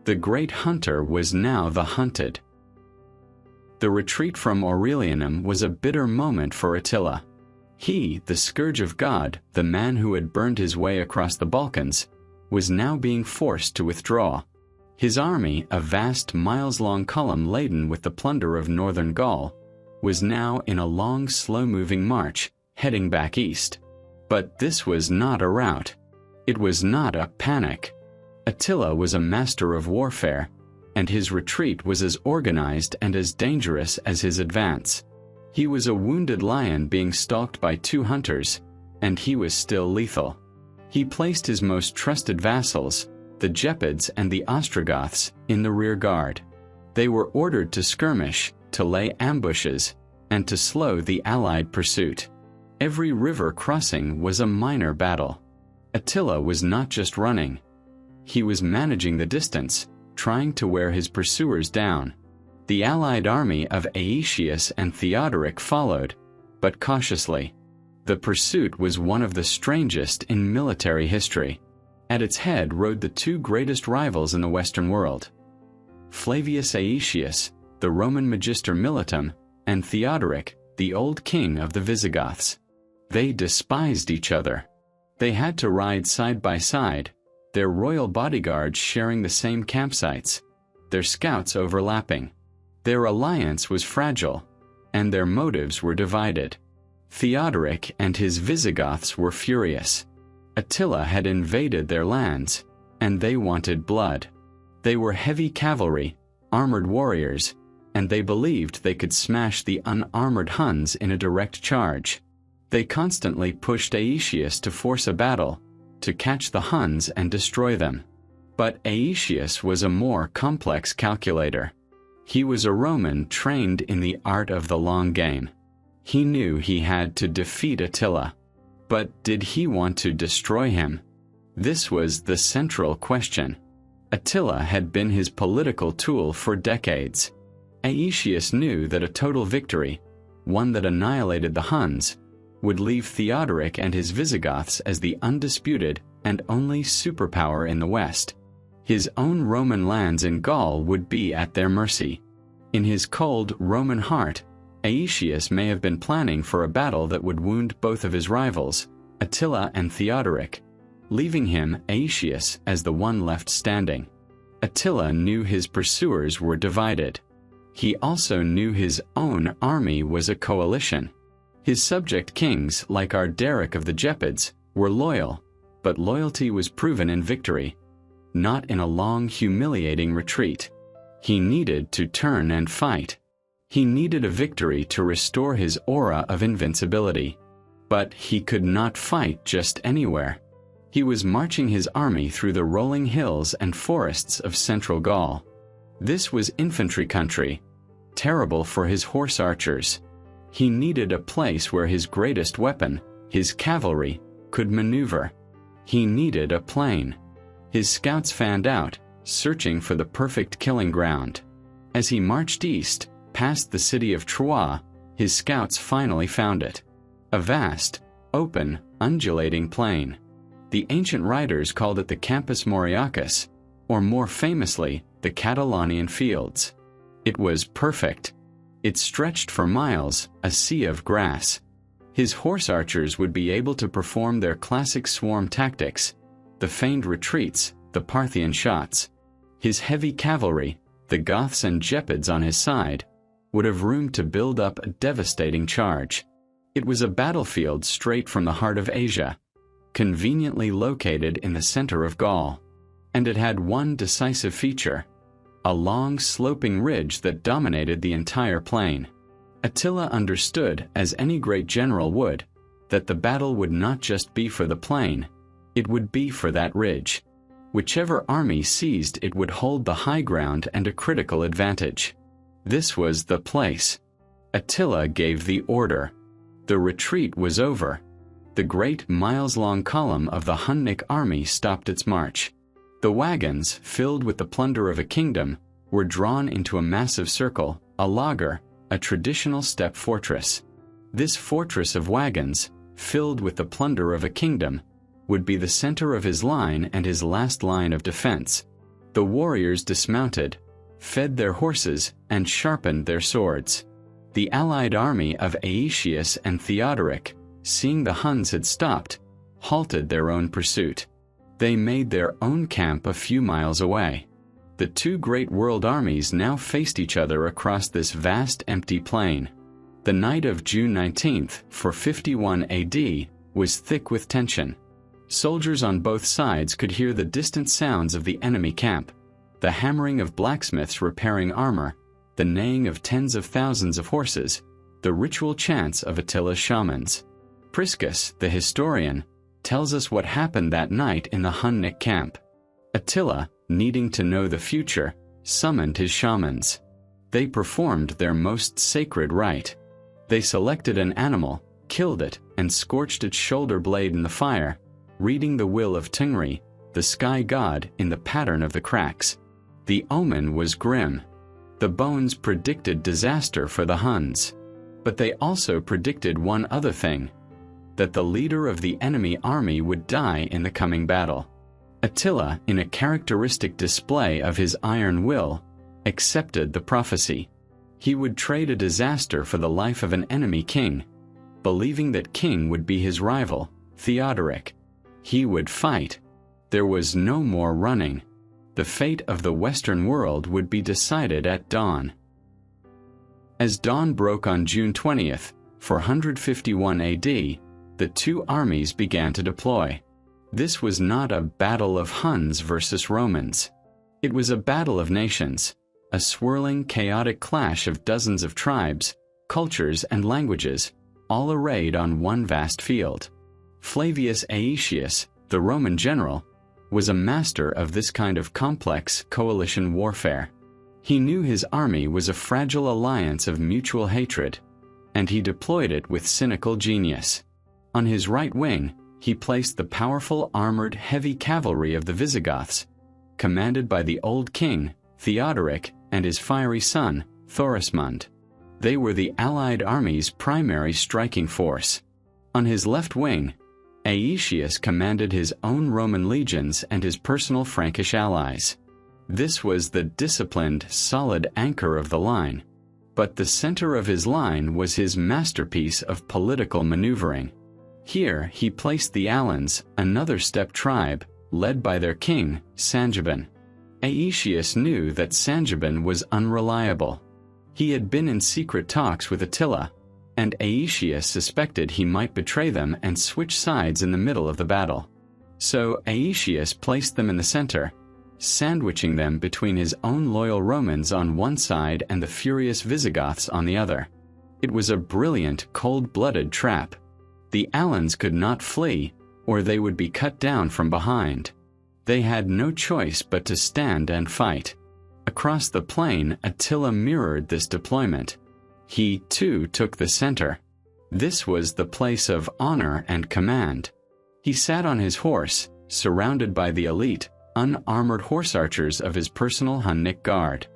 The great hunter was now the hunted. The retreat from Aurelianum was a bitter moment for Attila. He, the Scourge of God, the man who had burned his way across the Balkans, was now being forced to withdraw. His army, a vast miles-long column laden with the plunder of northern Gaul, was now in a long, slow-moving march, heading back east. But this was not a rout. It was not a panic. Attila was a master of warfare, and his retreat was as organized and as dangerous as his advance. He was a wounded lion being stalked by two hunters, and he was still lethal. He placed his most trusted vassals, the Gepids and the Ostrogoths, in the rear guard. They were ordered to skirmish, to lay ambushes, and to slow the allied pursuit. Every river crossing was a minor battle. Attila was not just running. He was managing the distance, trying to wear his pursuers down. The allied army of Aetius and Theodoric followed, but cautiously. The pursuit was one of the strangest in military history. At its head rode the two greatest rivals in the Western world: Flavius Aetius, the Roman Magister Militum, and Theodoric, the old king of the Visigoths. They despised each other. They had to ride side by side, their royal bodyguards sharing the same campsites, their scouts overlapping. Their alliance was fragile, and their motives were divided. Theodoric and his Visigoths were furious. Attila had invaded their lands, and they wanted blood. They were heavy cavalry, armored warriors, and they believed they could smash the unarmored Huns in a direct charge. They constantly pushed Aetius to force a battle, to catch the Huns and destroy them. But Aetius was a more complex calculator. He was a Roman trained in the art of the long game. He knew he had to defeat Attila. But did he want to destroy him? This was the central question. Attila had been his political tool for decades. Aetius knew that a total victory, one that annihilated the Huns, would leave Theodoric and his Visigoths as the undisputed and only superpower in the West. His own Roman lands in Gaul would be at their mercy. In his cold Roman heart, Aetius may have been planning for a battle that would wound both of his rivals, Attila and Theodoric, leaving him, Aetius, as the one left standing. Attila knew his pursuers were divided. He also knew his own army was a coalition. His subject kings, like Ardaric of the Gepids, were loyal, but loyalty was proven in victory, not in a long, humiliating retreat. He needed to turn and fight. He needed a victory to restore his aura of invincibility. But he could not fight just anywhere. He was marching his army through the rolling hills and forests of central Gaul. This was infantry country, terrible for his horse archers. He needed a place where his greatest weapon, his cavalry, could maneuver. He needed a plain. His scouts fanned out, searching for the perfect killing ground. As he marched east, past the city of Troyes, his scouts finally found it. A vast, open, undulating plain. The ancient writers called it the Campus Moriacus, or more famously, the Catalaunian Fields. It was perfect. It stretched for miles, a sea of grass. His horse archers would be able to perform their classic swarm tactics, the feigned retreats, the Parthian shots. His heavy cavalry, the Goths and Gepids on his side, would have room to build up a devastating charge. It was a battlefield straight from the heart of Asia, conveniently located in the center of Gaul. And it had one decisive feature: a long sloping ridge that dominated the entire plain. Attila understood, as any great general would, that the battle would not just be for the plain, it would be for that ridge. Whichever army seized it would hold the high ground and a critical advantage. This was the place. Attila gave the order. The retreat was over. The great miles-long column of the Hunnic army stopped its march. The wagons, filled with the plunder of a kingdom, were drawn into a massive circle, a lager, a traditional steppe fortress. This fortress of wagons, filled with the plunder of a kingdom, would be the center of his line and his last line of defense. The warriors dismounted, fed their horses, and sharpened their swords. The allied army of Aetius and Theodoric, seeing the Huns had stopped, halted their own pursuit. They made their own camp a few miles away. The two great world armies now faced each other across this vast empty plain. The night of June 19th, for 51 AD, was thick with tension. Soldiers on both sides could hear the distant sounds of the enemy camp, the hammering of blacksmiths repairing armor, the neighing of tens of thousands of horses, the ritual chants of Attila's shamans. Priscus, the historian, tells us what happened that night in the Hunnic camp. Attila, needing to know the future, summoned his shamans. They performed their most sacred rite. They selected an animal, killed it, and scorched its shoulder blade in the fire, reading the will of Tungri, the sky god, in the pattern of the cracks. The omen was grim. The bones predicted disaster for the Huns. But they also predicted one other thing: that the leader of the enemy army would die in the coming battle. Attila, in a characteristic display of his iron will, accepted the prophecy. He would trade a disaster for the life of an enemy king, believing that king would be his rival, Theodoric. He would fight. There was no more running. The fate of the Western world would be decided at dawn. As dawn broke on June 20th, 451 AD, the two armies began to deploy. This was not a battle of Huns versus Romans. It was a battle of nations, a swirling, chaotic clash of dozens of tribes, cultures, and languages, all arrayed on one vast field. Flavius Aetius, the Roman general, was a master of this kind of complex coalition warfare. He knew his army was a fragile alliance of mutual hatred, and he deployed it with cynical genius. On his right wing, he placed the powerful armored heavy cavalry of the Visigoths, commanded by the old king, Theodoric, and his fiery son, Thorismund. They were the allied army's primary striking force. On his left wing, Aetius commanded his own Roman legions and his personal Frankish allies. This was the disciplined, solid anchor of the line. But the center of his line was his masterpiece of political maneuvering. Here he placed the Alans, another steppe tribe, led by their king, Sangiban. Aetius knew that Sangiban was unreliable. He had been in secret talks with Attila, and Aetius suspected he might betray them and switch sides in the middle of the battle. So Aetius placed them in the center, sandwiching them between his own loyal Romans on one side and the furious Visigoths on the other. It was a brilliant, cold-blooded trap. The Alans could not flee, or they would be cut down from behind. They had no choice but to stand and fight. Across the plain, Attila mirrored this deployment. He, too, took the center. This was the place of honor and command. He sat on his horse, surrounded by the elite, unarmored horse archers of his personal Hunnic guard.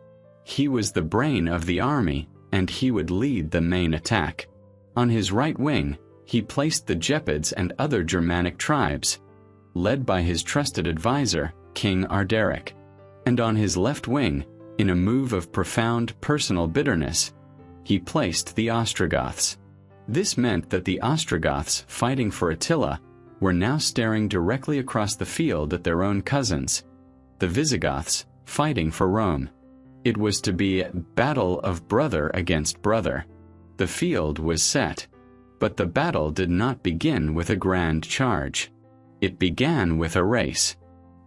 He was the brain of the army, and he would lead the main attack. On his right wing, he placed the Gepids and other Germanic tribes, led by his trusted advisor, King Arderic. And on his left wing, in a move of profound personal bitterness, he placed the Ostrogoths. This meant that the Ostrogoths fighting for Attila were now staring directly across the field at their own cousins, the Visigoths, fighting for Rome. It was to be a battle of brother against brother. The field was set, but the battle did not begin with a grand charge. It began with a race.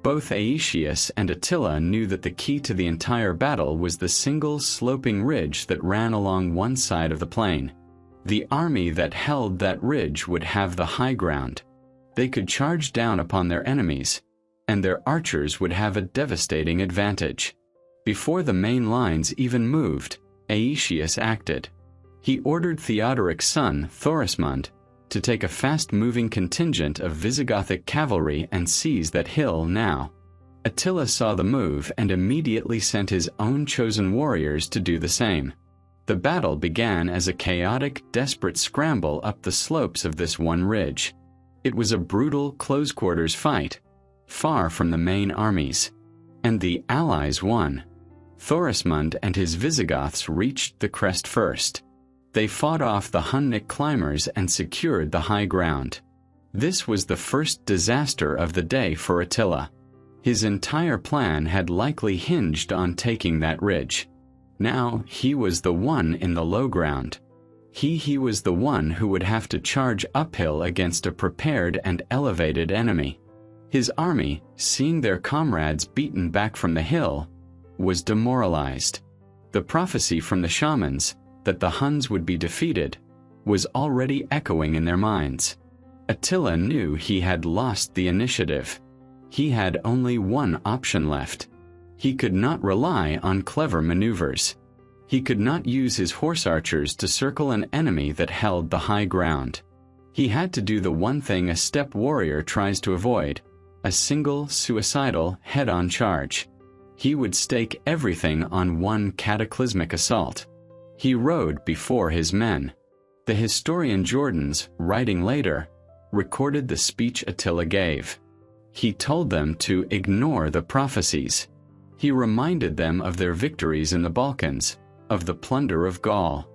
Both Aetius and Attila knew that the key to the entire battle was the single sloping ridge that ran along one side of the plain. The army that held that ridge would have the high ground. They could charge down upon their enemies, and their archers would have a devastating advantage. Before the main lines even moved, Aetius acted. He ordered Theodoric's son, Thorismund, to take a fast-moving contingent of Visigothic cavalry and seize that hill now. Attila saw the move and immediately sent his own chosen warriors to do the same. The battle began as a chaotic, desperate scramble up the slopes of this one ridge. It was a brutal, close-quarters fight, far from the main armies. And the allies won. Thorismund and his Visigoths reached the crest first. They fought off the Hunnic climbers and secured the high ground. This was the first disaster of the day for Attila. His entire plan had likely hinged on taking that ridge. Now he was the one in the low ground. He was the one who would have to charge uphill against a prepared and elevated enemy. His army, seeing their comrades beaten back from the hill, was demoralized. The prophecy from the shamans, that the Huns would be defeated, was already echoing in their minds. Attila knew he had lost the initiative. He had only one option left. He could not rely on clever maneuvers. He could not use his horse archers to circle an enemy that held the high ground. He had to do the one thing a steppe warrior tries to avoid, a single, suicidal, head-on charge. He would stake everything on one cataclysmic assault. He rode before his men. The historian Jordanes, writing later, recorded the speech Attila gave. He told them to ignore the prophecies. He reminded them of their victories in the Balkans, of the plunder of Gaul.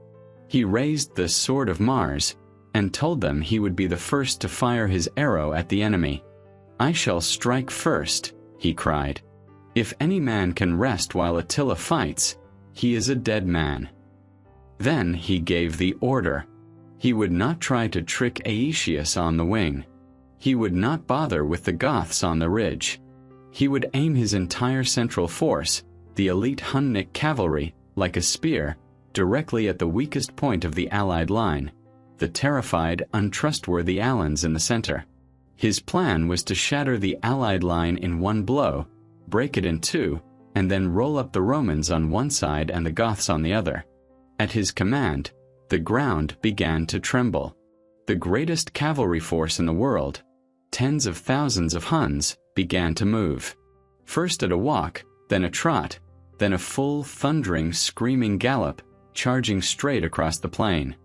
He raised the sword of Mars and told them he would be the first to fire his arrow at the enemy. "I shall strike first," he cried. "If any man can rest while Attila fights, he is a dead man." Then he gave the order. He would not try to trick Aetius on the wing. He would not bother with the Goths on the ridge. He would aim his entire central force, the elite Hunnic cavalry, like a spear, directly at the weakest point of the Allied line, the terrified, untrustworthy Alans in the center. His plan was to shatter the Allied line in one blow, break it in two, and then roll up the Romans on one side and the Goths on the other. At his command, the ground began to tremble. The greatest cavalry force in the world, tens of thousands of Huns, began to move. First at a walk, then a trot, then a full, thundering, screaming gallop, charging straight across the plain.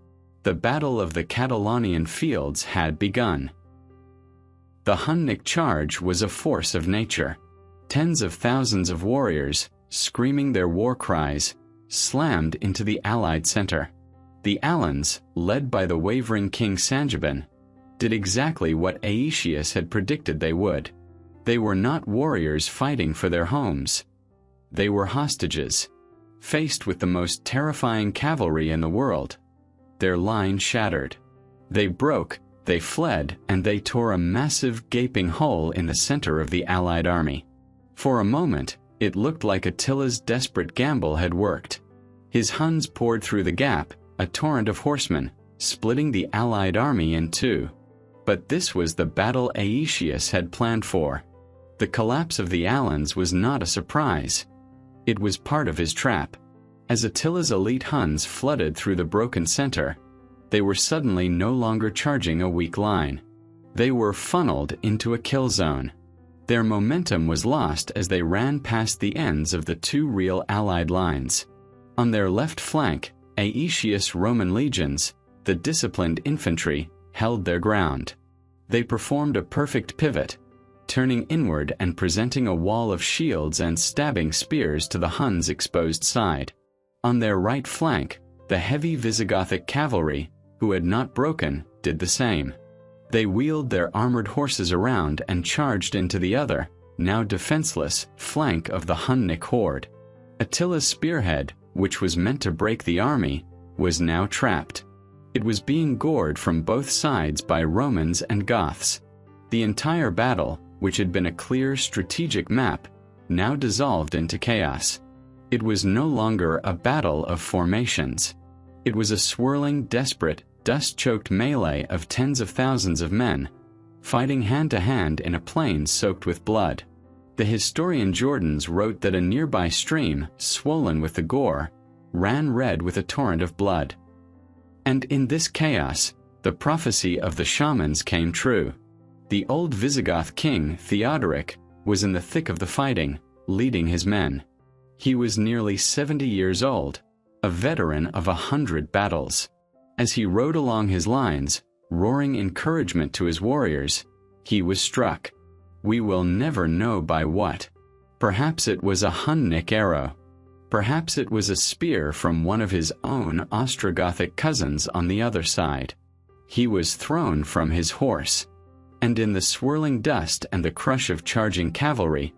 The Battle of the Catalaunian Fields had begun. The Hunnic charge was a force of nature. Tens of thousands of warriors, screaming their war cries, slammed into the Allied center. The Alans, led by the wavering King Sangiban, did exactly what Aetius had predicted they would. They were not warriors fighting for their homes. They were hostages, faced with the most terrifying cavalry in the world. Their line shattered. They broke, they fled, and they tore a massive gaping hole in the center of the Allied army. For a moment, it looked like Attila's desperate gamble had worked. His Huns poured through the gap, a torrent of horsemen, splitting the Allied army in two. But this was the battle Aetius had planned for. The collapse of the Alans was not a surprise. It was part of his trap. As Attila's elite Huns flooded through the broken center, they were suddenly no longer charging a weak line. They were funneled into a kill zone. Their momentum was lost as they ran past the ends of the two real Allied lines. On their left flank, Aetius' Roman legions, the disciplined infantry, held their ground. They performed a perfect pivot, turning inward and presenting a wall of shields and stabbing spears to the Huns' exposed side. On their right flank, the heavy Visigothic cavalry, who had not broken, did the same. They wheeled their armored horses around and charged into the other, now defenseless, flank of the Hunnic horde. Attila's spearhead, which was meant to break the army, was now trapped. It was being gored from both sides by Romans and Goths. The entire battle, which had been a clear strategic map, now dissolved into chaos. It was no longer a battle of formations. It was a swirling, desperate, dust-choked melee of tens of thousands of men, fighting hand-to-hand in a plain soaked with blood. The historian Jordanes wrote that a nearby stream, swollen with the gore, ran red with a torrent of blood. And in this chaos, the prophecy of the shamans came true. The old Visigoth king, Theodoric, was in the thick of the fighting, leading his men. He was nearly 70 years old, a veteran of 100 battles. As he rode along his lines, roaring encouragement to his warriors, he was struck. We will never know by what. Perhaps it was a Hunnic arrow. Perhaps it was a spear from one of his own Ostrogothic cousins on the other side. He was thrown from his horse, and in the swirling dust and the crush of charging cavalry,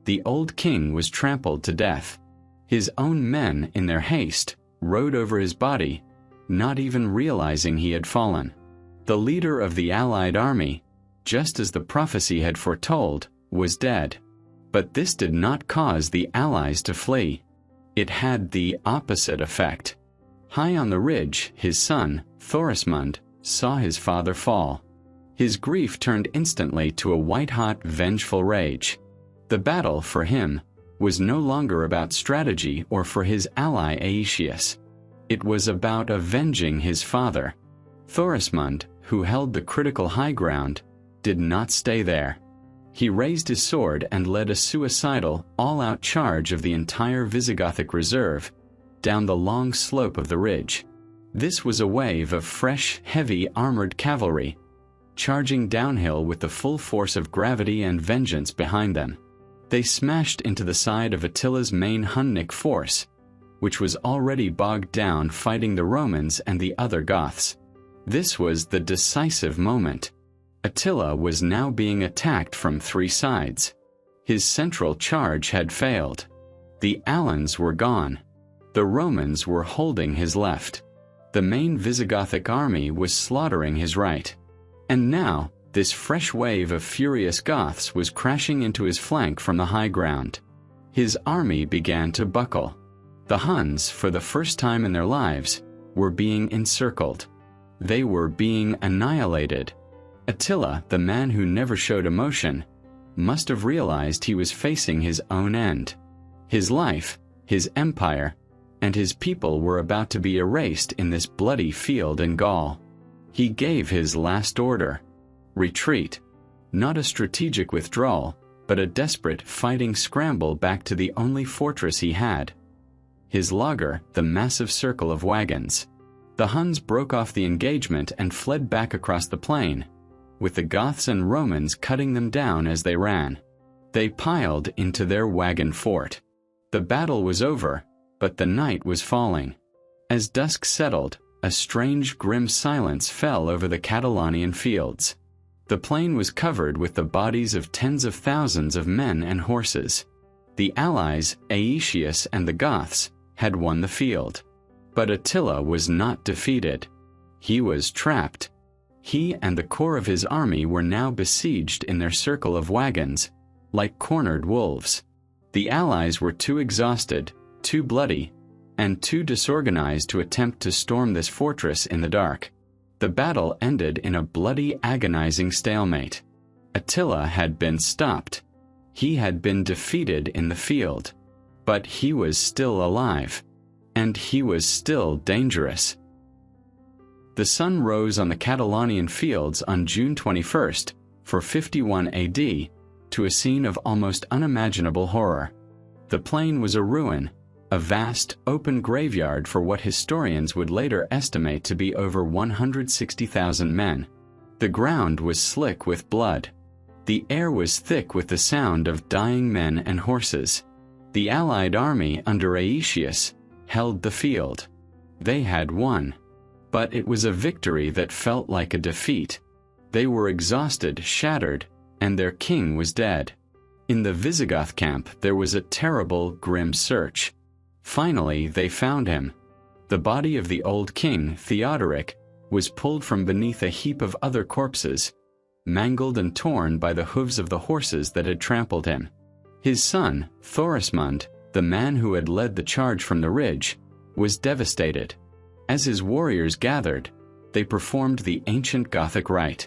the old king was trampled to death. His own men, in their haste, rode over his body, not even realizing he had fallen. The leader of the Allied army, just as the prophecy had foretold, was dead. But this did not cause the Allies to flee. It had the opposite effect. High on the ridge, his son, Thorismund, saw his father fall. His grief turned instantly to a white-hot, vengeful rage. The battle, for him, was no longer about strategy or for his ally Aetius. It was about avenging his father. Thorismund, who held the critical high ground, did not stay there. He raised his sword and led a suicidal, all-out charge of the entire Visigothic reserve down the long slope of the ridge. This was a wave of fresh, heavy armored cavalry, charging downhill with the full force of gravity and vengeance behind them. They smashed into the side of Attila's main Hunnic force, which was already bogged down fighting the Romans and the other Goths. This was the decisive moment. Attila was now being attacked from three sides. His central charge had failed. The Alans were gone. The Romans were holding his left. The main Visigothic army was slaughtering his right. And now, this fresh wave of furious Goths was crashing into his flank from the high ground. His army began to buckle. The Huns, for the first time in their lives, were being encircled. They were being annihilated. Attila, the man who never showed emotion, must have realized he was facing his own end. His life, his empire, and his people were about to be erased in this bloody field in Gaul. He gave his last order: retreat. Not a strategic withdrawal, but a desperate fighting scramble back to the only fortress he had. His lager, the massive circle of wagons. The Huns broke off the engagement and fled back across the plain, with the Goths and Romans cutting them down as they ran. They piled into their wagon fort. The battle was over, but the night was falling. As dusk settled, a strange, grim silence fell over the Catalaunian Fields. The plain was covered with the bodies of tens of thousands of men and horses. The allies, Aetius and the Goths, had won the field. But Attila was not defeated. He was trapped. He and the core of his army were now besieged in their circle of wagons, like cornered wolves. The allies were too exhausted, too bloody, and too disorganized to attempt to storm this fortress in the dark. The battle ended in a bloody, agonizing stalemate. Attila had been stopped. He had been defeated in the field. But he was still alive. And he was still dangerous. The sun rose on the Catalaunian Fields on June 21st, for 51 AD, to a scene of almost unimaginable horror. The plain was a ruin, a vast, open graveyard for what historians would later estimate to be over 160,000 men. The ground was slick with blood. The air was thick with the sound of dying men and horses. The allied army under Aetius held the field. They had won. But it was a victory that felt like a defeat. They were exhausted, shattered, and their king was dead. In the Visigoth camp there was a terrible, grim search. Finally they found him. The body of the old king, Theodoric, was pulled from beneath a heap of other corpses, mangled and torn by the hooves of the horses that had trampled him. His son, Thorismund, the man who had led the charge from the ridge, was devastated. As his warriors gathered, they performed the ancient Gothic rite.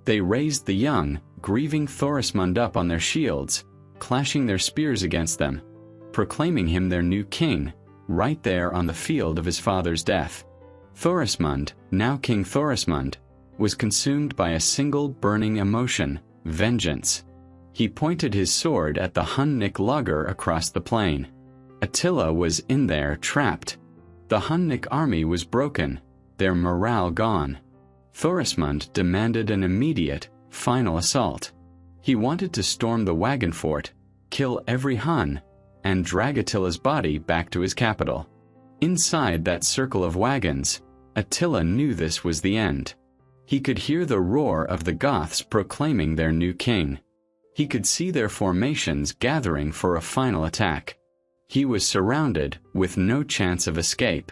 They raised the young, grieving Thorismund up on their shields, clashing their spears against them, proclaiming him their new king, right there on the field of his father's death. Thorismund, now King Thorismund, was consumed by a single burning emotion: vengeance. He pointed his sword at the Hunnic logger across the plain. Attila was in there, trapped. The Hunnic army was broken, their morale gone. Thorismund demanded an immediate, final assault. He wanted to storm the wagon fort, kill every Hun, and drag Attila's body back to his capital. Inside that circle of wagons, Attila knew this was the end. He could hear the roar of the Goths proclaiming their new king. He could see their formations gathering for a final attack. He was surrounded, with no chance of escape.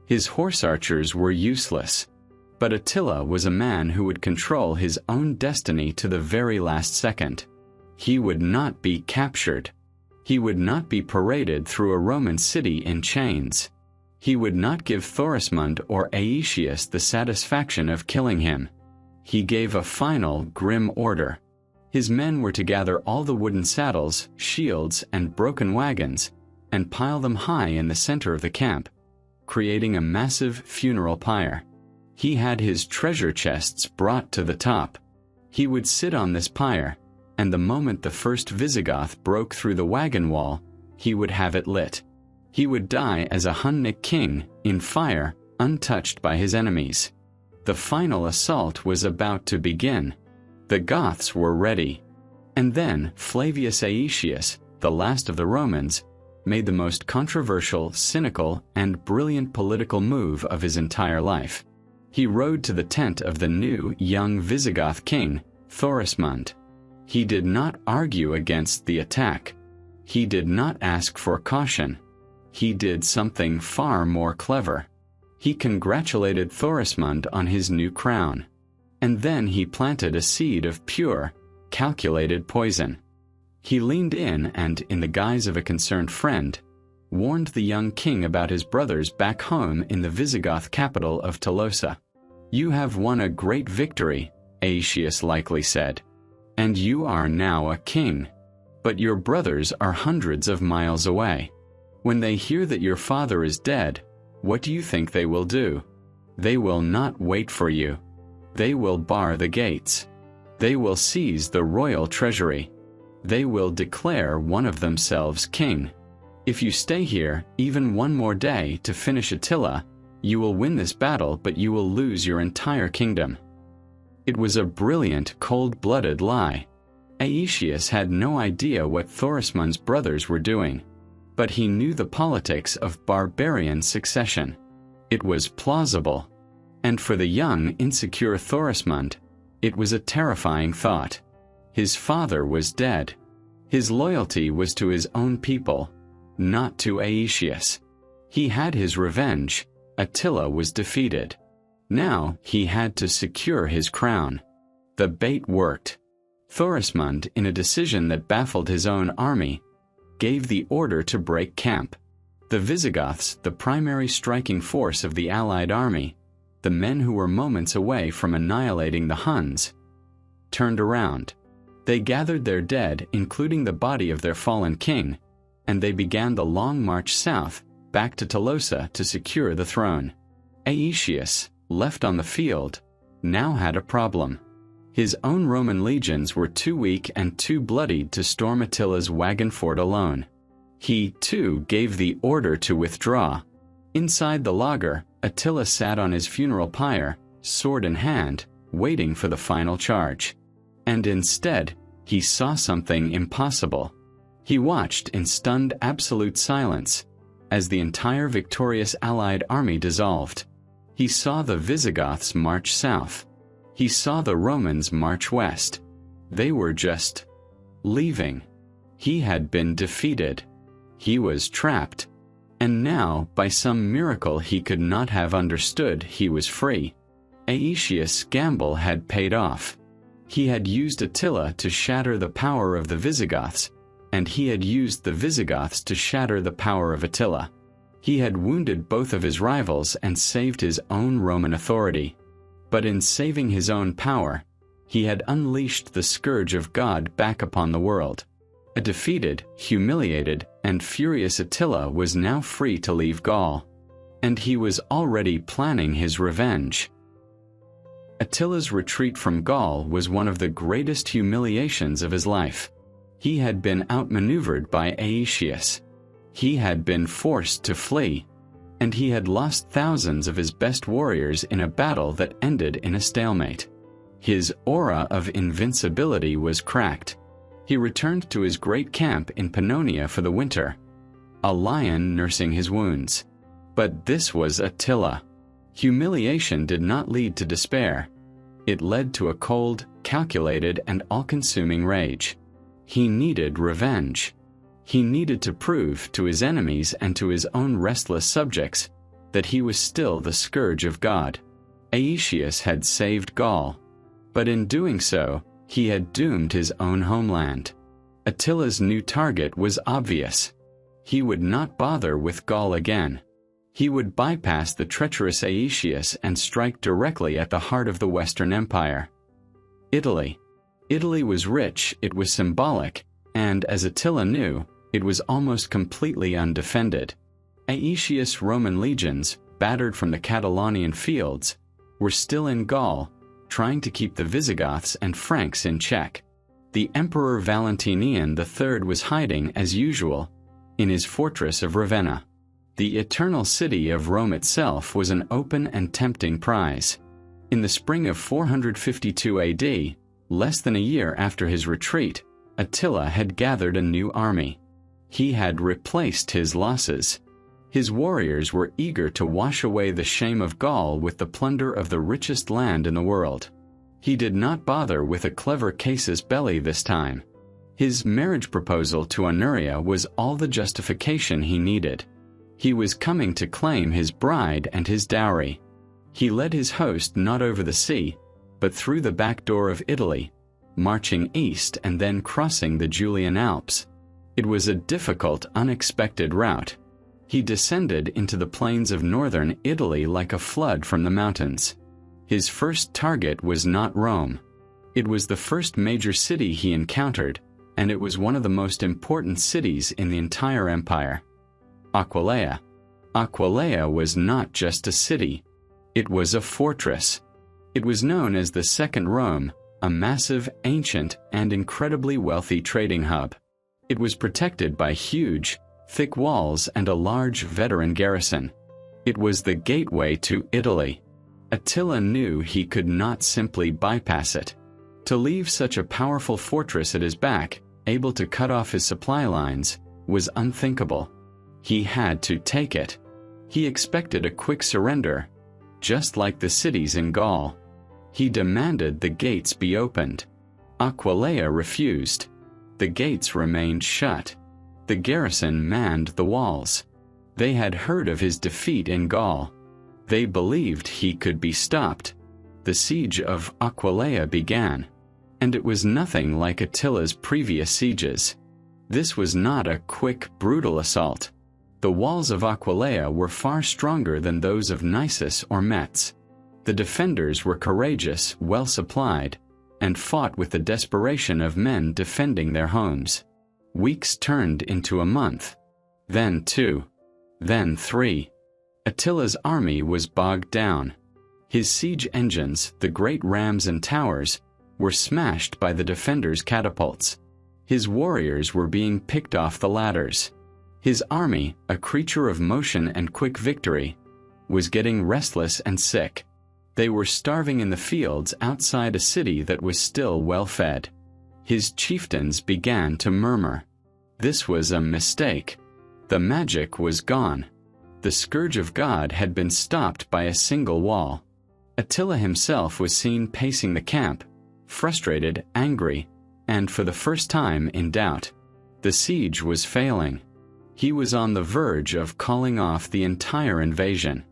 His horse archers were useless. But Attila was a man who would control his own destiny to the very last second. He would not be captured. He would not be paraded through a Roman city in chains. He would not give Thorismund or Aetius the satisfaction of killing him. He gave a final, grim order. His men were to gather all the wooden saddles, shields, and broken wagons, and pile them high in the center of the camp, creating a massive funeral pyre. He had his treasure chests brought to the top. He would sit on this pyre, and the moment the first Visigoth broke through the wagon wall, he would have it lit. He would die as a Hunnic king, in fire, untouched by his enemies. The final assault was about to begin. The Goths were ready. And then Flavius Aetius, the last of the Romans, made the most controversial, cynical, and brilliant political move of his entire life. He rode to the tent of the new, young Visigoth king, Thorismund. He did not argue against the attack. He did not ask for caution. He did something far more clever. He congratulated Thorismund on his new crown. And then he planted a seed of pure, calculated poison. He leaned in and, in the guise of a concerned friend, warned the young king about his brothers back home in the Visigoth capital of Tolosa. "You have won a great victory," Aetius likely said, "and you are now a king. But your brothers are hundreds of miles away. When they hear that your father is dead, what do you think they will do? They will not wait for you. They will bar the gates. They will seize the royal treasury. They will declare one of themselves king. If you stay here even one more day to finish Attila, you will win this battle, but you will lose your entire kingdom." It was a brilliant, cold-blooded lie. Aetius had no idea what Thorismund's brothers were doing, but he knew the politics of barbarian succession. It was plausible. And for the young, insecure Thorismund, it was a terrifying thought. His father was dead. His loyalty was to his own people, not to Aetius. He had his revenge. Attila was defeated. Now he had to secure his crown. The bait worked. Thorismund, in a decision that baffled his own army, gave the order to break camp. The Visigoths, the primary striking force of the allied army, the men who were moments away from annihilating the Huns, turned around. They gathered their dead, including the body of their fallen king, and they began the long march south, back to Tolosa to secure the throne. Aetius, left on the field, now had a problem. His own Roman legions were too weak and too bloodied to storm Attila's wagon fort alone. He, too, gave the order to withdraw. Inside the laager, Attila sat on his funeral pyre, sword in hand, waiting for the final charge. And instead, he saw something impossible. He watched in stunned absolute silence as the entire victorious allied army dissolved. He saw the Visigoths march south. He saw the Romans march west. They were just leaving. He had been defeated. He was trapped. And now, by some miracle he could not have understood, he was free. Aetius' gamble had paid off. He had used Attila to shatter the power of the Visigoths, and he had used the Visigoths to shatter the power of Attila. He had wounded both of his rivals and saved his own Roman authority. But in saving his own power, he had unleashed the Scourge of God back upon the world. A defeated, humiliated, and furious Attila was now free to leave Gaul, and he was already planning his revenge. Attila's retreat from Gaul was one of the greatest humiliations of his life. He had been outmaneuvered by Aetius. He had been forced to flee, and he had lost thousands of his best warriors in a battle that ended in a stalemate. His aura of invincibility was cracked. He returned to his great camp in Pannonia for the winter, a lion nursing his wounds. But this was Attila. Humiliation did not lead to despair. It led to a cold, calculated, and all-consuming rage. He needed revenge. He needed to prove to his enemies and to his own restless subjects that he was still the Scourge of God. Aetius had saved Gaul, but in doing so, he had doomed his own homeland. Attila's new target was obvious. He would not bother with Gaul again. He would bypass the treacherous Aetius and strike directly at the heart of the Western Empire. Italy. Italy was rich, it was symbolic, and, as Attila knew, it was almost completely undefended. Aetius' Roman legions, battered from the Catalaunian Fields, were still in Gaul, trying to keep the Visigoths and Franks in check. The Emperor Valentinian III was hiding, as usual, in his fortress of Ravenna. The eternal city of Rome itself was an open and tempting prize. In the spring of 452 AD, less than a year after his retreat, Attila had gathered a new army. He had replaced his losses. His warriors were eager to wash away the shame of Gaul with the plunder of the richest land in the world. He did not bother with a clever casus belli this time. His marriage proposal to Honoria was all the justification he needed. He was coming to claim his bride and his dowry. He led his host not over the sea, but through the back door of Italy, marching east and then crossing the Julian Alps. It was a difficult, unexpected route. He descended into the plains of northern Italy like a flood from the mountains. His first target was not Rome. It was the first major city he encountered, and it was one of the most important cities in the entire empire. Aquileia. Aquileia was not just a city. It was a fortress. It was known as the Second Rome, a massive, ancient, and incredibly wealthy trading hub. It was protected by huge, thick walls and a large veteran garrison. It was the gateway to Italy. Attila knew he could not simply bypass it. To leave such a powerful fortress at his back, able to cut off his supply lines, was unthinkable. He had to take it. He expected a quick surrender, just like the cities in Gaul. He demanded the gates be opened. Aquileia refused. The gates remained shut. The garrison manned the walls. They had heard of his defeat in Gaul. They believed he could be stopped. The siege of Aquileia began, and it was nothing like Attila's previous sieges. This was not a quick, brutal assault. The walls of Aquileia were far stronger than those of Naissus or Metz. The defenders were courageous, well supplied, and fought with the desperation of men defending their homes. Weeks turned into a month, then 2, then 3. Attila's army was bogged down. His siege engines, the great rams and towers, were smashed by the defenders' catapults. His warriors were being picked off the ladders. His army, a creature of motion and quick victory, was getting restless and sick. They were starving in the fields outside a city that was still well fed. His chieftains began to murmur. This was a mistake. The magic was gone. The Scourge of God had been stopped by a single wall. Attila himself was seen pacing the camp, frustrated, angry, and for the first time in doubt. The siege was failing. He was on the verge of calling off the entire invasion.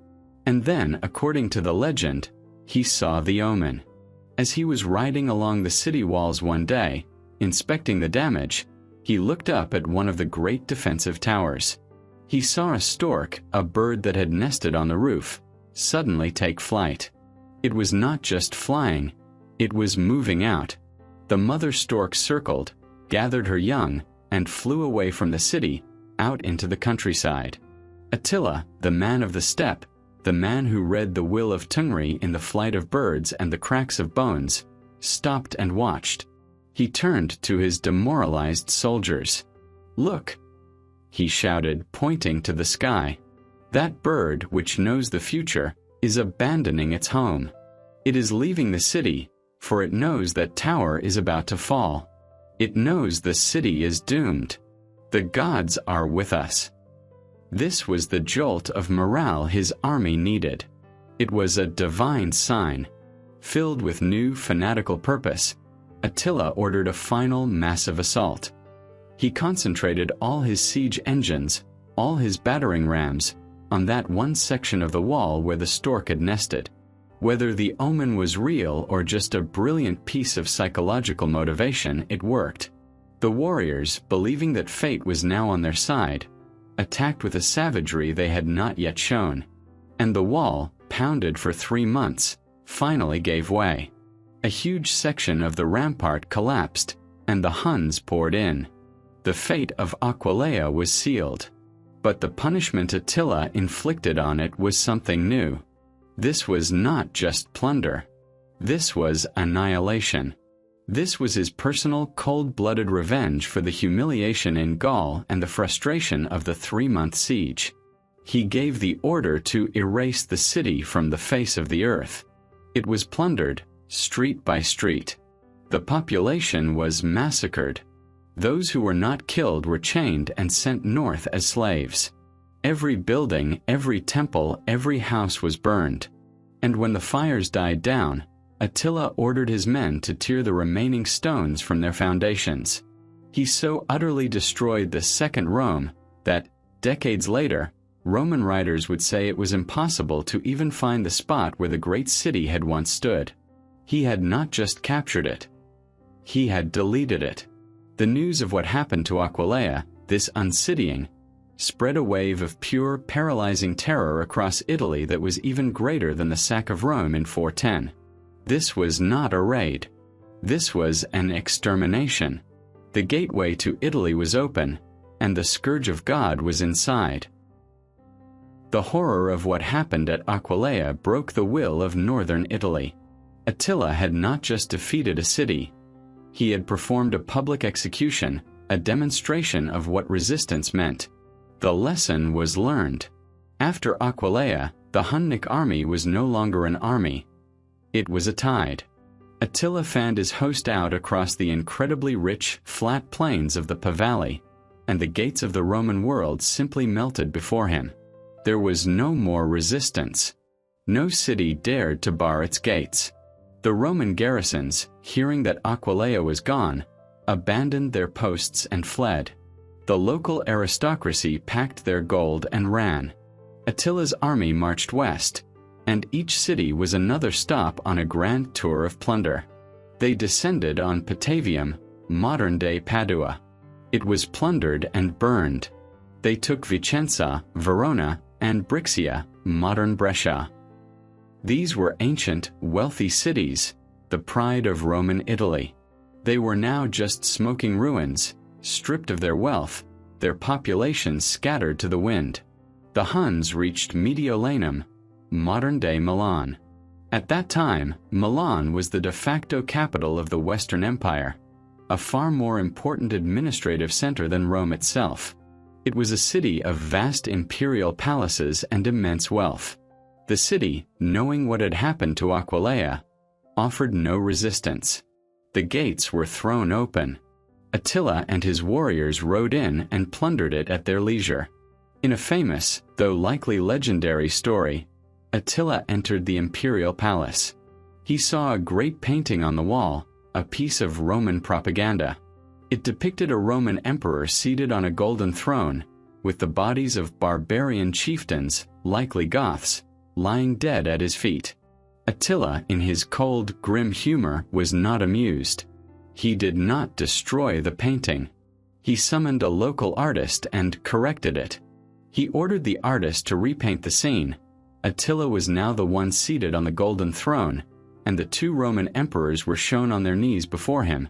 And then, according to the legend, he saw the omen. As he was riding along the city walls one day, inspecting the damage, he looked up at one of the great defensive towers. He saw a stork, a bird that had nested on the roof, suddenly take flight. It was not just flying, it was moving out. The mother stork circled, gathered her young, and flew away from the city, out into the countryside. Attila, the man of the steppe, the man who read the will of Tungri in the flight of birds and the cracks of bones, stopped and watched. He turned to his demoralized soldiers. "Look," he shouted, pointing to the sky. "That bird, which knows the future, is abandoning its home. It is leaving the city, for it knows that tower is about to fall. It knows the city is doomed. The gods are with us." This was the jolt of morale his army needed. It was a divine sign. Filled with new fanatical purpose, Attila ordered a final massive assault. He concentrated all his siege engines, all his battering rams, on that one section of the wall where the stork had nested. Whether the omen was real or just a brilliant piece of psychological motivation, it worked. The warriors, believing that fate was now on their side, attacked with a savagery they had not yet shown. And the wall, pounded for 3 months, finally gave way. A huge section of the rampart collapsed, and the Huns poured in. The fate of Aquileia was sealed. But the punishment Attila inflicted on it was something new. This was not just plunder. This was annihilation. This was his personal, cold-blooded revenge for the humiliation in Gaul and the frustration of the 3-month siege. He gave the order to erase the city from the face of the earth. It was plundered, street by street. The population was massacred. Those who were not killed were chained and sent north as slaves. Every building, every temple, every house was burned. And when the fires died down, Attila ordered his men to tear the remaining stones from their foundations. He so utterly destroyed the Second Rome that, decades later, Roman writers would say it was impossible to even find the spot where the great city had once stood. He had not just captured it. He had deleted it. The news of what happened to Aquileia, this uncitying, spread a wave of pure, paralyzing terror across Italy that was even greater than the sack of Rome in 410. This was not a raid. This was an extermination. The gateway to Italy was open, and the Scourge of God was inside. The horror of what happened at Aquileia broke the will of northern Italy. Attila had not just defeated a city. He had performed a public execution, a demonstration of what resistance meant. The lesson was learned. After Aquileia, the Hunnic army was no longer an army. It was a tide. Attila fanned his host out across the incredibly rich, flat plains of the Po Valley, and the gates of the Roman world simply melted before him. There was no more resistance. No city dared to bar its gates. The Roman garrisons, hearing that Aquileia was gone, abandoned their posts and fled. The local aristocracy packed their gold and ran. Attila's army marched west, and each city was another stop on a grand tour of plunder. They descended on Patavium, modern-day Padua. It was plundered and burned. They took Vicenza, Verona, and Brixia, modern Brescia. These were ancient, wealthy cities, the pride of Roman Italy. They were now just smoking ruins, stripped of their wealth, their populations scattered to the wind. The Huns reached Mediolanum, modern-day Milan. At that time, Milan was the de facto capital of the Western Empire, a far more important administrative center than Rome itself. It was a city of vast imperial palaces and immense wealth. The city, knowing what had happened to Aquileia, offered no resistance. The gates were thrown open. Attila and his warriors rode in and plundered it at their leisure. In a famous, though likely legendary story, Attila entered the imperial palace. He saw a great painting on the wall, a piece of Roman propaganda. It depicted a Roman emperor seated on a golden throne, with the bodies of barbarian chieftains, likely Goths, lying dead at his feet. Attila, in his cold, grim humor, was not amused. He did not destroy the painting. He summoned a local artist and corrected it. He ordered the artist to repaint the scene. Attila was now the one seated on the golden throne, and the two Roman emperors were shown on their knees before him,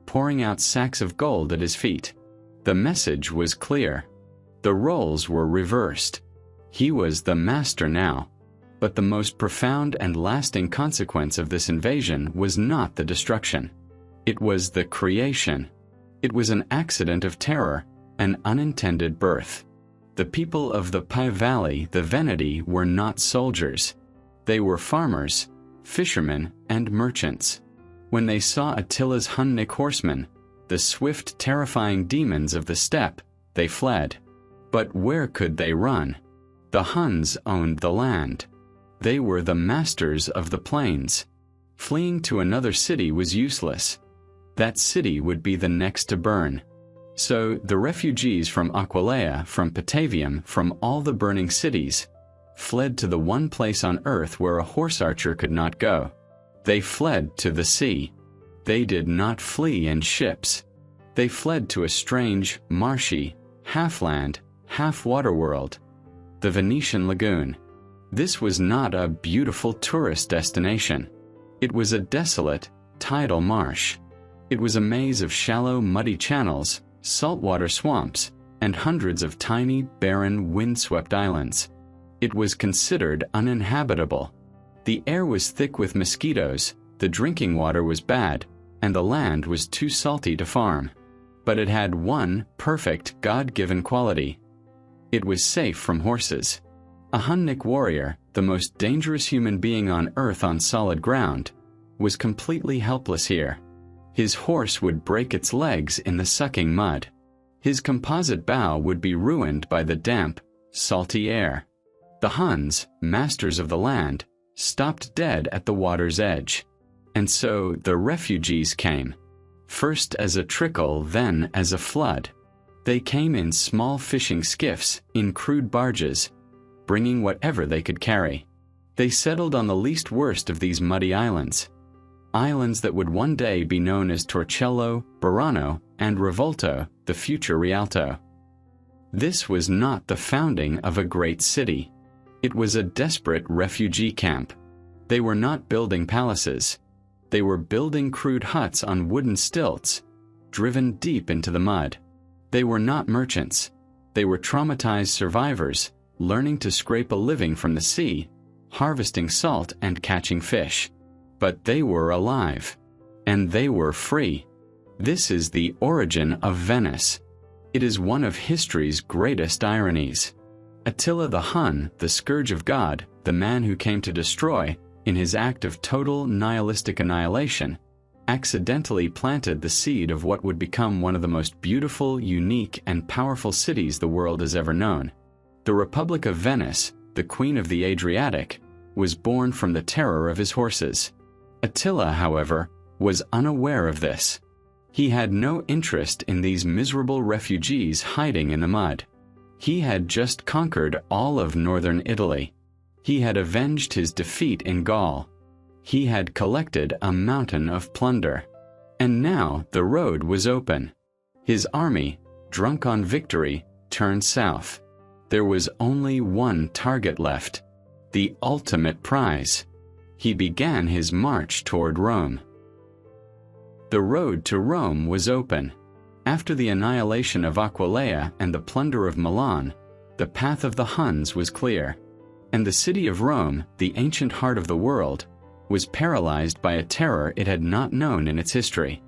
pouring out sacks of gold at his feet. The message was clear. The roles were reversed. He was the master now. But the most profound and lasting consequence of this invasion was not the destruction. It was the creation. It was an accident of terror, an unintended birth. The people of the Po Valley, the Veneti, were not soldiers. They were farmers, fishermen, and merchants. When they saw Attila's Hunnic horsemen, the swift, terrifying demons of the steppe, they fled. But where could they run? The Huns owned the land. They were the masters of the plains. Fleeing to another city was useless. That city would be the next to burn. So the refugees from Aquileia, from Patavium, from all the burning cities, fled to the one place on earth where a horse archer could not go. They fled to the sea. They did not flee in ships. They fled to a strange, marshy, half-land, half-water world, the Venetian lagoon. This was not a beautiful tourist destination. It was a desolate, tidal marsh. It was a maze of shallow, muddy channels, saltwater swamps, and hundreds of tiny, barren, windswept islands. It was considered uninhabitable. The air was thick with mosquitoes, the drinking water was bad, and the land was too salty to farm. But it had one perfect, God-given quality. It was safe from horses. A Hunnic warrior, the most dangerous human being on earth on solid ground, was completely helpless here. His horse would break its legs in the sucking mud. His composite bow would be ruined by the damp, salty air. The Huns, masters of the land, stopped dead at the water's edge. And so the refugees came, first as a trickle, then as a flood. They came in small fishing skiffs, in crude barges, bringing whatever they could carry. They settled on the least worst of these muddy islands. Islands that would one day be known as Torcello, Burano, and Rivolto, the future Rialto. This was not the founding of a great city. It was a desperate refugee camp. They were not building palaces. They were building crude huts on wooden stilts, driven deep into the mud. They were not merchants. They were traumatized survivors, learning to scrape a living from the sea, harvesting salt and catching fish. But they were alive. And they were free. This is the origin of Venice. It is one of history's greatest ironies. Attila the Hun, the Scourge of God, the man who came to destroy, in his act of total nihilistic annihilation, accidentally planted the seed of what would become one of the most beautiful, unique, and powerful cities the world has ever known. The Republic of Venice, the Queen of the Adriatic, was born from the terror of his horses. Attila, however, was unaware of this. He had no interest in these miserable refugees hiding in the mud. He had just conquered all of northern Italy. He had avenged his defeat in Gaul. He had collected a mountain of plunder. And now the road was open. His army, drunk on victory, turned south. There was only one target left, the ultimate prize. He began his march toward Rome. The road to Rome was open. After the annihilation of Aquileia and the plunder of Milan, the path of the Huns was clear. And the city of Rome, the ancient heart of the world, was paralyzed by a terror it had not known in its history.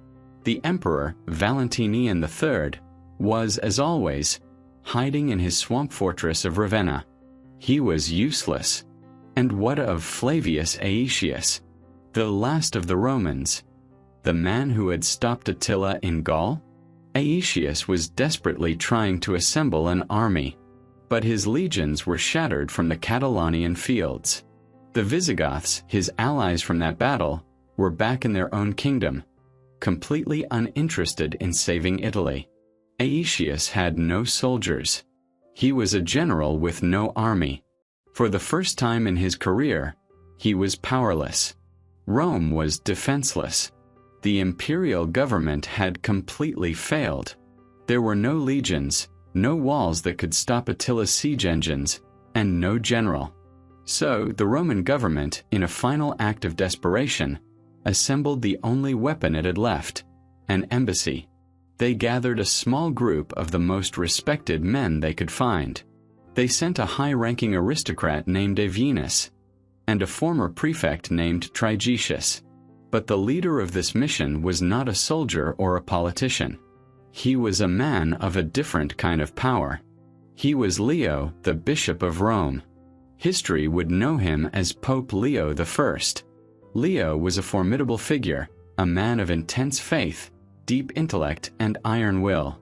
The emperor, Valentinian III, was, as always, hiding in his swamp fortress of Ravenna. He was useless. And what of Flavius Aetius, the last of the Romans, the man who had stopped Attila in Gaul? Aetius was desperately trying to assemble an army, but his legions were shattered from the Catalaunian Fields. The Visigoths, his allies from that battle, were back in their own kingdom, completely uninterested in saving Italy. Aetius had no soldiers. He was a general with no army. For the first time in his career, he was powerless. Rome was defenseless. The imperial government had completely failed. There were no legions, no walls that could stop Attila's siege engines, and no general. So the Roman government, in a final act of desperation, assembled the only weapon it had left, an embassy. They gathered a small group of the most respected men they could find. They sent a high-ranking aristocrat named Avienus, and a former prefect named Trigetius. But the leader of this mission was not a soldier or a politician. He was a man of a different kind of power. He was Leo, the Bishop of Rome. History would know him as Pope Leo I. Leo was a formidable figure, a man of intense faith, deep intellect, and iron will.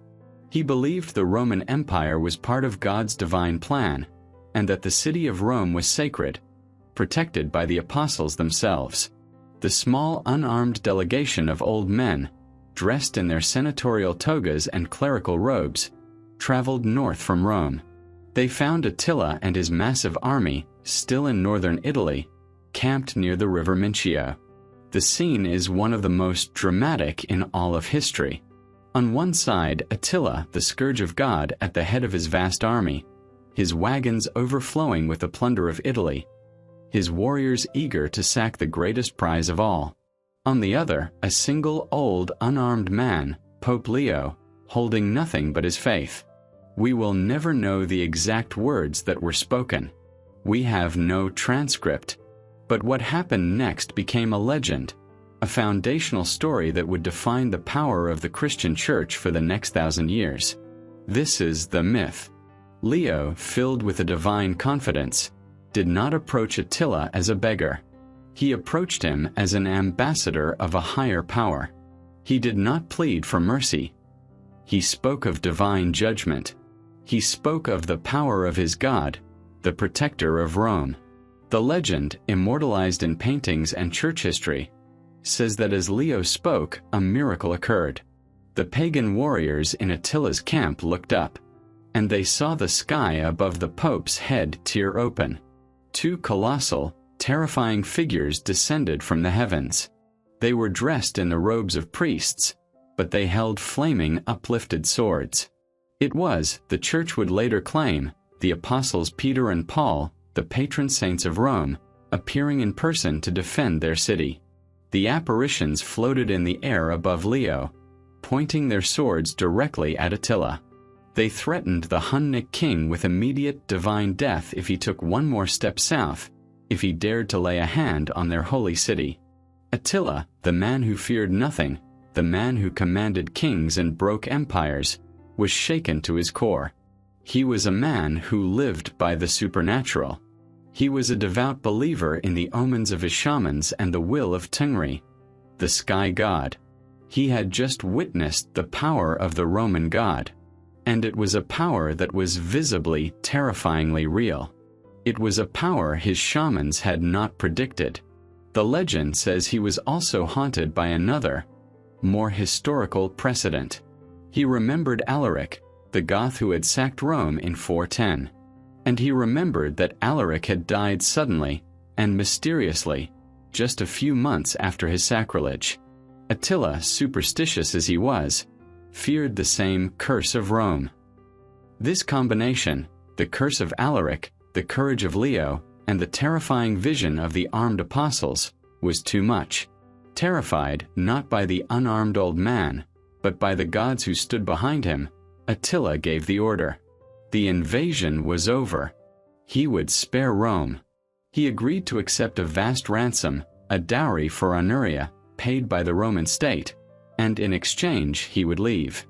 He believed the Roman Empire was part of God's divine plan, and that the city of Rome was sacred, protected by the apostles themselves. The small unarmed delegation of old men, dressed in their senatorial togas and clerical robes, traveled north from Rome. They found Attila and his massive army, still in northern Italy, camped near the river Mincio. The scene is one of the most dramatic in all of history. On one side, Attila, the Scourge of God, at the head of his vast army, his wagons overflowing with the plunder of Italy, his warriors eager to sack the greatest prize of all. On the other, a single old, unarmed man, Pope Leo, holding nothing but his faith. We will never know the exact words that were spoken. We have no transcript. But what happened next became a legend, a foundational story that would define the power of the Christian Church for the next 1,000 years. This is the myth. Leo, filled with a divine confidence, did not approach Attila as a beggar. He approached him as an ambassador of a higher power. He did not plead for mercy. He spoke of divine judgment. He spoke of the power of his God, the protector of Rome. The legend, immortalized in paintings and church history, says that as Leo spoke, a miracle occurred. The pagan warriors in Attila's camp looked up, and they saw the sky above the Pope's head tear open. Two colossal, terrifying figures descended from the heavens. They were dressed in the robes of priests, but they held flaming, uplifted swords. It was, the Church would later claim, the apostles Peter and Paul, the patron saints of Rome, appearing in person to defend their city. The apparitions floated in the air above Leo, pointing their swords directly at Attila. They threatened the Hunnic king with immediate divine death if he took one more step south, if he dared to lay a hand on their holy city. Attila, the man who feared nothing, the man who commanded kings and broke empires, was shaken to his core. He was a man who lived by the supernatural. He was a devout believer in the omens of his shamans and the will of Tungri, the sky god. He had just witnessed the power of the Roman god, and it was a power that was visibly, terrifyingly real. It was a power his shamans had not predicted. The legend says he was also haunted by another, more historical precedent. He remembered Alaric, the Goth who had sacked Rome in 410. And he remembered that Alaric had died suddenly and mysteriously, just a few months after his sacrilege. Attila, superstitious as he was, feared the same curse of Rome. This combination, the curse of Alaric, the courage of Leo, and the terrifying vision of the armed apostles, was too much. Terrified not by the unarmed old man, but by the gods who stood behind him, Attila gave the order. The invasion was over. He would spare Rome. He agreed to accept a vast ransom, a dowry for Honoria, paid by the Roman state, and in exchange he would leave.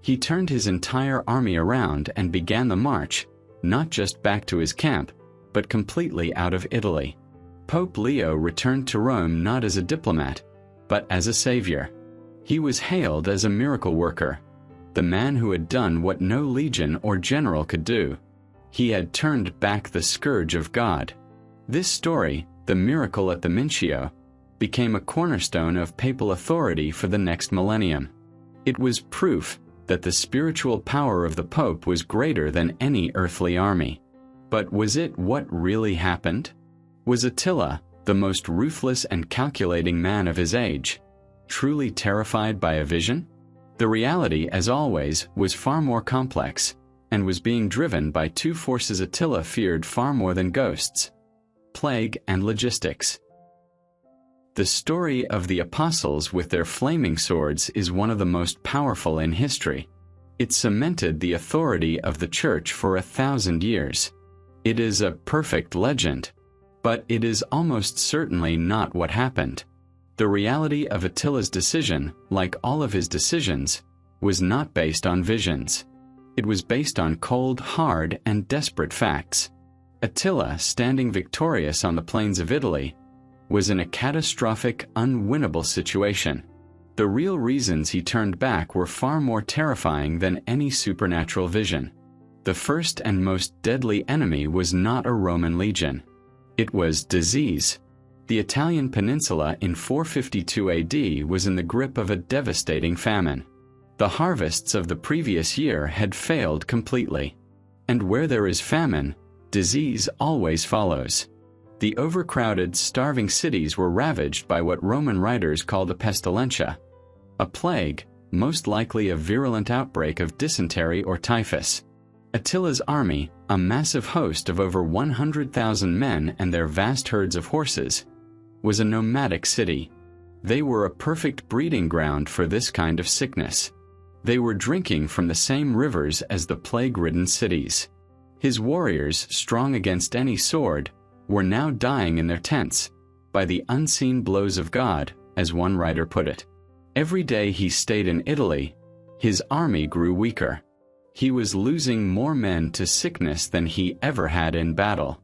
He turned his entire army around and began the march, not just back to his camp, but completely out of Italy. Pope Leo returned to Rome not as a diplomat, but as a savior. He was hailed as a miracle worker, the man who had done what no legion or general could do. He had turned back the Scourge of God. This story, the miracle at the Mincio, became a cornerstone of papal authority for the next millennium. It was proof that the spiritual power of the Pope was greater than any earthly army. But was it what really happened? Was Attila, the most ruthless and calculating man of his age, truly terrified by a vision? The reality, as always, was far more complex, and was being driven by two forces Attila feared far more than ghosts: plague and logistics. The story of the apostles with their flaming swords is one of the most powerful in history. It cemented the authority of the Church for 1,000 years. It is a perfect legend, but it is almost certainly not what happened. The reality of Attila's decision, like all of his decisions, was not based on visions. It was based on cold, hard, and desperate facts. Attila, standing victorious on the plains of Italy, was in a catastrophic, unwinnable situation. The real reasons he turned back were far more terrifying than any supernatural vision. The first and most deadly enemy was not a Roman legion. It was disease. The Italian peninsula in 452 AD was in the grip of a devastating famine. The harvests of the previous year had failed completely. And where there is famine, disease always follows. The overcrowded, starving cities were ravaged by what Roman writers called a pestilentia, a plague, most likely a virulent outbreak of dysentery or typhus. Attila's army, a massive host of over 100,000 men and their vast herds of horses, was a nomadic city. They were a perfect breeding ground for this kind of sickness. They were drinking from the same rivers as the plague-ridden cities. His warriors, strong against any sword, were now dying in their tents, by the unseen blows of God, as one writer put it. Every day he stayed in Italy, his army grew weaker. He was losing more men to sickness than he ever had in battle.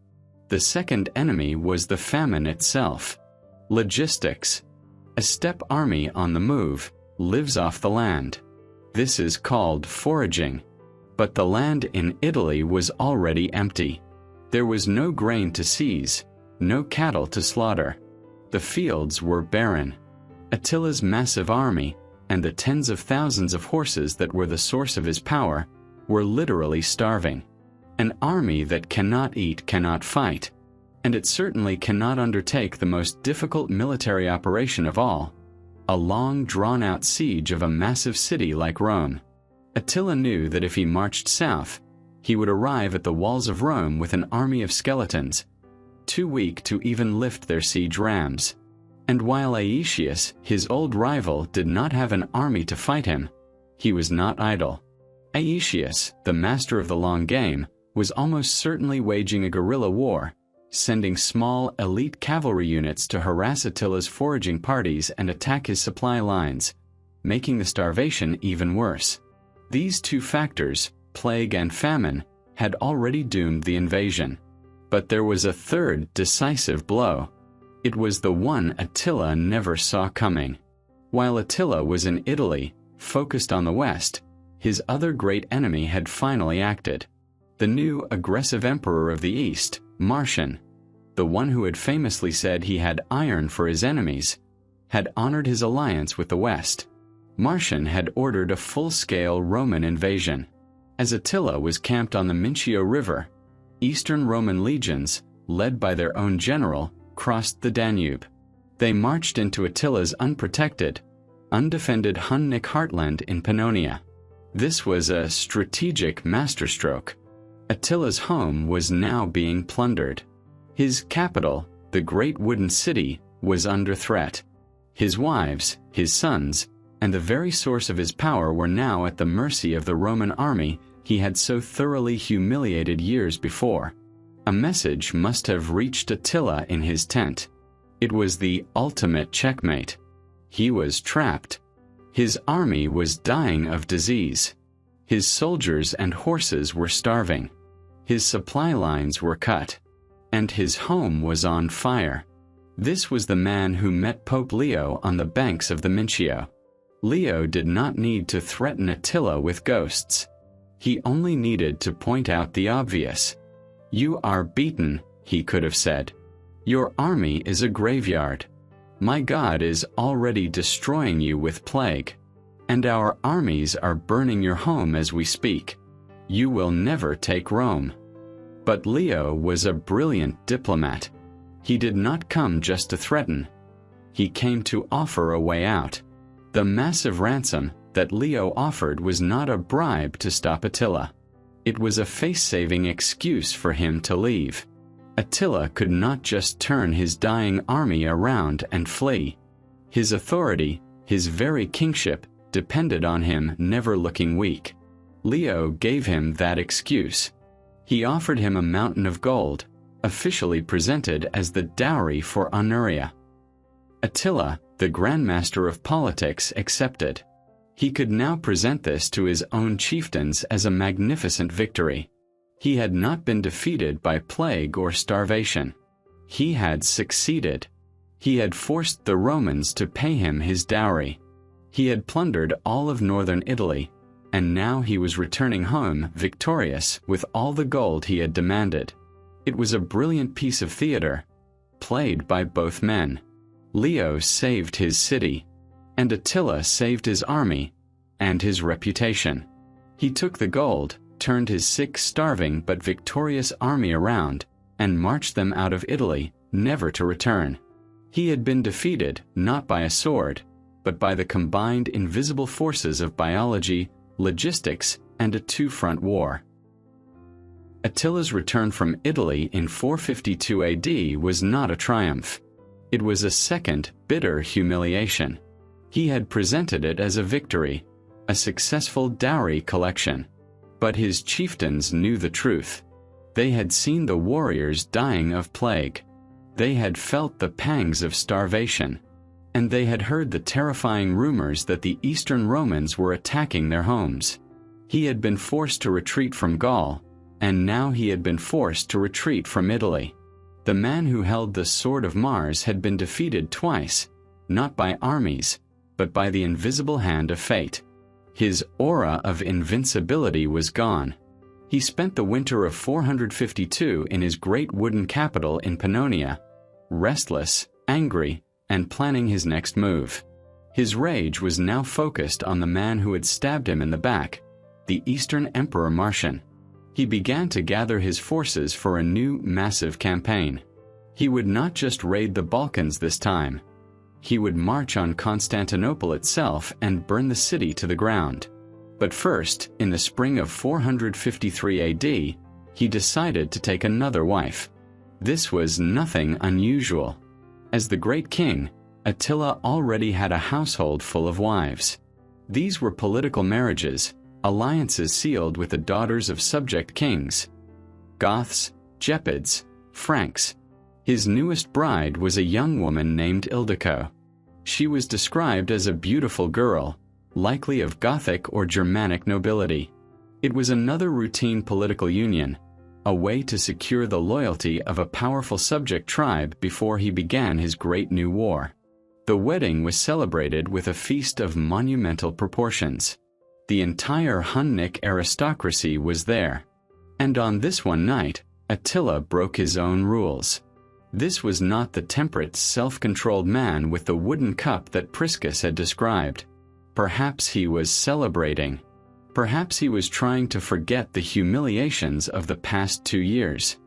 The second enemy was the famine itself. Logistics. A steppe army on the move lives off the land. This is called foraging. But the land in Italy was already empty. There was no grain to seize, no cattle to slaughter. The fields were barren. Attila's massive army, and the tens of thousands of horses that were the source of his power, were literally starving. An army that cannot eat cannot fight, and it certainly cannot undertake the most difficult military operation of all, a long drawn-out siege of a massive city like Rome. Attila knew that if he marched south, he would arrive at the walls of Rome with an army of skeletons, too weak to even lift their siege rams. And while Aetius, his old rival, did not have an army to fight him, he was not idle. Aetius, the master of the long game, was almost certainly waging a guerrilla war, sending small, elite cavalry units to harass Attila's foraging parties and attack his supply lines, making the starvation even worse. These two factors, plague and famine, had already doomed the invasion. But there was a third decisive blow. It was the one Attila never saw coming. While Attila was in Italy, focused on the west, his other great enemy had finally acted. The new aggressive emperor of the east, Marcian, the one who had famously said he had iron for his enemies, had honored his alliance with the west. Marcian had ordered a full-scale Roman invasion. As Attila was camped on the Mincio River, Eastern Roman legions, led by their own general, crossed the Danube. They marched into Attila's unprotected, undefended Hunnic heartland in Pannonia. This was a strategic masterstroke. Attila's home was now being plundered. His capital, the great wooden city, was under threat. His wives, his sons, and the very source of his power were now at the mercy of the Roman army he had so thoroughly humiliated years before. A message must have reached Attila in his tent. It was the ultimate checkmate. He was trapped. His army was dying of disease. His soldiers and horses were starving. His supply lines were cut. And his home was on fire. This was the man who met Pope Leo on the banks of the Mincio. Leo did not need to threaten Attila with ghosts. He only needed to point out the obvious. "You are beaten," he could have said. "Your army is a graveyard. My God is already destroying you with plague. And our armies are burning your home as we speak. You will never take Rome." But Leo was a brilliant diplomat. He did not come just to threaten. He came to offer a way out. The massive ransom that Leo offered was not a bribe to stop Attila. It was a face-saving excuse for him to leave. Attila could not just turn his dying army around and flee. His authority, his very kingship, depended on him never looking weak. Leo gave him that excuse. He offered him a mountain of gold, officially presented as the dowry for Honoria. Attila, the grandmaster of politics, accepted. He could now present this to his own chieftains as a magnificent victory. He had not been defeated by plague or starvation. He had succeeded. He had forced the Romans to pay him his dowry. He had plundered all of northern Italy, and now he was returning home victorious with all the gold he had demanded. It was a brilliant piece of theater, played by both men. Leo saved his city, and Attila saved his army and his reputation. He took the gold, turned his sick, starving but victorious army around, and marched them out of Italy, never to return. He had been defeated not by a sword, but by the combined invisible forces of biology, logistics, and a two-front war. Attila's return from Italy in 452 AD was not a triumph. It was a second, bitter humiliation. He had presented it as a victory, a successful dowry collection. But his chieftains knew the truth. They had seen the warriors dying of plague. They had felt the pangs of starvation. And they had heard the terrifying rumors that the Eastern Romans were attacking their homes. He had been forced to retreat from Gaul, and now he had been forced to retreat from Italy. The man who held the sword of Mars had been defeated twice, not by armies, but by the invisible hand of fate. His aura of invincibility was gone. He spent the winter of 452 in his great wooden capital in Pannonia, restless, angry, and planning his next move. His rage was now focused on the man who had stabbed him in the back, the Eastern Emperor Marcian. He began to gather his forces for a new massive campaign. He would not just raid the Balkans this time. He would march on Constantinople itself and burn the city to the ground. But first, in the spring of 453 AD, he decided to take another wife. This was nothing unusual. As the great king, Attila already had a household full of wives. These were political marriages, alliances sealed with the daughters of subject kings, Goths, Gepids, Franks. His newest bride was a young woman named Ildiko. She was described as a beautiful girl, likely of Gothic or Germanic nobility. It was another routine political union, a way to secure the loyalty of a powerful subject tribe before he began his great new war. The wedding was celebrated with a feast of monumental proportions. The entire Hunnic aristocracy was there. And on this one night, Attila broke his own rules. This was not the temperate, self-controlled man with the wooden cup that Priscus had described. Perhaps he was celebrating. Perhaps he was trying to forget the humiliations of the past 2 years.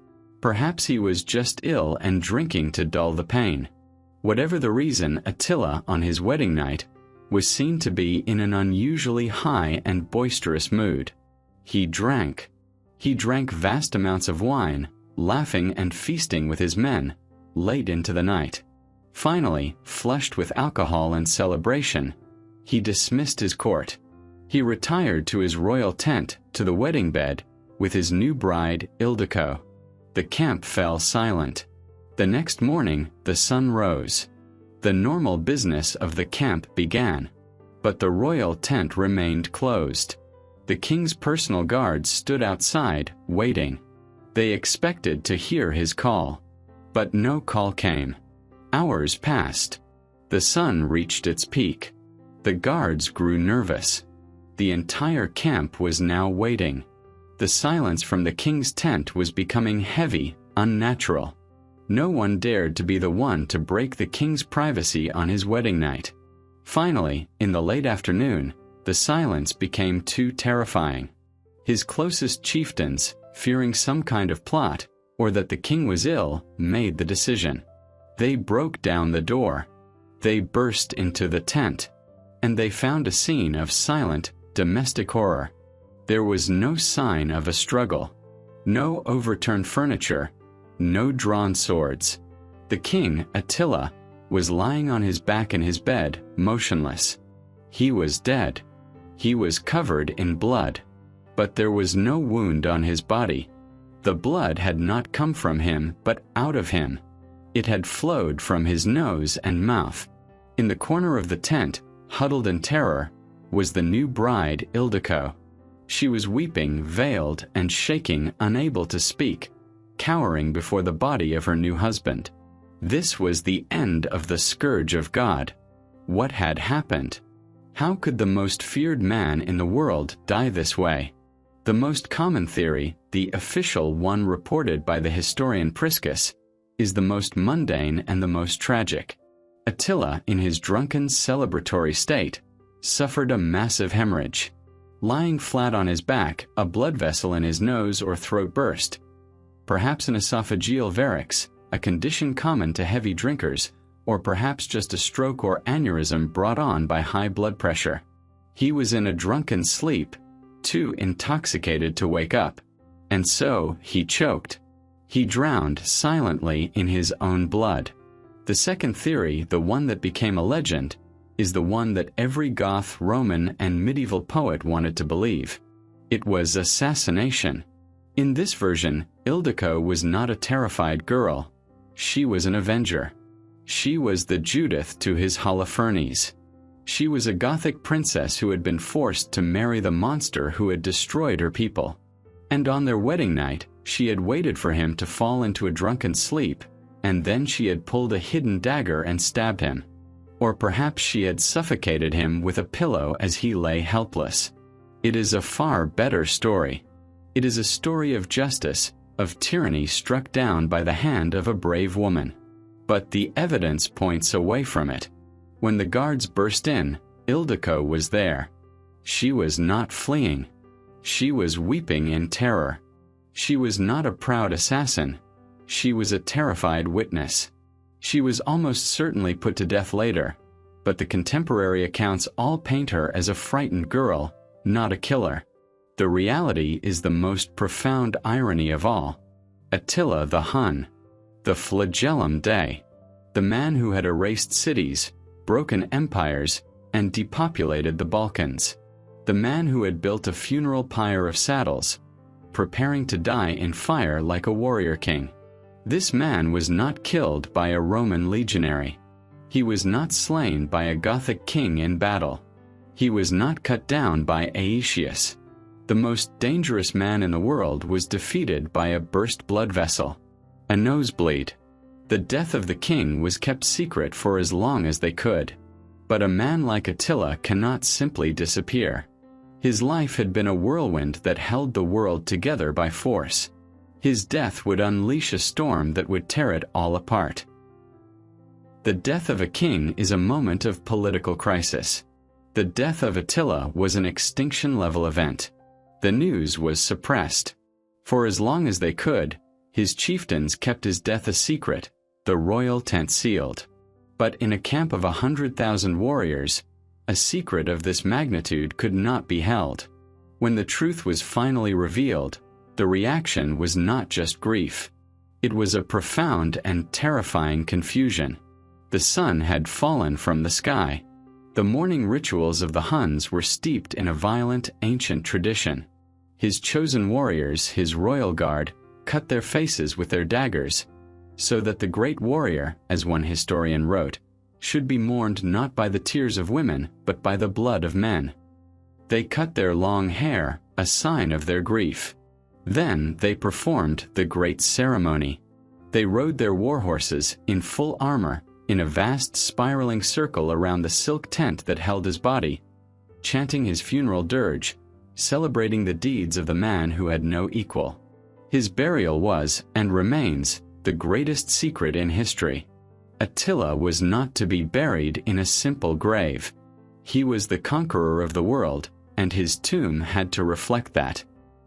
Perhaps he was just ill and drinking to dull the pain. Whatever the reason, Attila, on his wedding night, was seen to be in an unusually high and boisterous mood. He drank. He drank vast amounts of wine, laughing and feasting with his men, late into the night. Finally, flushed with alcohol and celebration, he dismissed his court. He retired to his royal tent, to the wedding bed, with his new bride, Ildiko. The camp fell silent. The next morning, the sun rose. The normal business of the camp began, but the royal tent remained closed. The king's personal guards stood outside, waiting. They expected to hear his call, but no call came. Hours passed. The sun reached its peak. The guards grew nervous. The entire camp was now waiting. The silence from the king's tent was becoming heavy, unnatural. No one dared to be the one to break the king's privacy on his wedding night. Finally, in the late afternoon, the silence became too terrifying. His closest chieftains, fearing some kind of plot, or that the king was ill, made the decision. They broke down the door. They burst into the tent. And they found a scene of silent, domestic horror. There was no sign of a struggle. No overturned furniture. No drawn swords. The king, Attila, was lying on his back in his bed, motionless. He was dead. He was covered in blood. But there was no wound on his body. The blood had not come from him, but out of him. It had flowed from his nose and mouth. In the corner of the tent, huddled in terror, was the new bride, Ildiko. She was weeping, veiled, and shaking, unable to speak, cowering before the body of her new husband. This was the end of the Scourge of God. What had happened? How could the most feared man in the world die this way? The most common theory, the official one reported by the historian Priscus, is the most mundane and the most tragic. Attila, in his drunken celebratory state, suffered a massive hemorrhage. Lying flat on his back, a blood vessel in his nose or throat burst. Perhaps an esophageal varix, a condition common to heavy drinkers, or perhaps just a stroke or aneurysm brought on by high blood pressure. He was in a drunken sleep, too intoxicated to wake up, and so he choked. He drowned silently in his own blood. The second theory, the one that became a legend, is the one that every Goth, Roman, and medieval poet wanted to believe. It was assassination. In this version, Ildiko was not a terrified girl. She was an avenger. She was the Judith to his Holofernes. She was a Gothic princess who had been forced to marry the monster who had destroyed her people. And on their wedding night, she had waited for him to fall into a drunken sleep, and then she had pulled a hidden dagger and stabbed him. Or perhaps she had suffocated him with a pillow as he lay helpless. It is a far better story. It is a story of justice, of tyranny struck down by the hand of a brave woman. But the evidence points away from it. When the guards burst in, Ildiko was there. She was not fleeing. She was weeping in terror. She was not a proud assassin. She was a terrified witness. She was almost certainly put to death later, but the contemporary accounts all paint her as a frightened girl, not a killer. The reality is the most profound irony of all. Attila the Hun, the flagellum Dei, the man who had erased cities, broken empires, and depopulated the Balkans, the man who had built a funeral pyre of saddles, preparing to die in fire like a warrior king. This man was not killed by a Roman legionary. He was not slain by a Gothic king in battle. He was not cut down by Aetius. The most dangerous man in the world was defeated by a burst blood vessel, a nosebleed. The death of the king was kept secret for as long as they could. But a man like Attila cannot simply disappear. His life had been a whirlwind that held the world together by force. His death would unleash a storm that would tear it all apart. The death of a king is a moment of political crisis. The death of Attila was an extinction-level event. The news was suppressed. For as long as they could, his chieftains kept his death a secret, the royal tent sealed. But in a camp of 100,000 warriors, a secret of this magnitude could not be held. When the truth was finally revealed, the reaction was not just grief. It was a profound and terrifying confusion. The sun had fallen from the sky. The mourning rituals of the Huns were steeped in a violent, ancient tradition. His chosen warriors, his royal guard, cut their faces with their daggers, so that the great warrior, as one historian wrote, should be mourned not by the tears of women, but by the blood of men. They cut their long hair, a sign of their grief. Then they performed the great ceremony. They rode their war horses, in full armor, in a vast spiraling circle around the silk tent that held his body, chanting his funeral dirge, celebrating the deeds of the man who had no equal. His burial was, and remains, the greatest secret in history. Attila was not to be buried in a simple grave. He was the conqueror of the world, and his tomb had to reflect that.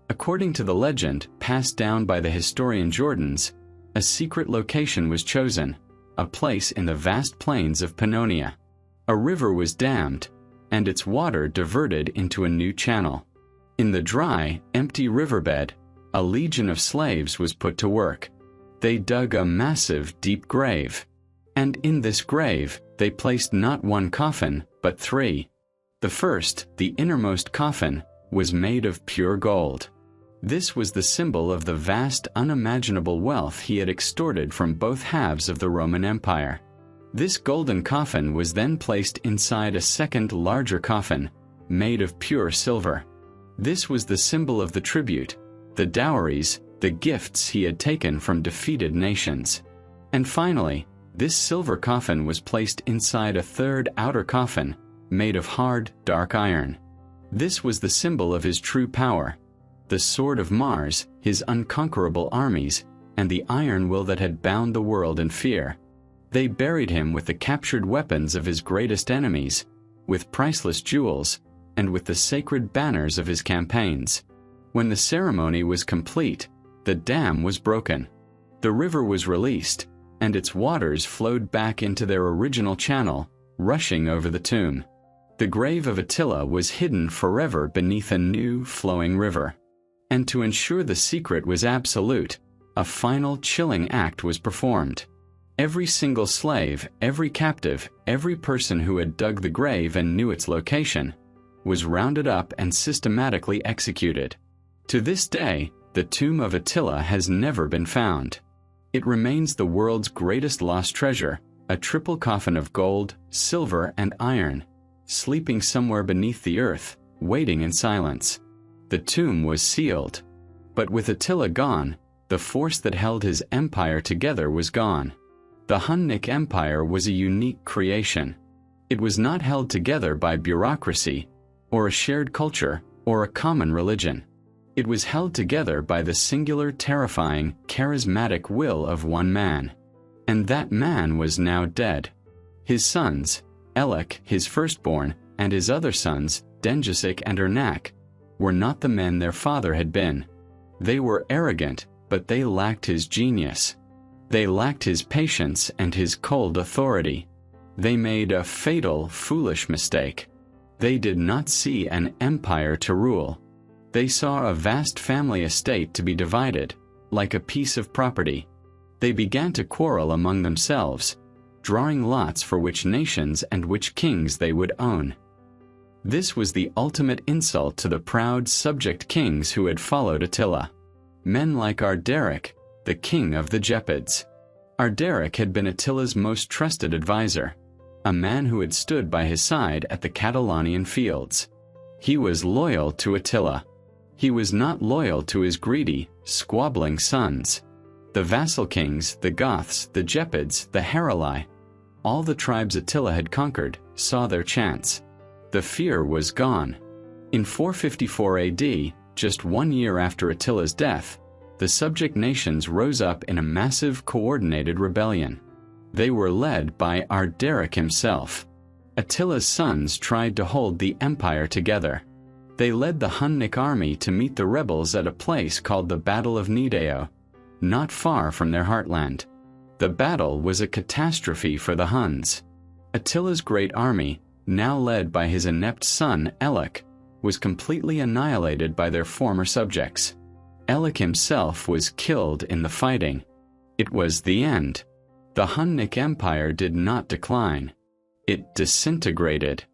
According to the legend passed down by the historian Jordanes, a secret location was chosen, a place in the vast plains of Pannonia. A river was dammed, and its water diverted into a new channel. In the dry, empty riverbed, a legion of slaves was put to work. They dug a massive, deep grave. And in this grave, they placed not one coffin, but three. The first, the innermost coffin, was made of pure gold. This was the symbol of the vast, unimaginable wealth he had extorted from both halves of the Roman Empire. This golden coffin was then placed inside a second, larger coffin, made of pure silver. This was the symbol of the tribute, the dowries, the gifts he had taken from defeated nations. And finally, this silver coffin was placed inside a third outer coffin, made of hard, dark iron. This was the symbol of his true power, the sword of Mars, his unconquerable armies, and the iron will that had bound the world in fear. They buried him with the captured weapons of his greatest enemies, with priceless jewels, and with the sacred banners of his campaigns. When the ceremony was complete, the dam was broken. The river was released, and its waters flowed back into their original channel, rushing over the tomb. The grave of Attila was hidden forever beneath a new, flowing river. And to ensure the secret was absolute, a final chilling act was performed. Every single slave, every captive, every person who had dug the grave and knew its location, was rounded up and systematically executed. To this day, the tomb of Attila has never been found. It remains the world's greatest lost treasure, a triple coffin of gold, silver, and iron, sleeping somewhere beneath the earth, waiting in silence. The tomb was sealed. But with Attila gone, the force that held his empire together was gone. The Hunnic Empire was a unique creation. It was not held together by bureaucracy, or a shared culture, or a common religion. It was held together by the singular, terrifying, charismatic will of one man. And that man was now dead. His sons, Elek, his firstborn, and his other sons, Dengisik and Ernak, were not the men their father had been. They were arrogant, but they lacked his genius. They lacked his patience and his cold authority. They made a fatal, foolish mistake. They did not see an empire to rule. They saw a vast family estate to be divided, like a piece of property. They began to quarrel among themselves, drawing lots for which nations and which kings they would own. This was the ultimate insult to the proud subject kings who had followed Attila. Men like Ardaric, the king of the Gepids. Ardaric had been Attila's most trusted advisor, a man who had stood by his side at the Catalaunian Fields. He was loyal to Attila. He was not loyal to his greedy, squabbling sons. The vassal kings, the Goths, the Gepids, the Heruli, all the tribes Attila had conquered, saw their chance. The fear was gone. In 454 AD, just 1 year after Attila's death, the subject nations rose up in a massive coordinated rebellion. They were led by Ardaric himself. Attila's sons tried to hold the empire together. They led the Hunnic army to meet the rebels at a place called the Battle of Nideo, not far from their heartland. The battle was a catastrophe for the Huns. Attila's great army, now led by his inept son Elek, was completely annihilated by their former subjects. Elek himself was killed in the fighting. It was the end. The Hunnic Empire did not decline. It disintegrated.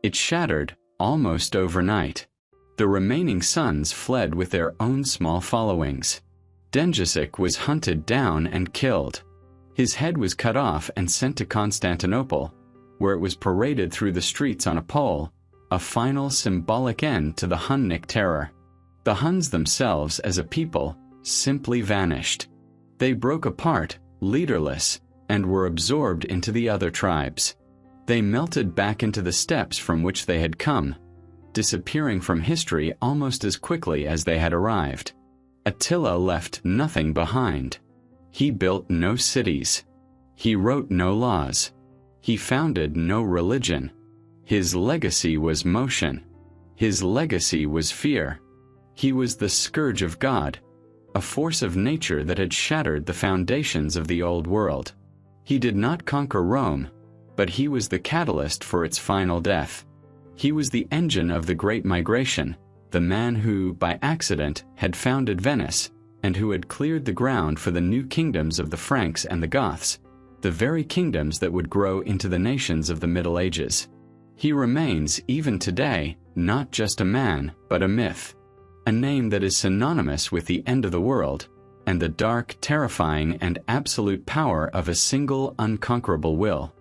It shattered almost overnight. The remaining sons fled with their own small followings. Dengisik was hunted down and killed. His head was cut off and sent to Constantinople, where it was paraded through the streets on a pole, a final symbolic end to the Hunnic terror. The Huns themselves, as a people, simply vanished. They broke apart, leaderless, and were absorbed into the other tribes. They melted back into the steppes from which they had come, disappearing from history almost as quickly as they had arrived. Attila left nothing behind. He built no cities. He wrote no laws. He founded no religion. His legacy was motion. His legacy was fear. He was the Scourge of God, a force of nature that had shattered the foundations of the old world. He did not conquer Rome, but he was the catalyst for its final death. He was the engine of the Great Migration, the man who, by accident, had founded Venice, and who had cleared the ground for the new kingdoms of the Franks and the Goths, the very kingdoms that would grow into the nations of the Middle Ages. He remains, even today, not just a man, but a myth, a name that is synonymous with the end of the world, and the dark, terrifying, and absolute power of a single unconquerable will.